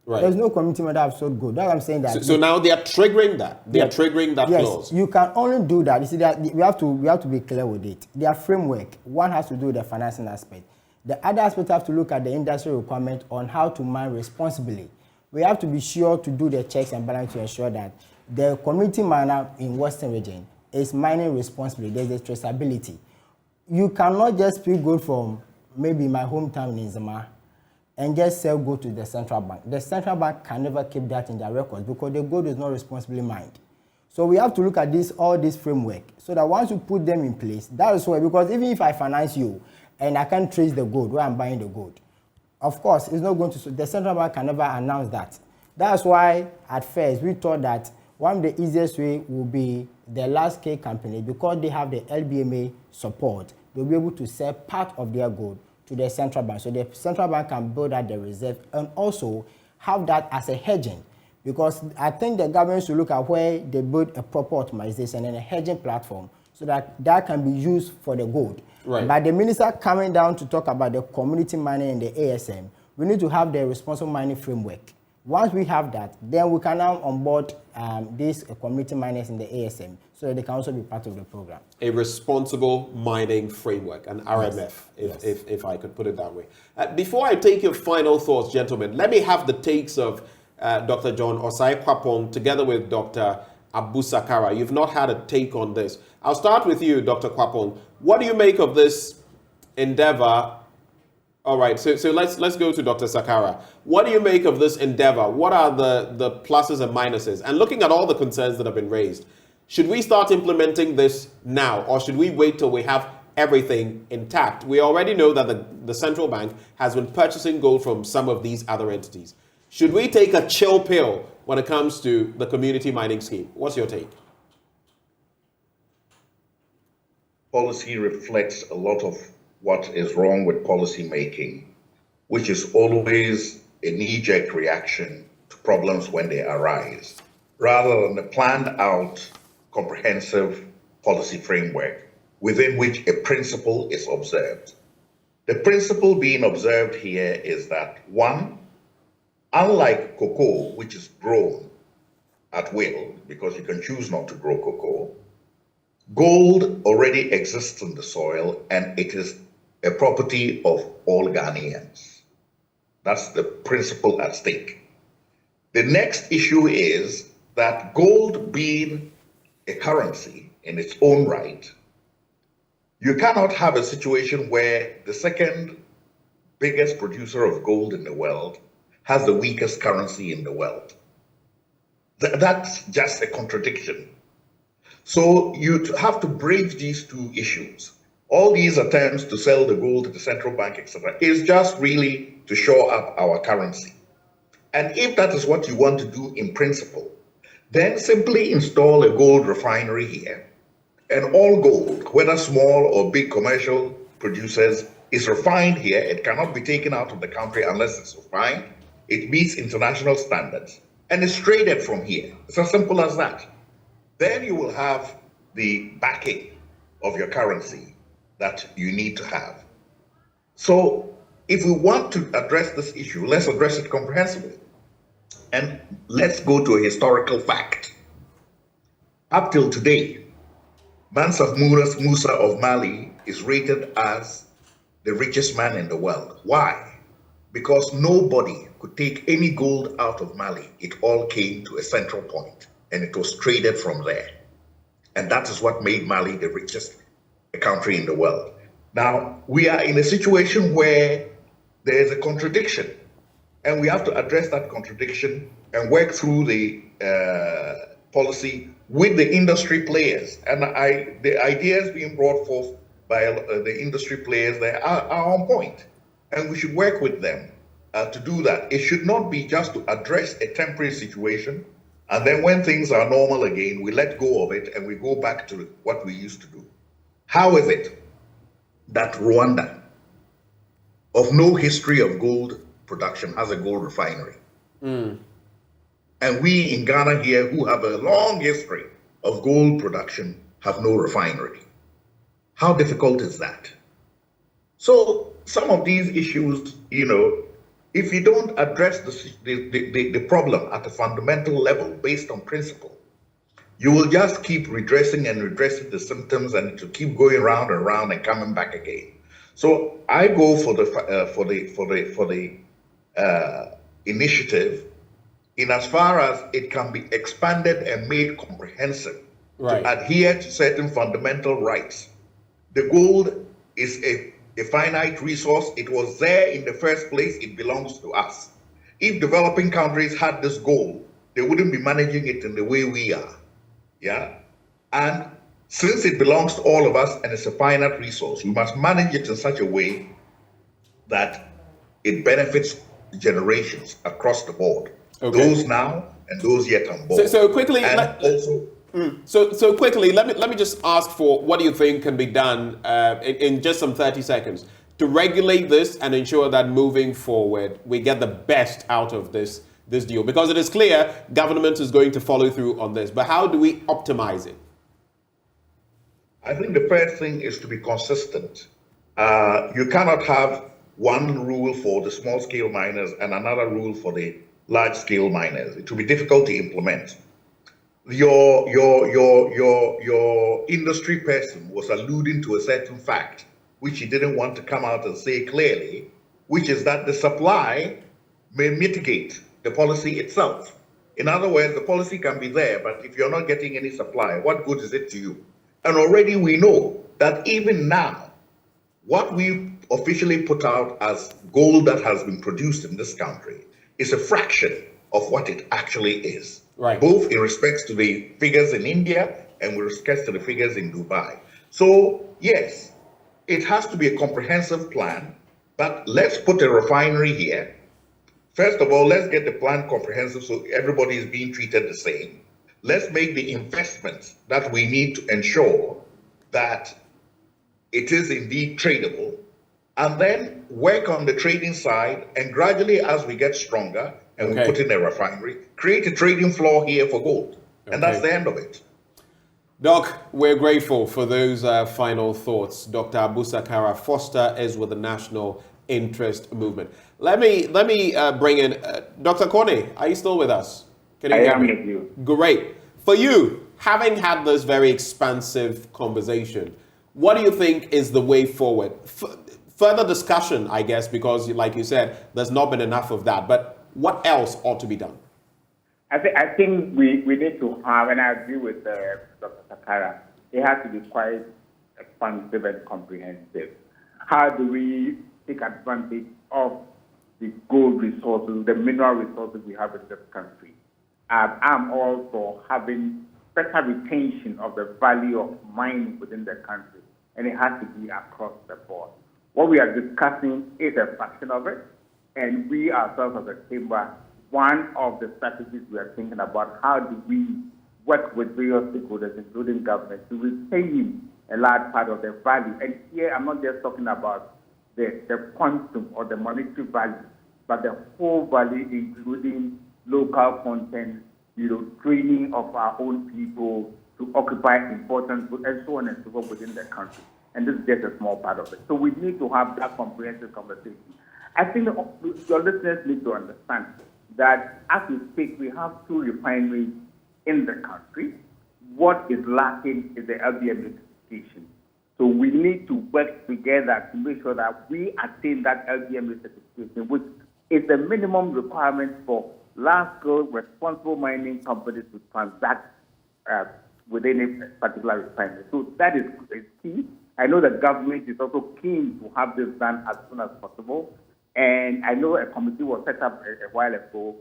Speaker 10: Right. There's no community that have sold gold. That's what I'm saying. That
Speaker 1: so now they are triggering that. They are triggering that clause.
Speaker 10: You can only do that. You see that we have to be clear with it. Their framework. One has to do with the financing aspect. The other aspect have to look at the industry requirement on how to mine responsibly. We have to be sure to do the checks and balance to ensure that the community miner in Western region is mining responsibly. There's a traceability. You cannot just pick gold from maybe my hometown in Zama and just sell gold to the central bank. The central bank can never keep that in their records because the gold is not responsibly mined. So we have to look at all this framework so that once you put them in place, that is why, because even if I finance you and I can't trace the gold where I'm buying the gold, of course, it's not going to, the central bank can never announce that. That's why at first we thought that one of the easiest way would be the large-scale company, because they have the LBMA support, they'll be able to sell part of their gold to the central bank. So the central bank can build out the reserve and also have that as a hedging. Because I think the government should look at where they build a proper optimization and a hedging platform so that can be used for the gold. Right. But the minister coming down to talk about the community mining and the ASM, we need to have the responsible mining framework. Once we have that, then we can now onboard these community miners in the ASM so that they can also be part of the program.
Speaker 1: A responsible mining framework, an RMF, if I could put it that way. Before I take your final thoughts, gentlemen, let me have the takes of Dr. John Osai Kwapong together with Dr. Abu Sakara. You've not had a take on this. I'll start with you, Dr. Kwapong. What do you make of this endeavor? All right, so let's go to Dr. Sakara. What do you make of this endeavor? What are the pluses and minuses? And looking at all the concerns that have been raised, should we start implementing this now, or should we wait till we have everything intact? We already know that the central bank has been purchasing gold from some of these other entities. Should we take a chill pill when it comes to the community mining scheme? What's your take?
Speaker 9: Policy reflects a lot of what is wrong with policy making, which is always a knee-jerk reaction to problems when they arise, rather than a planned out, comprehensive policy framework within which a principle is observed. The principle being observed here is that, one, unlike cocoa, which is grown at will, because you can choose not to grow cocoa, gold already exists in the soil and it is a property of all Ghanaians. That's the principle at stake. The next issue is that gold being a currency in its own right, you cannot have a situation where the second biggest producer of gold in the world has the weakest currency in the world. That's just a contradiction. So you have to bridge these two issues. All these attempts to sell the gold to the central bank, etc., is just really to shore up our currency. And if that is what you want to do in principle, then simply install a gold refinery here. And all gold, whether small or big commercial producers, is refined here. It cannot be taken out of the country unless it's refined. It meets international standards and is traded from here. It's as simple as that. Then you will have the backing of your currency that you need to have. So if we want to address this issue, let's address it comprehensively. And let's go to a historical fact. Up till today, Mansour Musa of Mali is rated as the richest man in the world. Why? Because nobody could take any gold out of Mali. It all came to a central point and it was traded from there. And that is what made Mali the richest country in the world. Now, we are in a situation where there is a contradiction, and we have to address that contradiction and work through the policy with the industry players. And the ideas being brought forth by the industry players there are on point, and we should work with them to do that. It should not be just to address a temporary situation, and then when things are normal again, we let go of it and we go back to what we used to do. How is it that Rwanda, of no history of gold production, has a gold refinery? And we in Ghana here, who have a long history of gold production, have no refinery? How difficult is that? So some of these issues, if you don't address the problem at a fundamental level based on principle, you will just keep redressing and redressing the symptoms, and to keep going round and round and coming back again. So I go for the initiative in as far as it can be expanded and made comprehensive to adhere to certain fundamental rights. The gold is a finite resource. It was there in the first place. It belongs to us. If developing countries had this gold, they wouldn't be managing it in the way we are. Yeah. And since it belongs to all of us and it's a finite resource, we must manage it in such a way that it benefits generations across the board. Those now and those yet unborn.
Speaker 1: So quickly,
Speaker 9: so
Speaker 1: quickly, let me just ask for what do you think can be done in just some 30 seconds to regulate this and ensure that moving forward we get the best out of this deal, because it is clear government is going to follow through on this, but how do we optimize it?
Speaker 9: I think the first thing is to be consistent. You cannot have one rule for the small scale miners and another rule for the large scale miners. It will be difficult to implement. Your industry person was alluding to a certain fact which he didn't want to come out and say clearly, which is that the supply may mitigate the policy itself. In other words, the policy can be there, but if you're not getting any supply, what good is it to you? And already we know that even now, what we officially put out as gold that has been produced in this country is a fraction of what it actually is. Both in respect to the figures in India and with respect to the figures in Dubai. So yes, it has to be a comprehensive plan, but let's put a refinery here. First of all, let's get the plan comprehensive so everybody is being treated the same. Let's make the investments that we need to ensure that it is indeed tradable, and then work on the trading side, and gradually as we get stronger and we put in a refinery, create a trading floor here for gold. And that's the end of it.
Speaker 1: Doc, we're grateful for those final thoughts. Dr. Abusakara Foster is with the National Interest Movement. Let me bring in Dr. Kone. Are you still with us? Can you hear me?
Speaker 6: With you.
Speaker 1: Great. For you, having had this very expansive conversation, what do you think is the way forward? Further discussion, I guess, because like you said, there's not been enough of that. But what else ought to be done?
Speaker 6: I think we need to have, and I agree with Dr. Sakara, it has to be quite expansive and comprehensive. How do we take advantage of the gold resources, the mineral resources we have in this country? I'm all for having better retention of the value of mining within the country, and it has to be across the board. What we are discussing is a fraction of it, and we ourselves as a chamber, one of the strategies we are thinking about, how do we work with various stakeholders, including government, to retain a large part of the value. And here I'm not just talking about the quantum or the monetary value, but the whole value, including local content, training of our own people to occupy important and so on and so forth within the country. And this is just a small part of it. So we need to have that comprehensive conversation. I think your listeners need to understand that as we speak, we have 2 refineries in the country. What is lacking is the LBM certification. So we need to work together to make sure that we attain that LBM certification, which is the minimum requirement for large-scale responsible mining companies to transact within a particular refinery. So that is key. I know the government is also keen to have this done as soon as possible. And I know a committee was set up a while ago,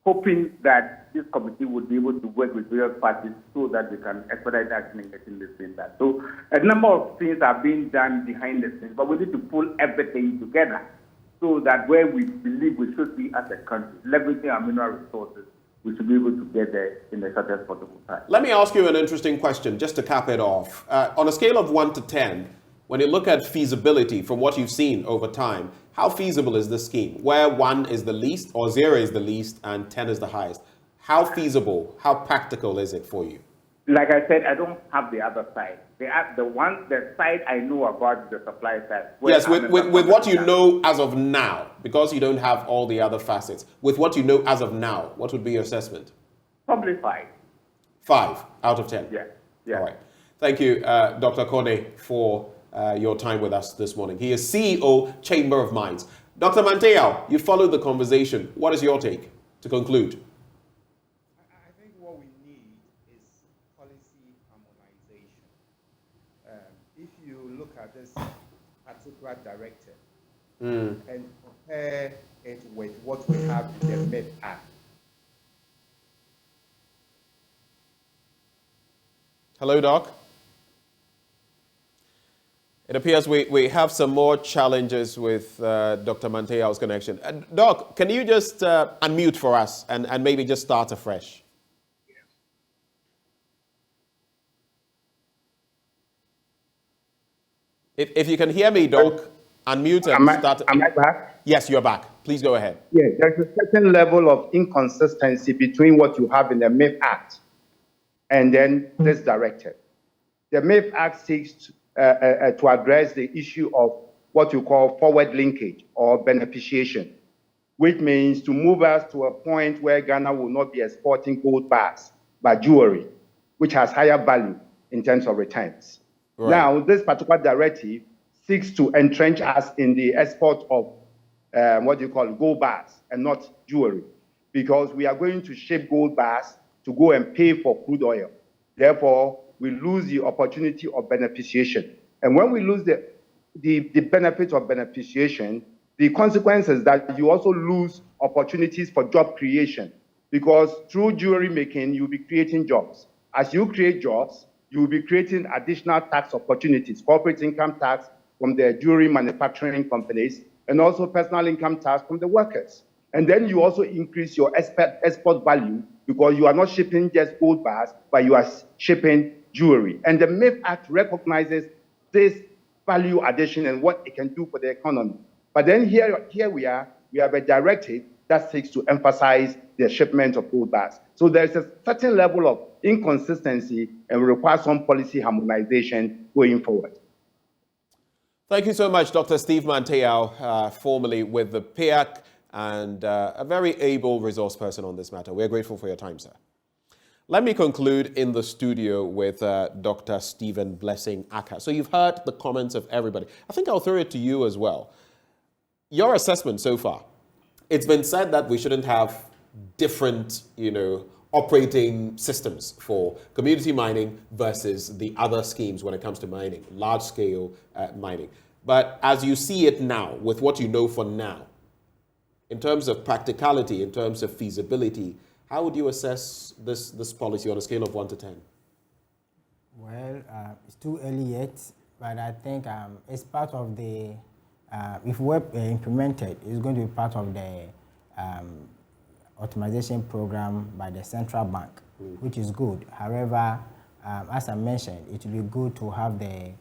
Speaker 6: hoping that this committee would be able to work with various parties so that we can expedite action in getting this thing done. So a number of things are being done behind the scenes, but we need to pull everything together so that where we believe we should be as a country, leveraging our mineral resources, we should be able to get there in the shortest possible time.
Speaker 1: Let me ask you an interesting question, just to cap it off. On a scale of 1 to 10, when you look at feasibility from what you've seen over time, how feasible is this scheme? Where 1 is the least, or 0 is the least, and 10 is the highest? How feasible, how practical is it for you?
Speaker 6: Like I said, I don't have the other side. The side I know about the supply side.
Speaker 1: Yes, with what you know as of now, because you don't have all the other facets. With what you know as of now, what would be your assessment?
Speaker 6: Probably 5.
Speaker 1: 5 out of 10?
Speaker 6: Yeah.
Speaker 1: All right. Thank you, Dr. Kone, for your time with us this morning. He is CEO, Chamber of Mines. Dr. Manteo, you followed the conversation. What is your take to conclude?
Speaker 7: I think what we need is policy harmonization. If you look at this particular directive and compare it with what we have in the MIP Act.
Speaker 1: Hello, Doc. It appears we have some more challenges with Dr. Manteo's connection. Doc, can you just unmute for us and maybe just start afresh? If you can hear me, Doc, unmute and start.
Speaker 7: Am I back?
Speaker 1: Yes, you're back. Please go ahead.
Speaker 7: Yeah, there's a certain level of inconsistency between what you have in the MIP Act and then this directive. The MIP Act seeks to address the issue of what you call forward linkage or beneficiation, which means to move us to a point where Ghana will not be exporting gold bars, but jewelry, which has higher value in terms of returns. Right. Now, this particular directive seeks to entrench us in the export of gold bars and not jewelry, because we are going to ship gold bars to go and pay for crude oil. Therefore, we lose the opportunity of beneficiation. And when we lose the benefit of beneficiation, the consequence is that you also lose opportunities for job creation, because through jewelry making, you'll be creating jobs. As you create jobs, you'll be creating additional tax opportunities, corporate income tax from the jewelry manufacturing companies, and also personal income tax from the workers. And then you also increase your export value, because you are not shipping just gold bars, but you are shipping jewelry. And the MIP Act recognizes this value addition and what it can do for the economy. But then here we have a directive that seeks to emphasize the shipment of old bags. So there's a certain level of inconsistency and requires some policy harmonization going forward.
Speaker 1: Thank you so much, Dr. Steve Manteau, formerly with the PIAC and a very able resource person on this matter. We're grateful for your time, sir. Let me conclude in the studio with Dr. Stephen Blessing Aka. So you've heard the comments of everybody. I think I'll throw it to you as well. Your assessment so far. It's been said that we shouldn't have different, operating systems for community mining versus the other schemes when it comes to mining, large-scale mining. But as you see it now, with what you know for now, in terms of practicality, in terms of feasibility, how would you assess this policy on a scale of 1 to 10?
Speaker 10: Well, it's too early yet, but I think it's part of the, if we're implemented, it's going to be part of the optimization program by the central bank, which is good. However, as I mentioned, it will be good to have the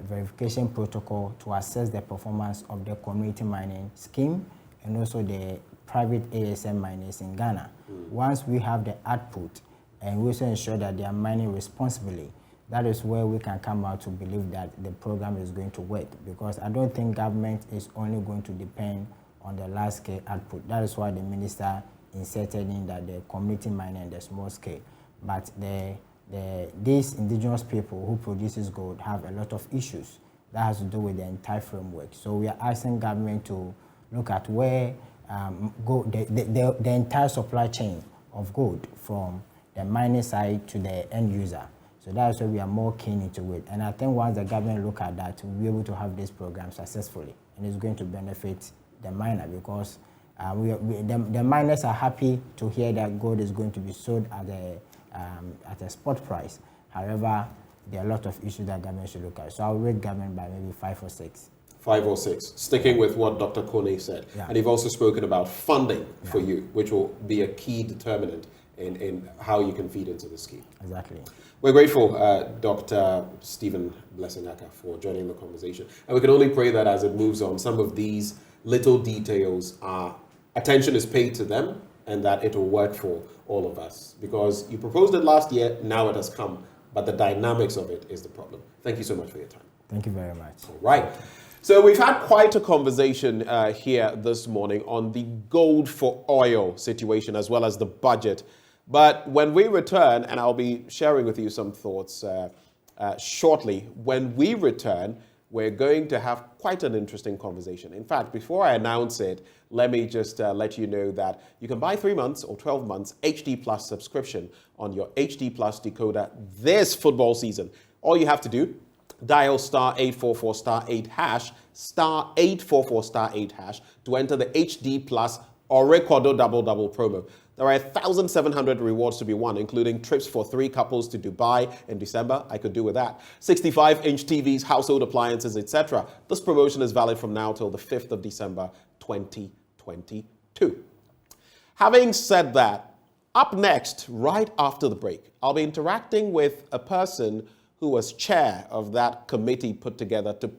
Speaker 10: verification protocol to assess the performance of the community mining scheme and also the private ASM miners in Ghana. Once we have the output and we also ensure that they are mining responsibly, that is where we can come out to believe that the program is going to work, because I don't think government is only going to depend on the large scale output. That is why the minister inserted in that the community mining and the small scale. But these indigenous people who produces gold have a lot of issues that has to do with the entire framework. So we are asking government to look at where the entire supply chain of gold from the mining side to the end user. So that's why we are more keen into it. And I think once the government look at that, we'll be able to have this program successfully. And it's going to benefit the miner, because the miners are happy to hear that gold is going to be sold at a spot price. However, there are a lot of issues that government should look at. So I'll rate government by maybe 5 or 6. 5 or 6, sticking with what Dr. Kone said. Yeah. And you've also spoken about funding for you, which will be a key determinant in how you can feed into the scheme. Exactly. We're grateful, Dr. Stephen Blessing Aka, for joining the conversation. And we can only pray that as it moves on, some of these little details, attention is paid to them, and that it will work for all of us. Because you proposed it last year, now it has come, but the dynamics of it is the problem. Thank you so much for your time. Thank you very much. All right. So we've had quite a conversation here this morning on the gold for oil situation as well as the budget. But when we return, and I'll be sharing with you some thoughts shortly, when we return, we're going to have quite an interesting conversation. In fact, before I announce it, let me just let you know that you can buy 3 months or 12 months HD Plus subscription on your HD Plus decoder this football season. All you have to do, dial *844 *8 hash, *844 *8 hash to enter the HD Plus or Recordo Double promo. There are 1,700 rewards to be won, including trips for 3 couples to Dubai in December. I could do with that. 65-inch TVs, household appliances, etc. This promotion is valid from now till the 5th of December, 2022. Having said that, up next, right after the break, I'll be interacting with a person who was chair of that committee put together to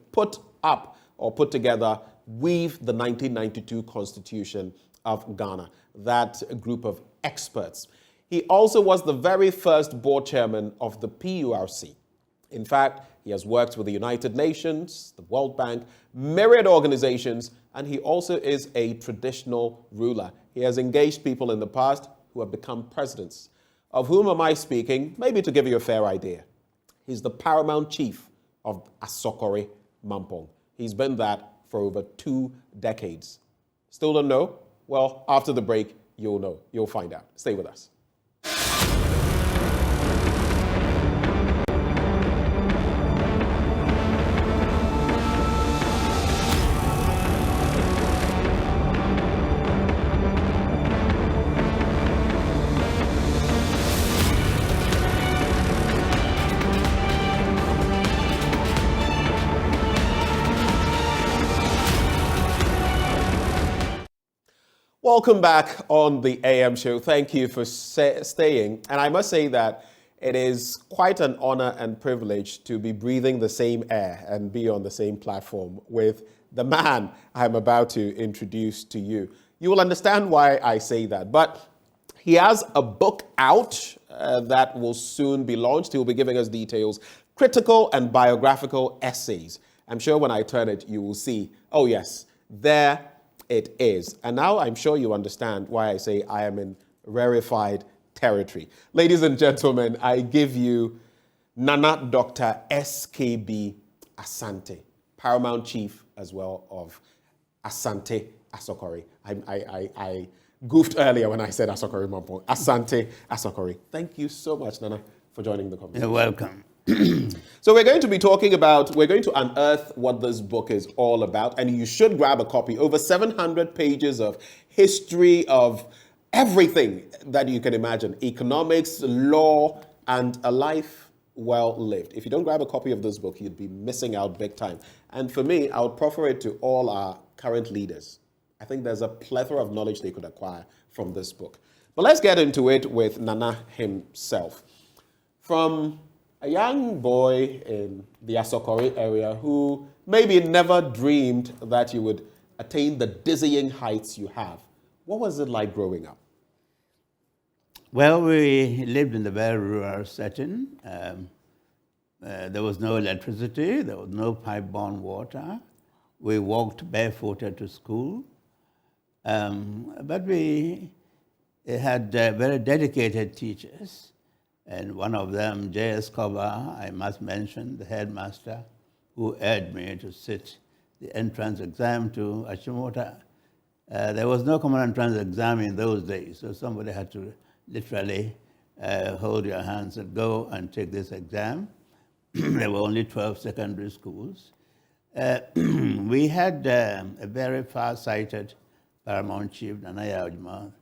Speaker 10: weave the 1992 Constitution of Ghana, that group of experts. He also was the very first board chairman of the PURC. In fact, he has worked with the United Nations, the World Bank, myriad organizations, and he also is a traditional ruler. He has engaged people in the past who have become presidents. Of whom am I speaking? Maybe to give you a fair idea. He's the paramount chief of Asokore Mampong. He's been that for over 2 decades. Still don't know? Well, after the break, you'll know. You'll find out. Stay with us. Welcome back on the AM show. Thank you for staying. And I must say that it is quite an honor and privilege to be breathing the same air and be on the same platform with the man I'm about to introduce to you.
Speaker 1: You will understand why I say that. But he has a book out that will soon be launched. He will be giving us details, critical and biographical essays. I'm sure when I turn it, you will see, oh yes, there it is. And now I'm sure you understand why I say I am in rarefied territory. Ladies and gentlemen, I give you Nana Dr. SKB Asante, Paramount Chief as well of Asante Asokore. I goofed earlier when I said Asokore Mampo. Asante Asokore. Thank you so much, Nana, for joining the conversation.
Speaker 11: You're welcome.
Speaker 1: So we're going to be talking about, we're going to unearth what this book is all about, and you should grab a copy. Over 700 pages of history of everything that you can imagine. Economics, law, and a life well lived. If you don't grab a copy of this book, you'd be missing out big time. And for me, I would proffer it to all our current leaders. I think there's a plethora of knowledge they could acquire from this book. But let's get into it with Nana himself. From a young boy in the Asokore area who maybe never dreamed that you would attain the dizzying heights you have. What was it like growing up?
Speaker 11: Well, we lived in a very rural setting. There was no electricity, there was no pipe-borne water. We walked barefooted to school. But we had very dedicated teachers. And one of them, J.S. Koba, I must mention, the headmaster, who urged me to sit the entrance exam to Achimota. There was no common entrance exam in those days, so somebody had to literally hold your hands and go and take this exam. There were only 12 secondary schools. We had a very far-sighted Paramount Chief, Nanaya Ojima,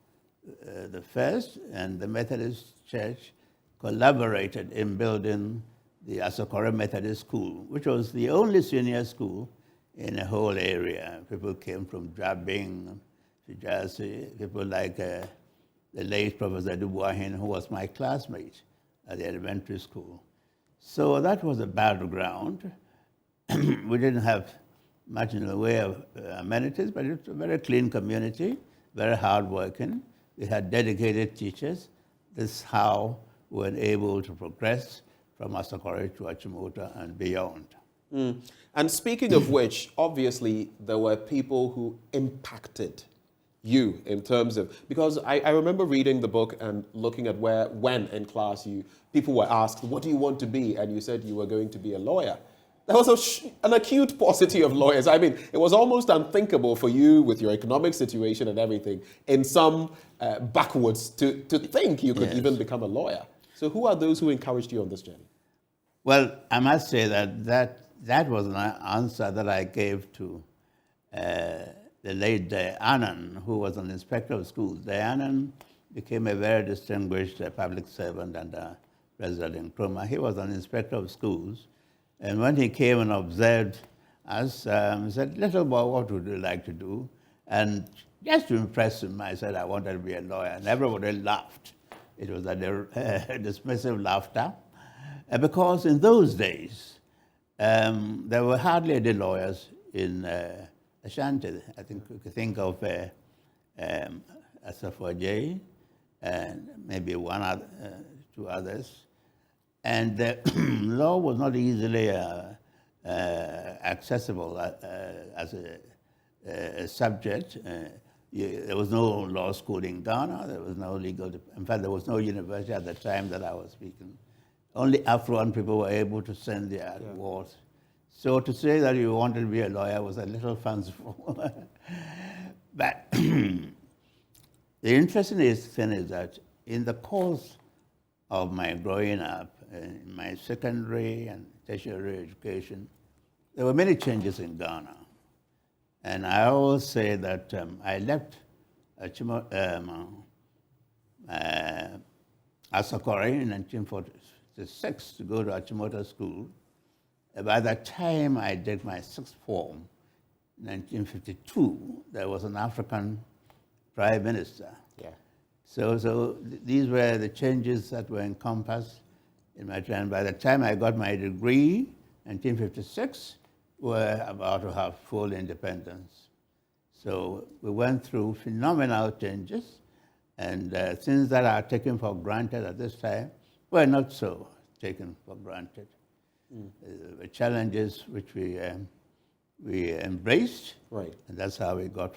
Speaker 11: the first, and the Methodist Church collaborated in building the Asokore Methodist School, which was the only senior school in the whole area. People came from Drabing, Fijasi, people like the late Professor Dubois-Hin, who was my classmate at the elementary school. So that was a battleground. We didn't have much in the way of amenities, but it's a very clean community, very hardworking. We had dedicated teachers. This is how we were able to progress from Asokore to Achimota and beyond.
Speaker 1: Mm. And speaking of which, obviously there were people who impacted you in terms of, because I remember reading the book and looking at when in class people were asked, what do you want to be? And you said you were going to be a lawyer. There was an acute paucity of lawyers. I mean, it was almost unthinkable for you with your economic situation and everything in some backwards to think you could even become a lawyer. So who are those who encouraged you on this journey?
Speaker 11: Well, I must say that was an answer that I gave to the late Annan, who was an inspector of schools. Annan became a very distinguished public servant under President Nkrumah. He was an inspector of schools. And when he came and observed us, he said, little boy, what would you like to do? And just to impress him, I said I wanted to be a lawyer. And everybody laughed. It was a dismissive laughter. Because in those days, there were hardly any lawyers in Asante. I think you could think of Asafoje and maybe two others. And law was not easily accessible as a subject. There was no law school in Ghana. There was no in fact, there was no university at the time that I was speaking. Only affluent people were able to send their awards. So to say that you wanted to be a lawyer was a little fanciful. But the interesting thing is that in the course of my growing up, in my secondary and tertiary education, there were many changes in Ghana. And I always say that I left Asokore in 1946 to go to Achimota School. By the time I did my sixth form, in 1952, there was an African prime minister.
Speaker 1: Yeah.
Speaker 11: So these were the changes that were encompassed in my time. By the time I got my degree, 1956, we were about to have full independence. So we went through phenomenal changes, and things that are taken for granted at this time were not so taken for granted. The challenges which we embraced,
Speaker 1: right,
Speaker 11: and that's how we got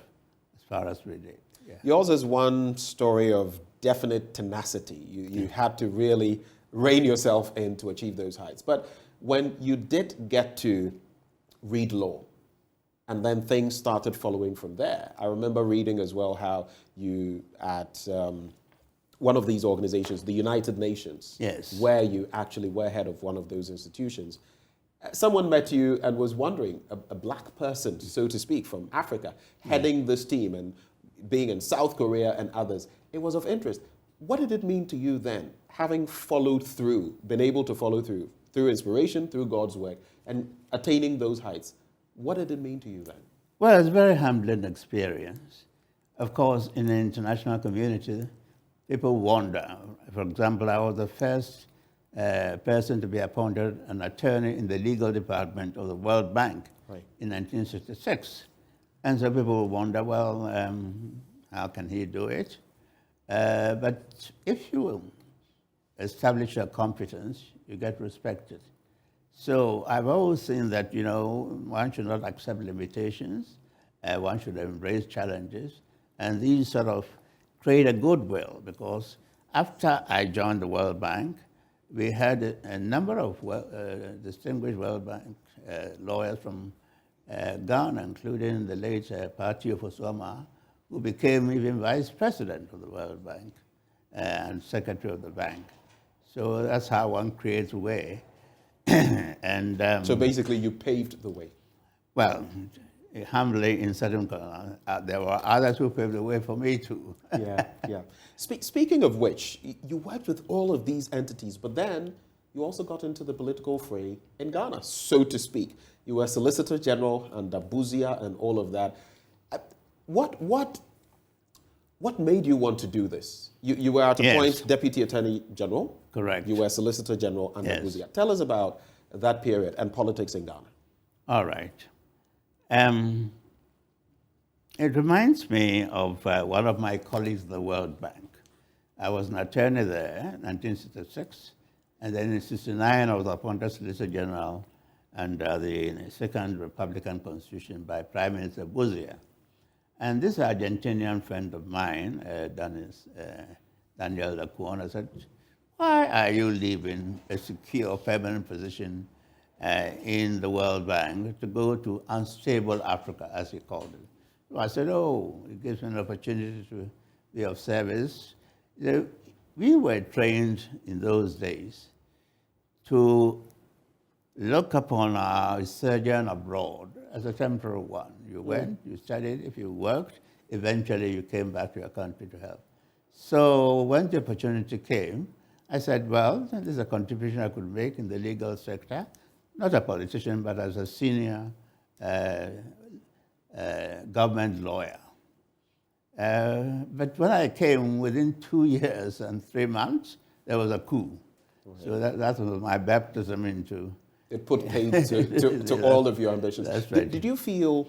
Speaker 11: as far as we did. Yeah.
Speaker 1: Yours is one story of definite tenacity. You had to really rein yourself in to achieve those heights. But when you did get to read law, and then things started following from there, I remember reading as well how you at one of these organizations, the United Nations,
Speaker 11: yes,
Speaker 1: where you actually were head of one of those institutions, someone met you and was wondering, a black person, so to speak, from Africa, heading this team and being in South Korea and others, it was of interest. What did it mean to you then, having followed through, been able to follow through inspiration, through God's work, and attaining those heights? What did it mean to you then?
Speaker 11: Well, it's a very humbling experience. Of course, in the international community, people wonder. For example, I was the first person to be appointed an attorney in the legal department of the World Bank in 1966. And so people wonder, well, how can he do it? But if you establish your competence, you get respected. So I've always seen that, you know, one should not accept limitations, one should embrace challenges, and these sort of create a goodwill, because after I joined the World Bank, we had a number of distinguished World Bank lawyers from Ghana, including the late Patio Fosoma, who became even vice president of the World Bank and secretary of the bank. So that's how one creates a way. And
Speaker 1: so basically you paved the way.
Speaker 11: Well, humbly in certain, there were others who paved the way for me too.
Speaker 1: Yeah. Speaking of which, you worked with all of these entities, but then you also got into the political fray in Ghana, so to speak. You were Solicitor General under Buzia and all of that. What made you want to do this? You were at a point Deputy Attorney General.
Speaker 11: Correct.
Speaker 1: You were Solicitor General under Buzia. Tell us about that period and politics in Ghana.
Speaker 11: All right. It reminds me of one of my colleagues in the World Bank. I was an attorney there in 1966, and then in 1969 I was appointed Solicitor General under the second Republican Constitution by Prime Minister Buzia. And this Argentinian friend of mine, Daniel Lacuona, said, why are you leaving a secure permanent position in the World Bank to go to unstable Africa, as he called it? So I said, oh, it gives me an opportunity to be of service. We were trained in those days to look upon our sojourn abroad as a temporary one. You went, you studied, if you worked, eventually you came back to your country to help. So when the opportunity came, I said, well, this is a contribution I could make in the legal sector, not a politician, but as a senior government lawyer. But when I came, within 2 years and 3 months, there was a coup. So that was my baptism into...
Speaker 1: It put paid to all of your ambitions.
Speaker 11: That's right.
Speaker 1: Did you feel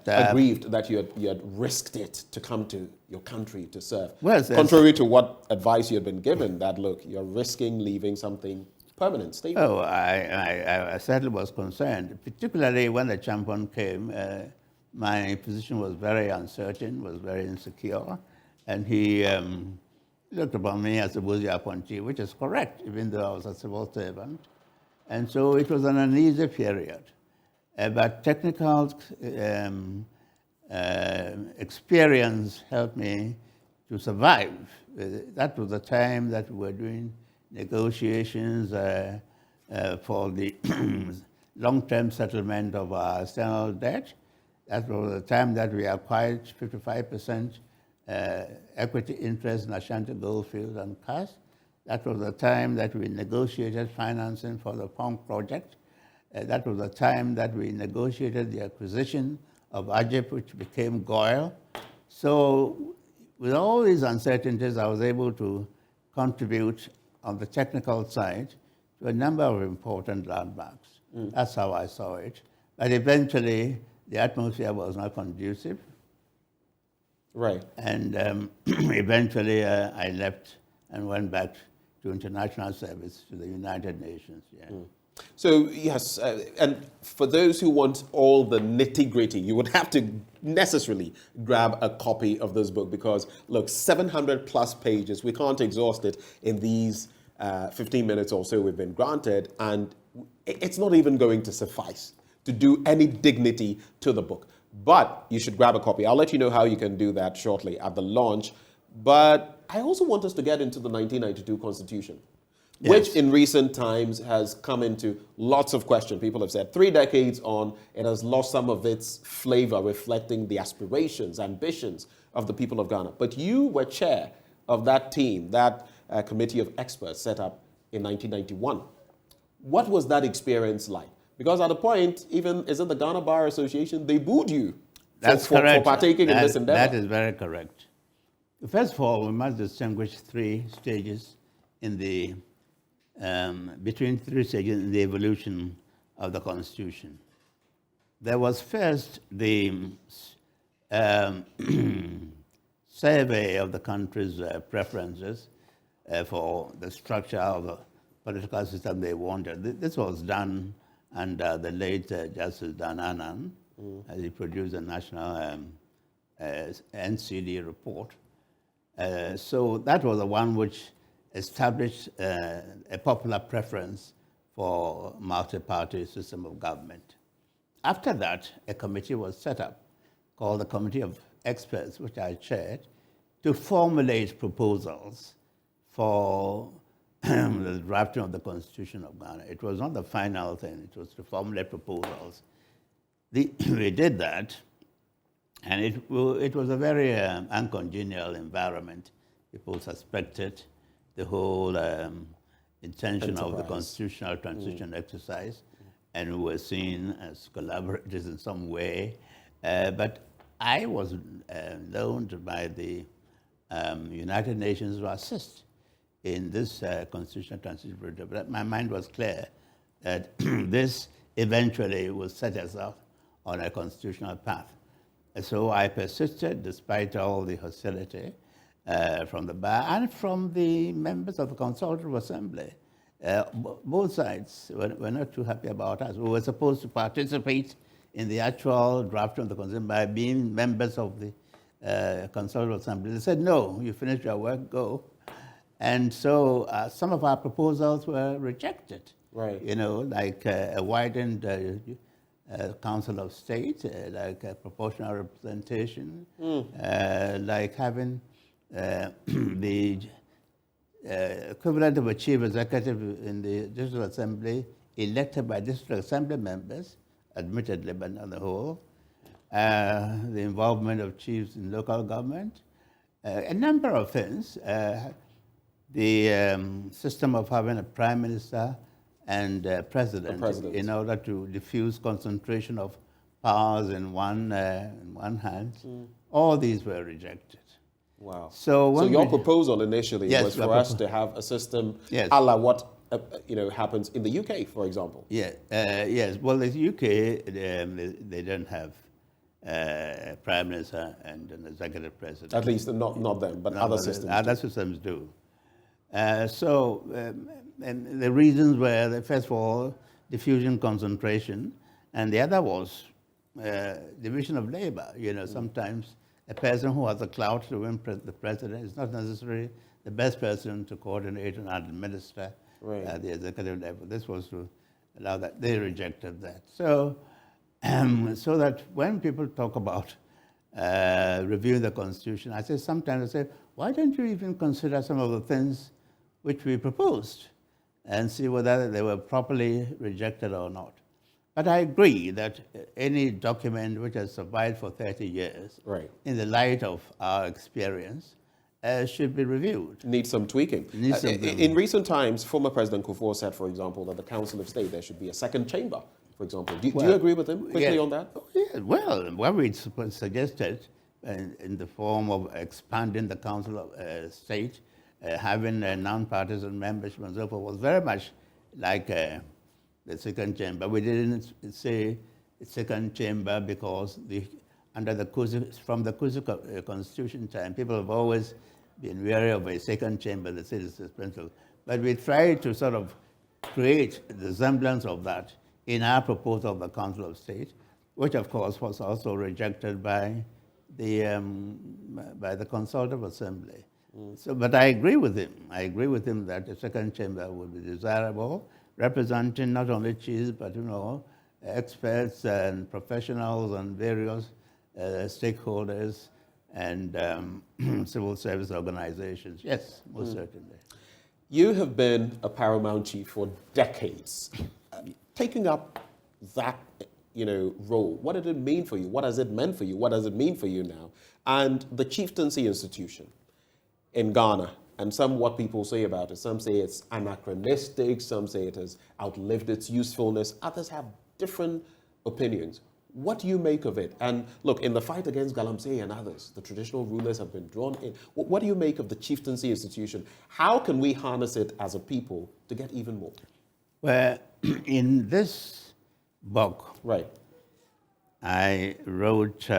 Speaker 1: aggrieved that you had risked it to come to your country to serve?
Speaker 11: Well,
Speaker 1: contrary to what advice you had been given, that look, you're risking leaving something permanent, stable.
Speaker 11: Oh, I certainly was concerned, particularly when the champion came. My position was very uncertain, was very insecure, and he looked upon me as a Buzia appointee, which is correct, even though I was a civil servant. And so it was an uneasy period. But technical experience helped me to survive. That was the time that we were doing negotiations for the long-term settlement of our external debt. That was the time that we acquired 55% equity interest in Asante Goldfield and Cass. That was the time that we negotiated financing for the pump project. That was the time that we negotiated the acquisition of Ajip, which became Goyle. So with all these uncertainties, I was able to contribute on the technical side to a number of important landmarks. That's how I saw it. But eventually, the atmosphere was not conducive
Speaker 1: Right.
Speaker 11: And eventually I left and went back to international service to the United Nations. Yeah.
Speaker 1: So, yes, and for those who want all the nitty-gritty, you would have to necessarily grab a copy of this book because, look, 700 plus pages. We can't exhaust it in these 15 minutes or so we've been granted, and it's not even going to suffice to do any dignity to the book. But you should grab a copy. I'll let you know how you can do that shortly at the launch. But I also want us to get into the 1992 Constitution. Yes. Which in recent times has come into lots of question. People have said 3 decades on, it has lost some of its flavor, reflecting the aspirations, ambitions of the people of Ghana. But you were chair of that team, that committee of experts set up in 1991. What was that experience like? Because at a point, even, is it the Ghana Bar Association, they booed you for partaking in this endeavor.
Speaker 11: That is very correct. First of all, we must distinguish 3 stages in the between 3 stages in the evolution of the Constitution. There was first the survey of the country's preferences for the structure of the political system they wanted. This was done under the late Justice Dan Annan, as he produced a national NCD report. So that was the one which established a popular preference for multi-party system of government. After that, a committee was set up called the Committee of Experts, which I chaired, to formulate proposals for the drafting of the Constitution of Ghana. It was not the final thing, it was to formulate proposals. We did that, and it was a very uncongenial environment. People suspected the whole intention of the constitutional transition exercise, and we were seen as collaborators in some way. But I was loaned by the United Nations to assist in this constitutional transition project. But my mind was clear that this eventually will set us up on a constitutional path. And so I persisted despite all the hostility from the bar and from the members of the Consultative Assembly. Both sides were not too happy about us. We were supposed to participate in the actual drafting of the Constitution by being members of the Consultative Assembly. They said, no, you finished your work, go. And so some of our proposals were rejected.
Speaker 1: Right.
Speaker 11: You know, like a widened Council of State, like proportional representation, like having the equivalent of a chief executive in the District Assembly elected by District Assembly members, admittedly, but not the whole, the involvement of chiefs in local government, a number of things. The system of having a prime minister and president in order to diffuse concentration of powers in one hand. All these were rejected.
Speaker 1: Wow.
Speaker 11: So
Speaker 1: your proposal initially was for us to have a system a la what happens in the UK, for example.
Speaker 11: Yeah. Yes. Well, the UK, they don't have a prime minister and an executive president.
Speaker 1: At least not them, but other systems.
Speaker 11: Other systems do. And the reasons were, the first of all, diffusion concentration, and the other was division of labor. You know, sometimes a person who has the clout to win the president is not necessarily the best person to coordinate and administer at the executive level. This was to allow that. They rejected that. So, so that when people talk about reviewing the Constitution, sometimes I say, why don't you even consider some of the things which we proposed and see whether they were properly rejected or not. But I agree that any document which has survived for 30 years, in the light of our experience, should be reviewed.
Speaker 1: Needs some tweaking. In recent times, former President Kufuor said, for example, that the Council of State, there should be a second chamber, for example. Do you agree with him quickly on that?
Speaker 11: Yeah, well, what we suggested in the form of expanding the Council of State, having a non-partisan membership and so forth, was very much like the second chamber. We didn't say second chamber because the under the from the Kuzu Constitution time, people have always been wary of a second chamber, the citizens' principle. But we tried to sort of create the semblance of that in our proposal of the Council of State, which of course was also rejected by the Consultative Assembly. So, but I agree with him. I agree with him that a second chamber would be desirable, representing not only chiefs, but experts and professionals and various stakeholders and civil service organizations. Yes, most certainly.
Speaker 1: You have been a paramount chief for decades. Taking up that role, what did it mean for you? What has it meant for you? What does it mean for you now? And the Chieftaincy Institution in Ghana, and what people say about it. Some say it's anachronistic, some say it has outlived its usefulness. Others have different opinions. What do you make of it? And look, in the fight against Galamsey and others, the traditional rulers have been drawn in. What do you make of the Chieftaincy Institution? How can we harness it as a people to get even more?
Speaker 11: Well, in this book, I wrote,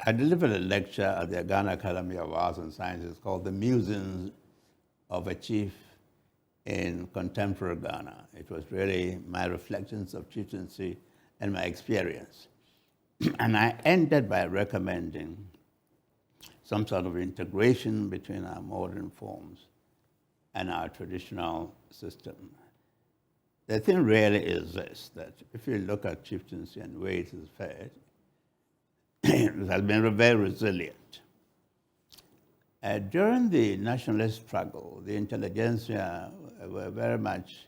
Speaker 11: I delivered a lecture at the Ghana Academy of Arts and Sciences called The Musings of a Chief in Contemporary Ghana. It was really my reflections of chieftaincy and my experience. And I ended by recommending some sort of integration between our modern forms and our traditional system. The thing really is this, that if you look at chieftaincy and the way it is fared, it has been very resilient. During the nationalist struggle, the intelligentsia were very much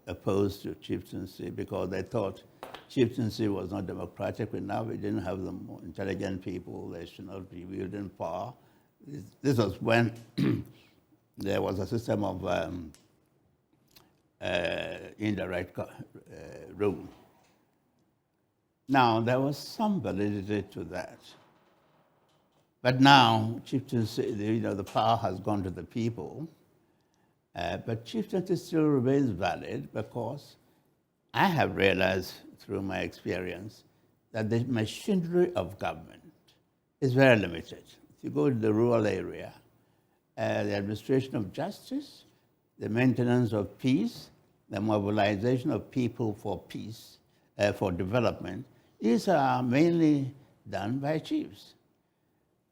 Speaker 11: opposed to chieftaincy because they thought chieftaincy was not democratic enough. We didn't have the more intelligent people. They should not be wielding power. This was when there was a system of indirect rule. Now, there was some validity to that. But now, chieftaincy, the power has gone to the people, but chieftaincy still remains valid because I have realized through my experience that the machinery of government is very limited. If you go to the rural area, the administration of justice, the maintenance of peace, the mobilization of people for peace, for development, these are mainly done by chiefs.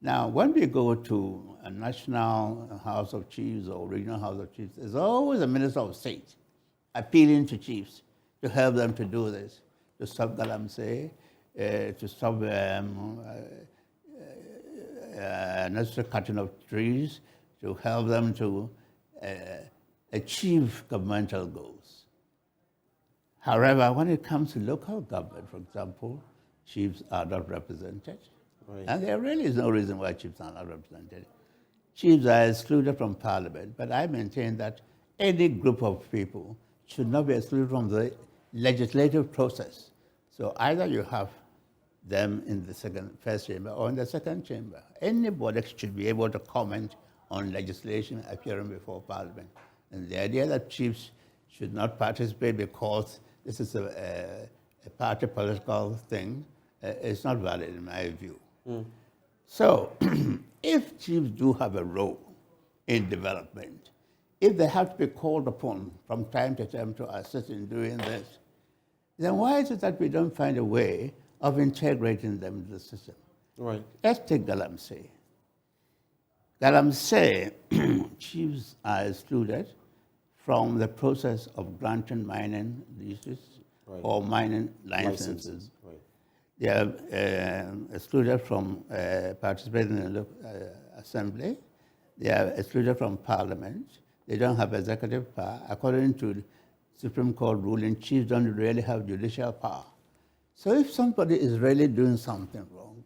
Speaker 11: Now, when we go to a national House of Chiefs or regional House of Chiefs, there's always a Minister of State appealing to chiefs to help them to do this, to stop Galamsey, to stop unnecessary cutting of trees, to help them to achieve governmental goals. However, when it comes to local government, for example, chiefs are not represented. And there really is no reason why chiefs are not represented. Chiefs are excluded from parliament, but I maintain that any group of people should not be excluded from the legislative process. So either you have them in the first chamber or in the second chamber. Anybody should be able to comment on legislation appearing before parliament. And the idea that chiefs should not participate because this is a party political thing is not valid in my view. So if chiefs do have a role in development, if they have to be called upon from time to time to assist in doing this, then why is it that we don't find a way of integrating them into the system? Let's take Galamsey. Galamsey, chiefs are excluded from the process of granting mining leases or mining licenses. They are excluded from participating in the assembly. They are excluded from parliament. They don't have executive power. According to the Supreme Court ruling, chiefs don't really have judicial power. So if somebody is really doing something wrong,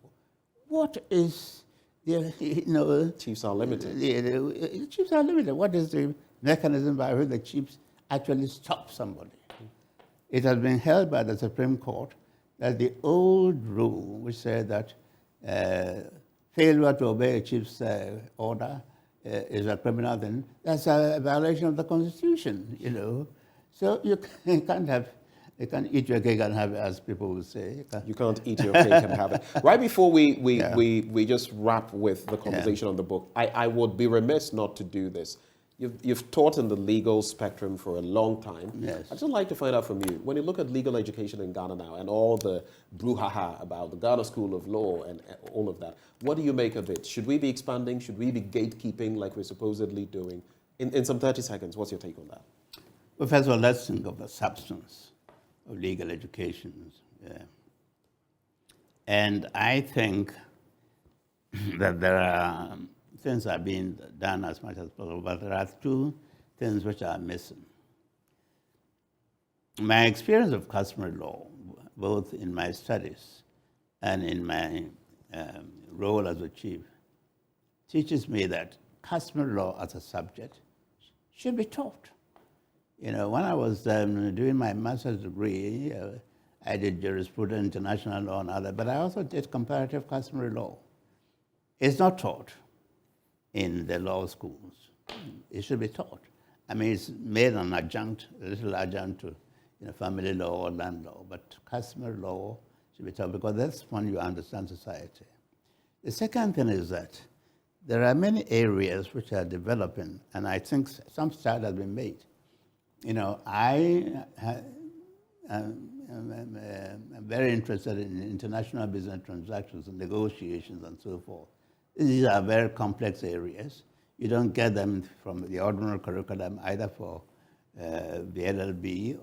Speaker 11: what is the,
Speaker 1: chiefs are limited.
Speaker 11: The chiefs are limited. What is the mechanism by which the chiefs actually stop somebody? It has been held by the Supreme Court that the old rule, which said that failure to obey a chief's order is a criminal thing, that's a violation of the Constitution, So you can't have You can eat your cake and have it, as people would say.
Speaker 1: You can't eat your cake and have it. Right before we just wrap with the conversation on the book, I would be remiss not to do this. You've taught in the legal spectrum for a long time.
Speaker 11: Yes.
Speaker 1: I'd just like to find out from you, when you look at legal education in Ghana now and all the brouhaha about the Ghana School of Law and all of that, what do you make of it? Should we be expanding? Should we be gatekeeping like we're supposedly doing? In some 30 seconds, what's your take on that?
Speaker 11: Well, first of all, let's think of the substance of legal education. Yeah. And I think that there are things are being done as much as possible, but there are two things which are missing. My experience of customary law, both in my studies and in my role as a chief, teaches me that customary law as a subject should be taught. You know, when I was doing my master's degree, I did jurisprudence, international law, and other, but I also did comparative customary law. It's not taught in the law schools. It should be taught. I mean, it's made an adjunct, a little adjunct to family law or land law, but customary law should be taught because that's when you understand society. The second thing is that there are many areas which are developing, and I think some start has been made. You know, I'm very interested in international business transactions and negotiations and so forth. These are very complex areas. You don't get them from the ordinary curriculum either for the LLB.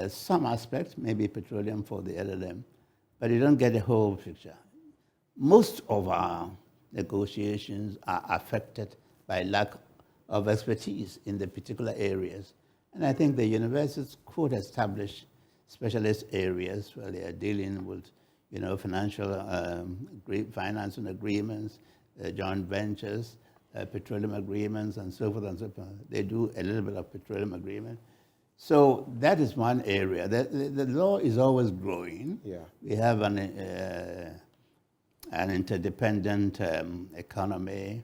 Speaker 11: Some aspects, maybe petroleum for the LLM, but you don't get the whole picture. Most of our negotiations are affected by lack of expertise in the particular areas. And I think the universities could establish specialist areas where they are dealing with financial financing agreements, joint ventures, petroleum agreements, and so forth and so forth. They do a little bit of petroleum agreement. So that is one area. The law is always growing. Yeah. We have an interdependent economy,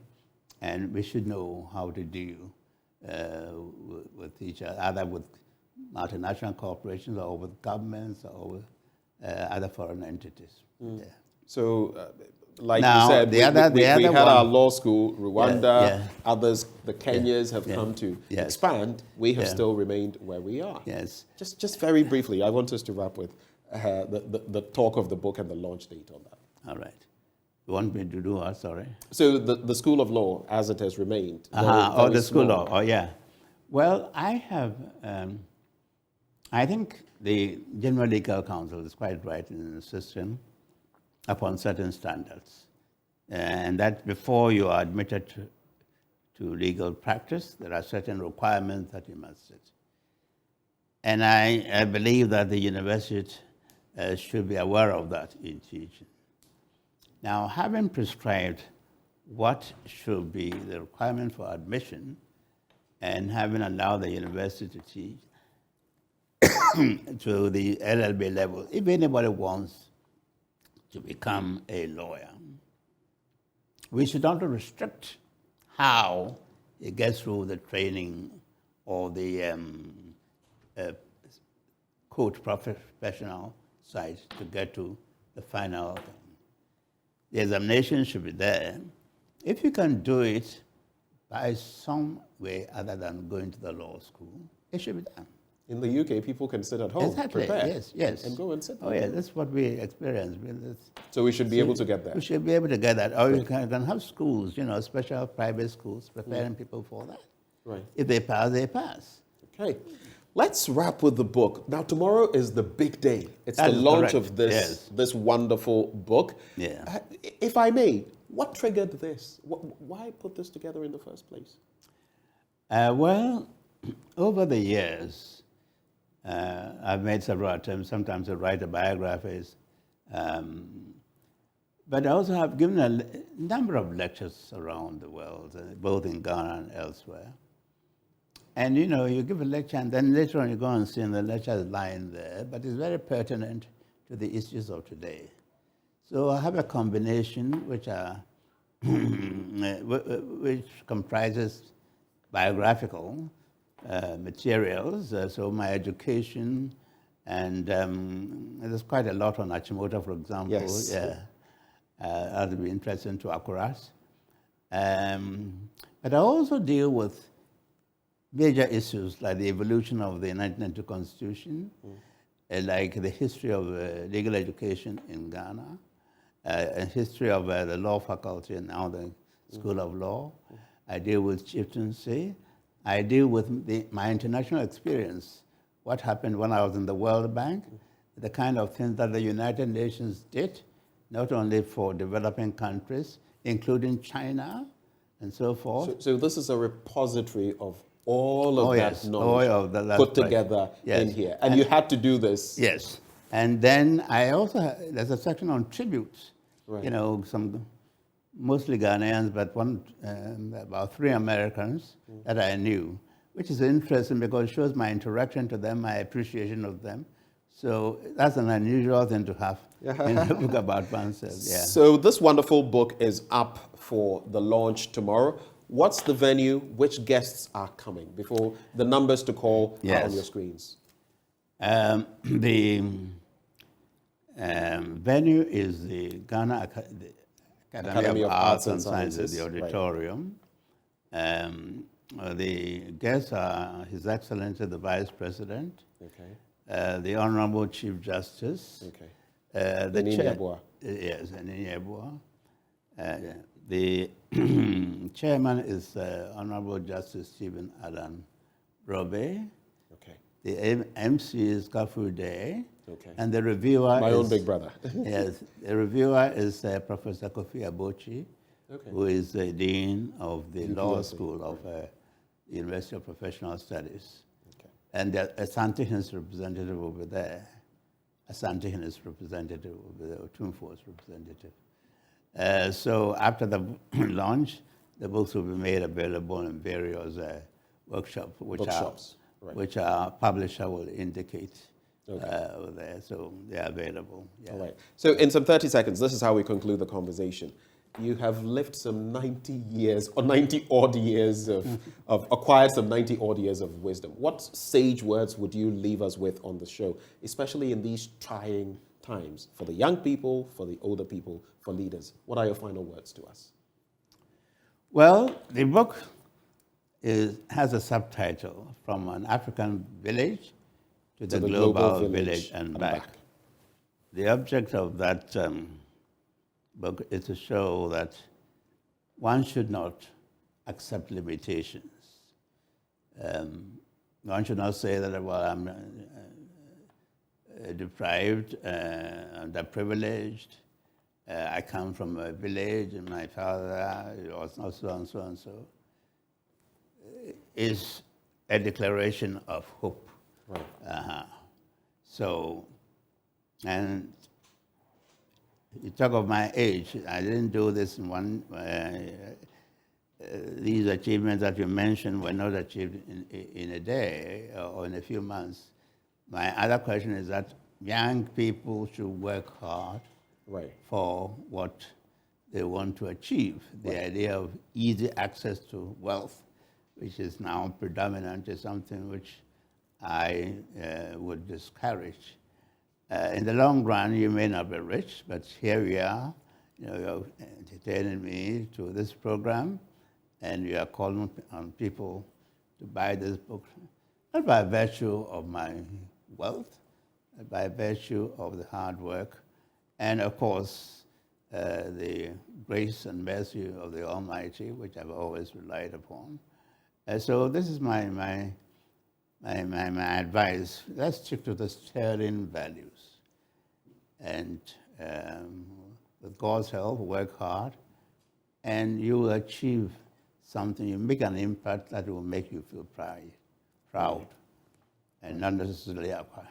Speaker 11: and we should know how to deal with each other, either with multinational corporations or with governments or with other foreign entities. Yeah.
Speaker 1: So, like
Speaker 11: now,
Speaker 1: you said, we had our law school, Rwanda,
Speaker 11: yeah.
Speaker 1: Others, the Kenyas have come to expand. We have still remained where we are.
Speaker 11: Yes.
Speaker 1: Just very briefly, I want us to wrap with the talk of the book and the launch date on that.
Speaker 11: All right. You want me to do what? Sorry.
Speaker 1: So the School of Law, as it has remained.
Speaker 11: Very the School of Law. Oh, yeah. Well, I have, I think the General Legal Council is quite right in insisting upon certain standards. And that before you are admitted to legal practice, there are certain requirements that you must set. And I believe that the university should be aware of that in teaching. Now, having prescribed what should be the requirement for admission and having allowed the university to teach to the LLB level, if anybody wants to become a lawyer, we should not restrict how he gets through the training or the court professional side to get to the final thing. The examination should be there. If you can do it by some way other than going to the law school, it should be done.
Speaker 1: In the UK, people can sit at home, prepare,
Speaker 11: yes,
Speaker 1: and go and sit.
Speaker 11: Oh, yeah, that's what we experience.
Speaker 1: So we should be able to get that.
Speaker 11: We should be able to get that. Or you can have schools, special private schools preparing people for that.
Speaker 1: Right.
Speaker 11: If they pass, they pass.
Speaker 1: Okay. Let's wrap with the book. Now, tomorrow is the big day. It's the launch of this wonderful book.
Speaker 11: Yeah.
Speaker 1: If I may, what triggered this? Why put this together in the first place?
Speaker 11: Well, over the years, I've made several attempts, sometimes to write biographies, but I also have given a number of lectures around the world, both in Ghana and elsewhere. And you give a lecture, and then later on you go and see, and the lecture is lying there, but it's very pertinent to the issues of today. So I have a combination which comprises biographical materials, so my education And there's quite a lot on Achimota, for example.
Speaker 1: Yes.
Speaker 11: Yeah. That would be interesting to Akuras. But I also deal with major issues like the evolution of the 1992 Constitution, like the history of legal education in Ghana, a history of the law faculty and now the School of Law. I deal with chieftaincy. I deal with my international experience, what happened when I was in the World Bank, the kind of things that the United Nations did, not only for developing countries, including China and so forth.
Speaker 1: So this is a repository of all of that
Speaker 11: yes.
Speaker 1: knowledge put together in here. And you had to do this.
Speaker 11: Yes. And then I also, there's a section on tributes.
Speaker 1: Right.
Speaker 11: You know, some mostly Ghanaians, but about 3 Americans that I knew, which is interesting because it shows my interaction to them, my appreciation of them. So that's an unusual thing to have in a book about oneself. Yeah.
Speaker 1: So this wonderful book is up for the launch tomorrow. What's the venue? Which guests are coming? Before the numbers to call are on your screens.
Speaker 11: The venue is the Ghana Academy of Arts and Sciences, the auditorium. Right. The guests are His Excellency the Vice President, the Honorable Chief Justice, the Yes, Anini the chairman is Honorable Justice Stephen Alan Robe. The MC is Kafu Day. And the reviewer
Speaker 1: My
Speaker 11: is...
Speaker 1: own big brother.
Speaker 11: Yes, the reviewer is Professor Kofi Abochi, who is the Dean of the Law School of the University of Professional Studies. And the Asante is representative over there. Asante is representative over there, or Tumfo's representative. So after the launch, the books will be made available in various workshops, which our publisher will indicate over there. So they are available. Yeah.
Speaker 1: All right. So in some 30 seconds, this is how we conclude the conversation. You have lived some 90 years, or 90 odd years acquired some 90 odd years of wisdom. What sage words would you leave us with on the show, especially in these trying times for the young people, for the older people, for leaders? What are your final words to us?
Speaker 11: Well, the book has a subtitle, From an African Village to the Global Village and back. The object of that book is to show that one should not accept limitations. One should not say that, well, I'm deprived, underprivileged, I come from a village and my father was not so and so and so. Is a declaration of hope. Right. So, and you talk of my age, I didn't do this in one, these achievements that you mentioned were not achieved in a day or in a few months. My other question is that young people should work hard for what they want to achieve. The idea of easy access to wealth, which is now predominant, is something which I would discourage. In the long run, you may not be rich, but here we are. You're entertaining me to this program, and you are calling on people to buy this book, not by virtue of my wealth, but by virtue of the hard work, and of course, the grace and mercy of the Almighty, which I've always relied upon. So this is my advice. Let's stick to the sterling values. And with God's help, work hard, and you will achieve something. You make an impact that will make you feel proud, and not necessarily acquire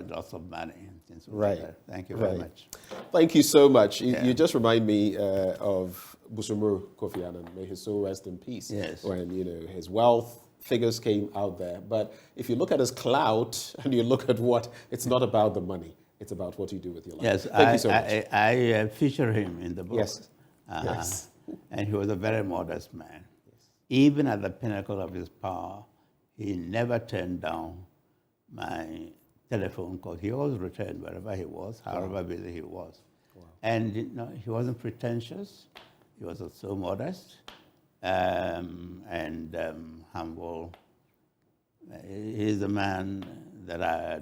Speaker 11: lots of money and things like that. Thank you very much.
Speaker 1: Thank you so much. You just remind me of Busumuru Kofi Annan. May his soul rest in peace.
Speaker 11: Yes.
Speaker 1: When his wealth figures came out there, but if you look at his clout and you look at it's not about the money. It's about what you do with your life.
Speaker 11: Yes,
Speaker 1: Thank you so much.
Speaker 11: I feature him in the book.
Speaker 1: Yes. Yes.
Speaker 11: And he was a very modest man. Yes. Even at the pinnacle of his power, he never turned down my telephone calls. He always returned wherever he was, however busy he was. And he wasn't pretentious. He was so modest and humble. He's a man that I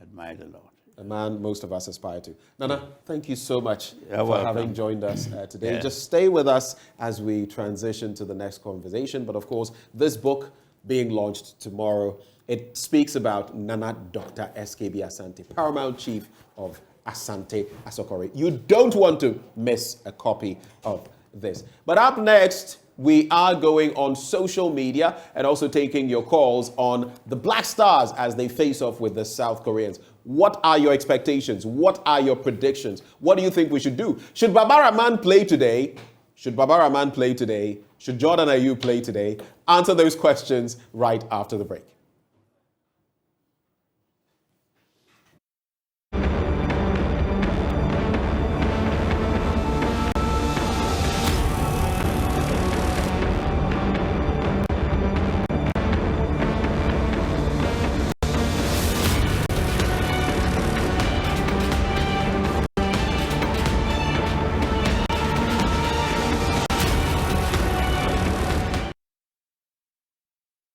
Speaker 11: admired a lot.
Speaker 1: A man most of us aspire to. Nana, thank you so much
Speaker 11: You're
Speaker 1: for
Speaker 11: welcome.
Speaker 1: having joined us today.
Speaker 11: Yeah.
Speaker 1: Just stay with us as we transition to the next conversation. But of course, this book being launched tomorrow, it speaks about Nana Dr. SKB Asante, Paramount Chief of Asante Asokore. You don't want to miss a copy of this. But up next, we are going on social media and also taking your calls on the Black Stars as they face off with the South Koreans. What are your expectations? What are your predictions? What do you think we should do? Should Baba Rahman play today? Should Baba Rahman play today? Should Jordan Ayew play today? Answer those questions right after the break.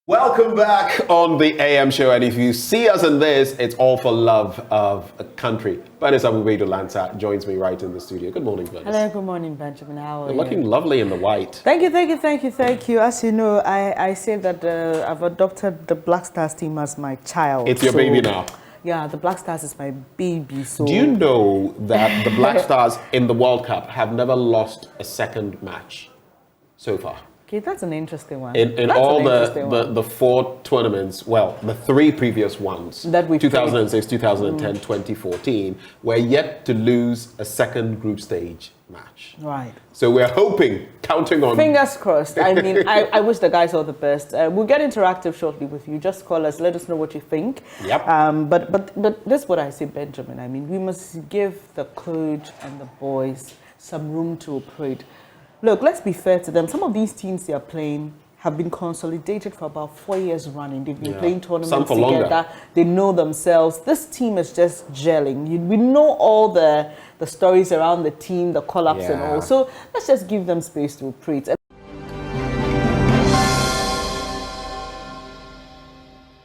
Speaker 1: Welcome back on the AM show, and if you see us in this, it's all for love of a country. Bernice Abu-Baidoo Lansah joins me right in the studio. Good morning, Bernice.
Speaker 12: Hello, good morning, Benjamin. How are
Speaker 1: You're
Speaker 12: you?
Speaker 1: looking lovely in the white.
Speaker 12: Thank you, thank you, thank you, thank you. As you know, I say that I've adopted the Black Stars team as my child.
Speaker 1: It's your baby now.
Speaker 12: Yeah, the Black Stars is my baby. So
Speaker 1: Do you know that the Black Stars in the World Cup have never lost a second match so far?
Speaker 12: Okay, that's an interesting one.
Speaker 1: In all the four tournaments, well, the three previous ones, that we 2006, 2010, 2014, we're yet to lose a second group stage match.
Speaker 12: Right.
Speaker 1: So we're hoping, counting on...
Speaker 12: Fingers crossed. I mean, I wish the guys all the best. We'll get interactive shortly with you. Just call us. Let us know what you think.
Speaker 1: Yep.
Speaker 12: But this is what I say, Benjamin. I mean, we must give the coach and the boys some room to operate. Look, let's be fair to them. Some of these teams they are playing have been consolidated for about 4 years running. They've been playing tournaments together. Longer. They know themselves. This team is just gelling. We know all the stories around the team, the call-ups and all. So let's just give them space to operate.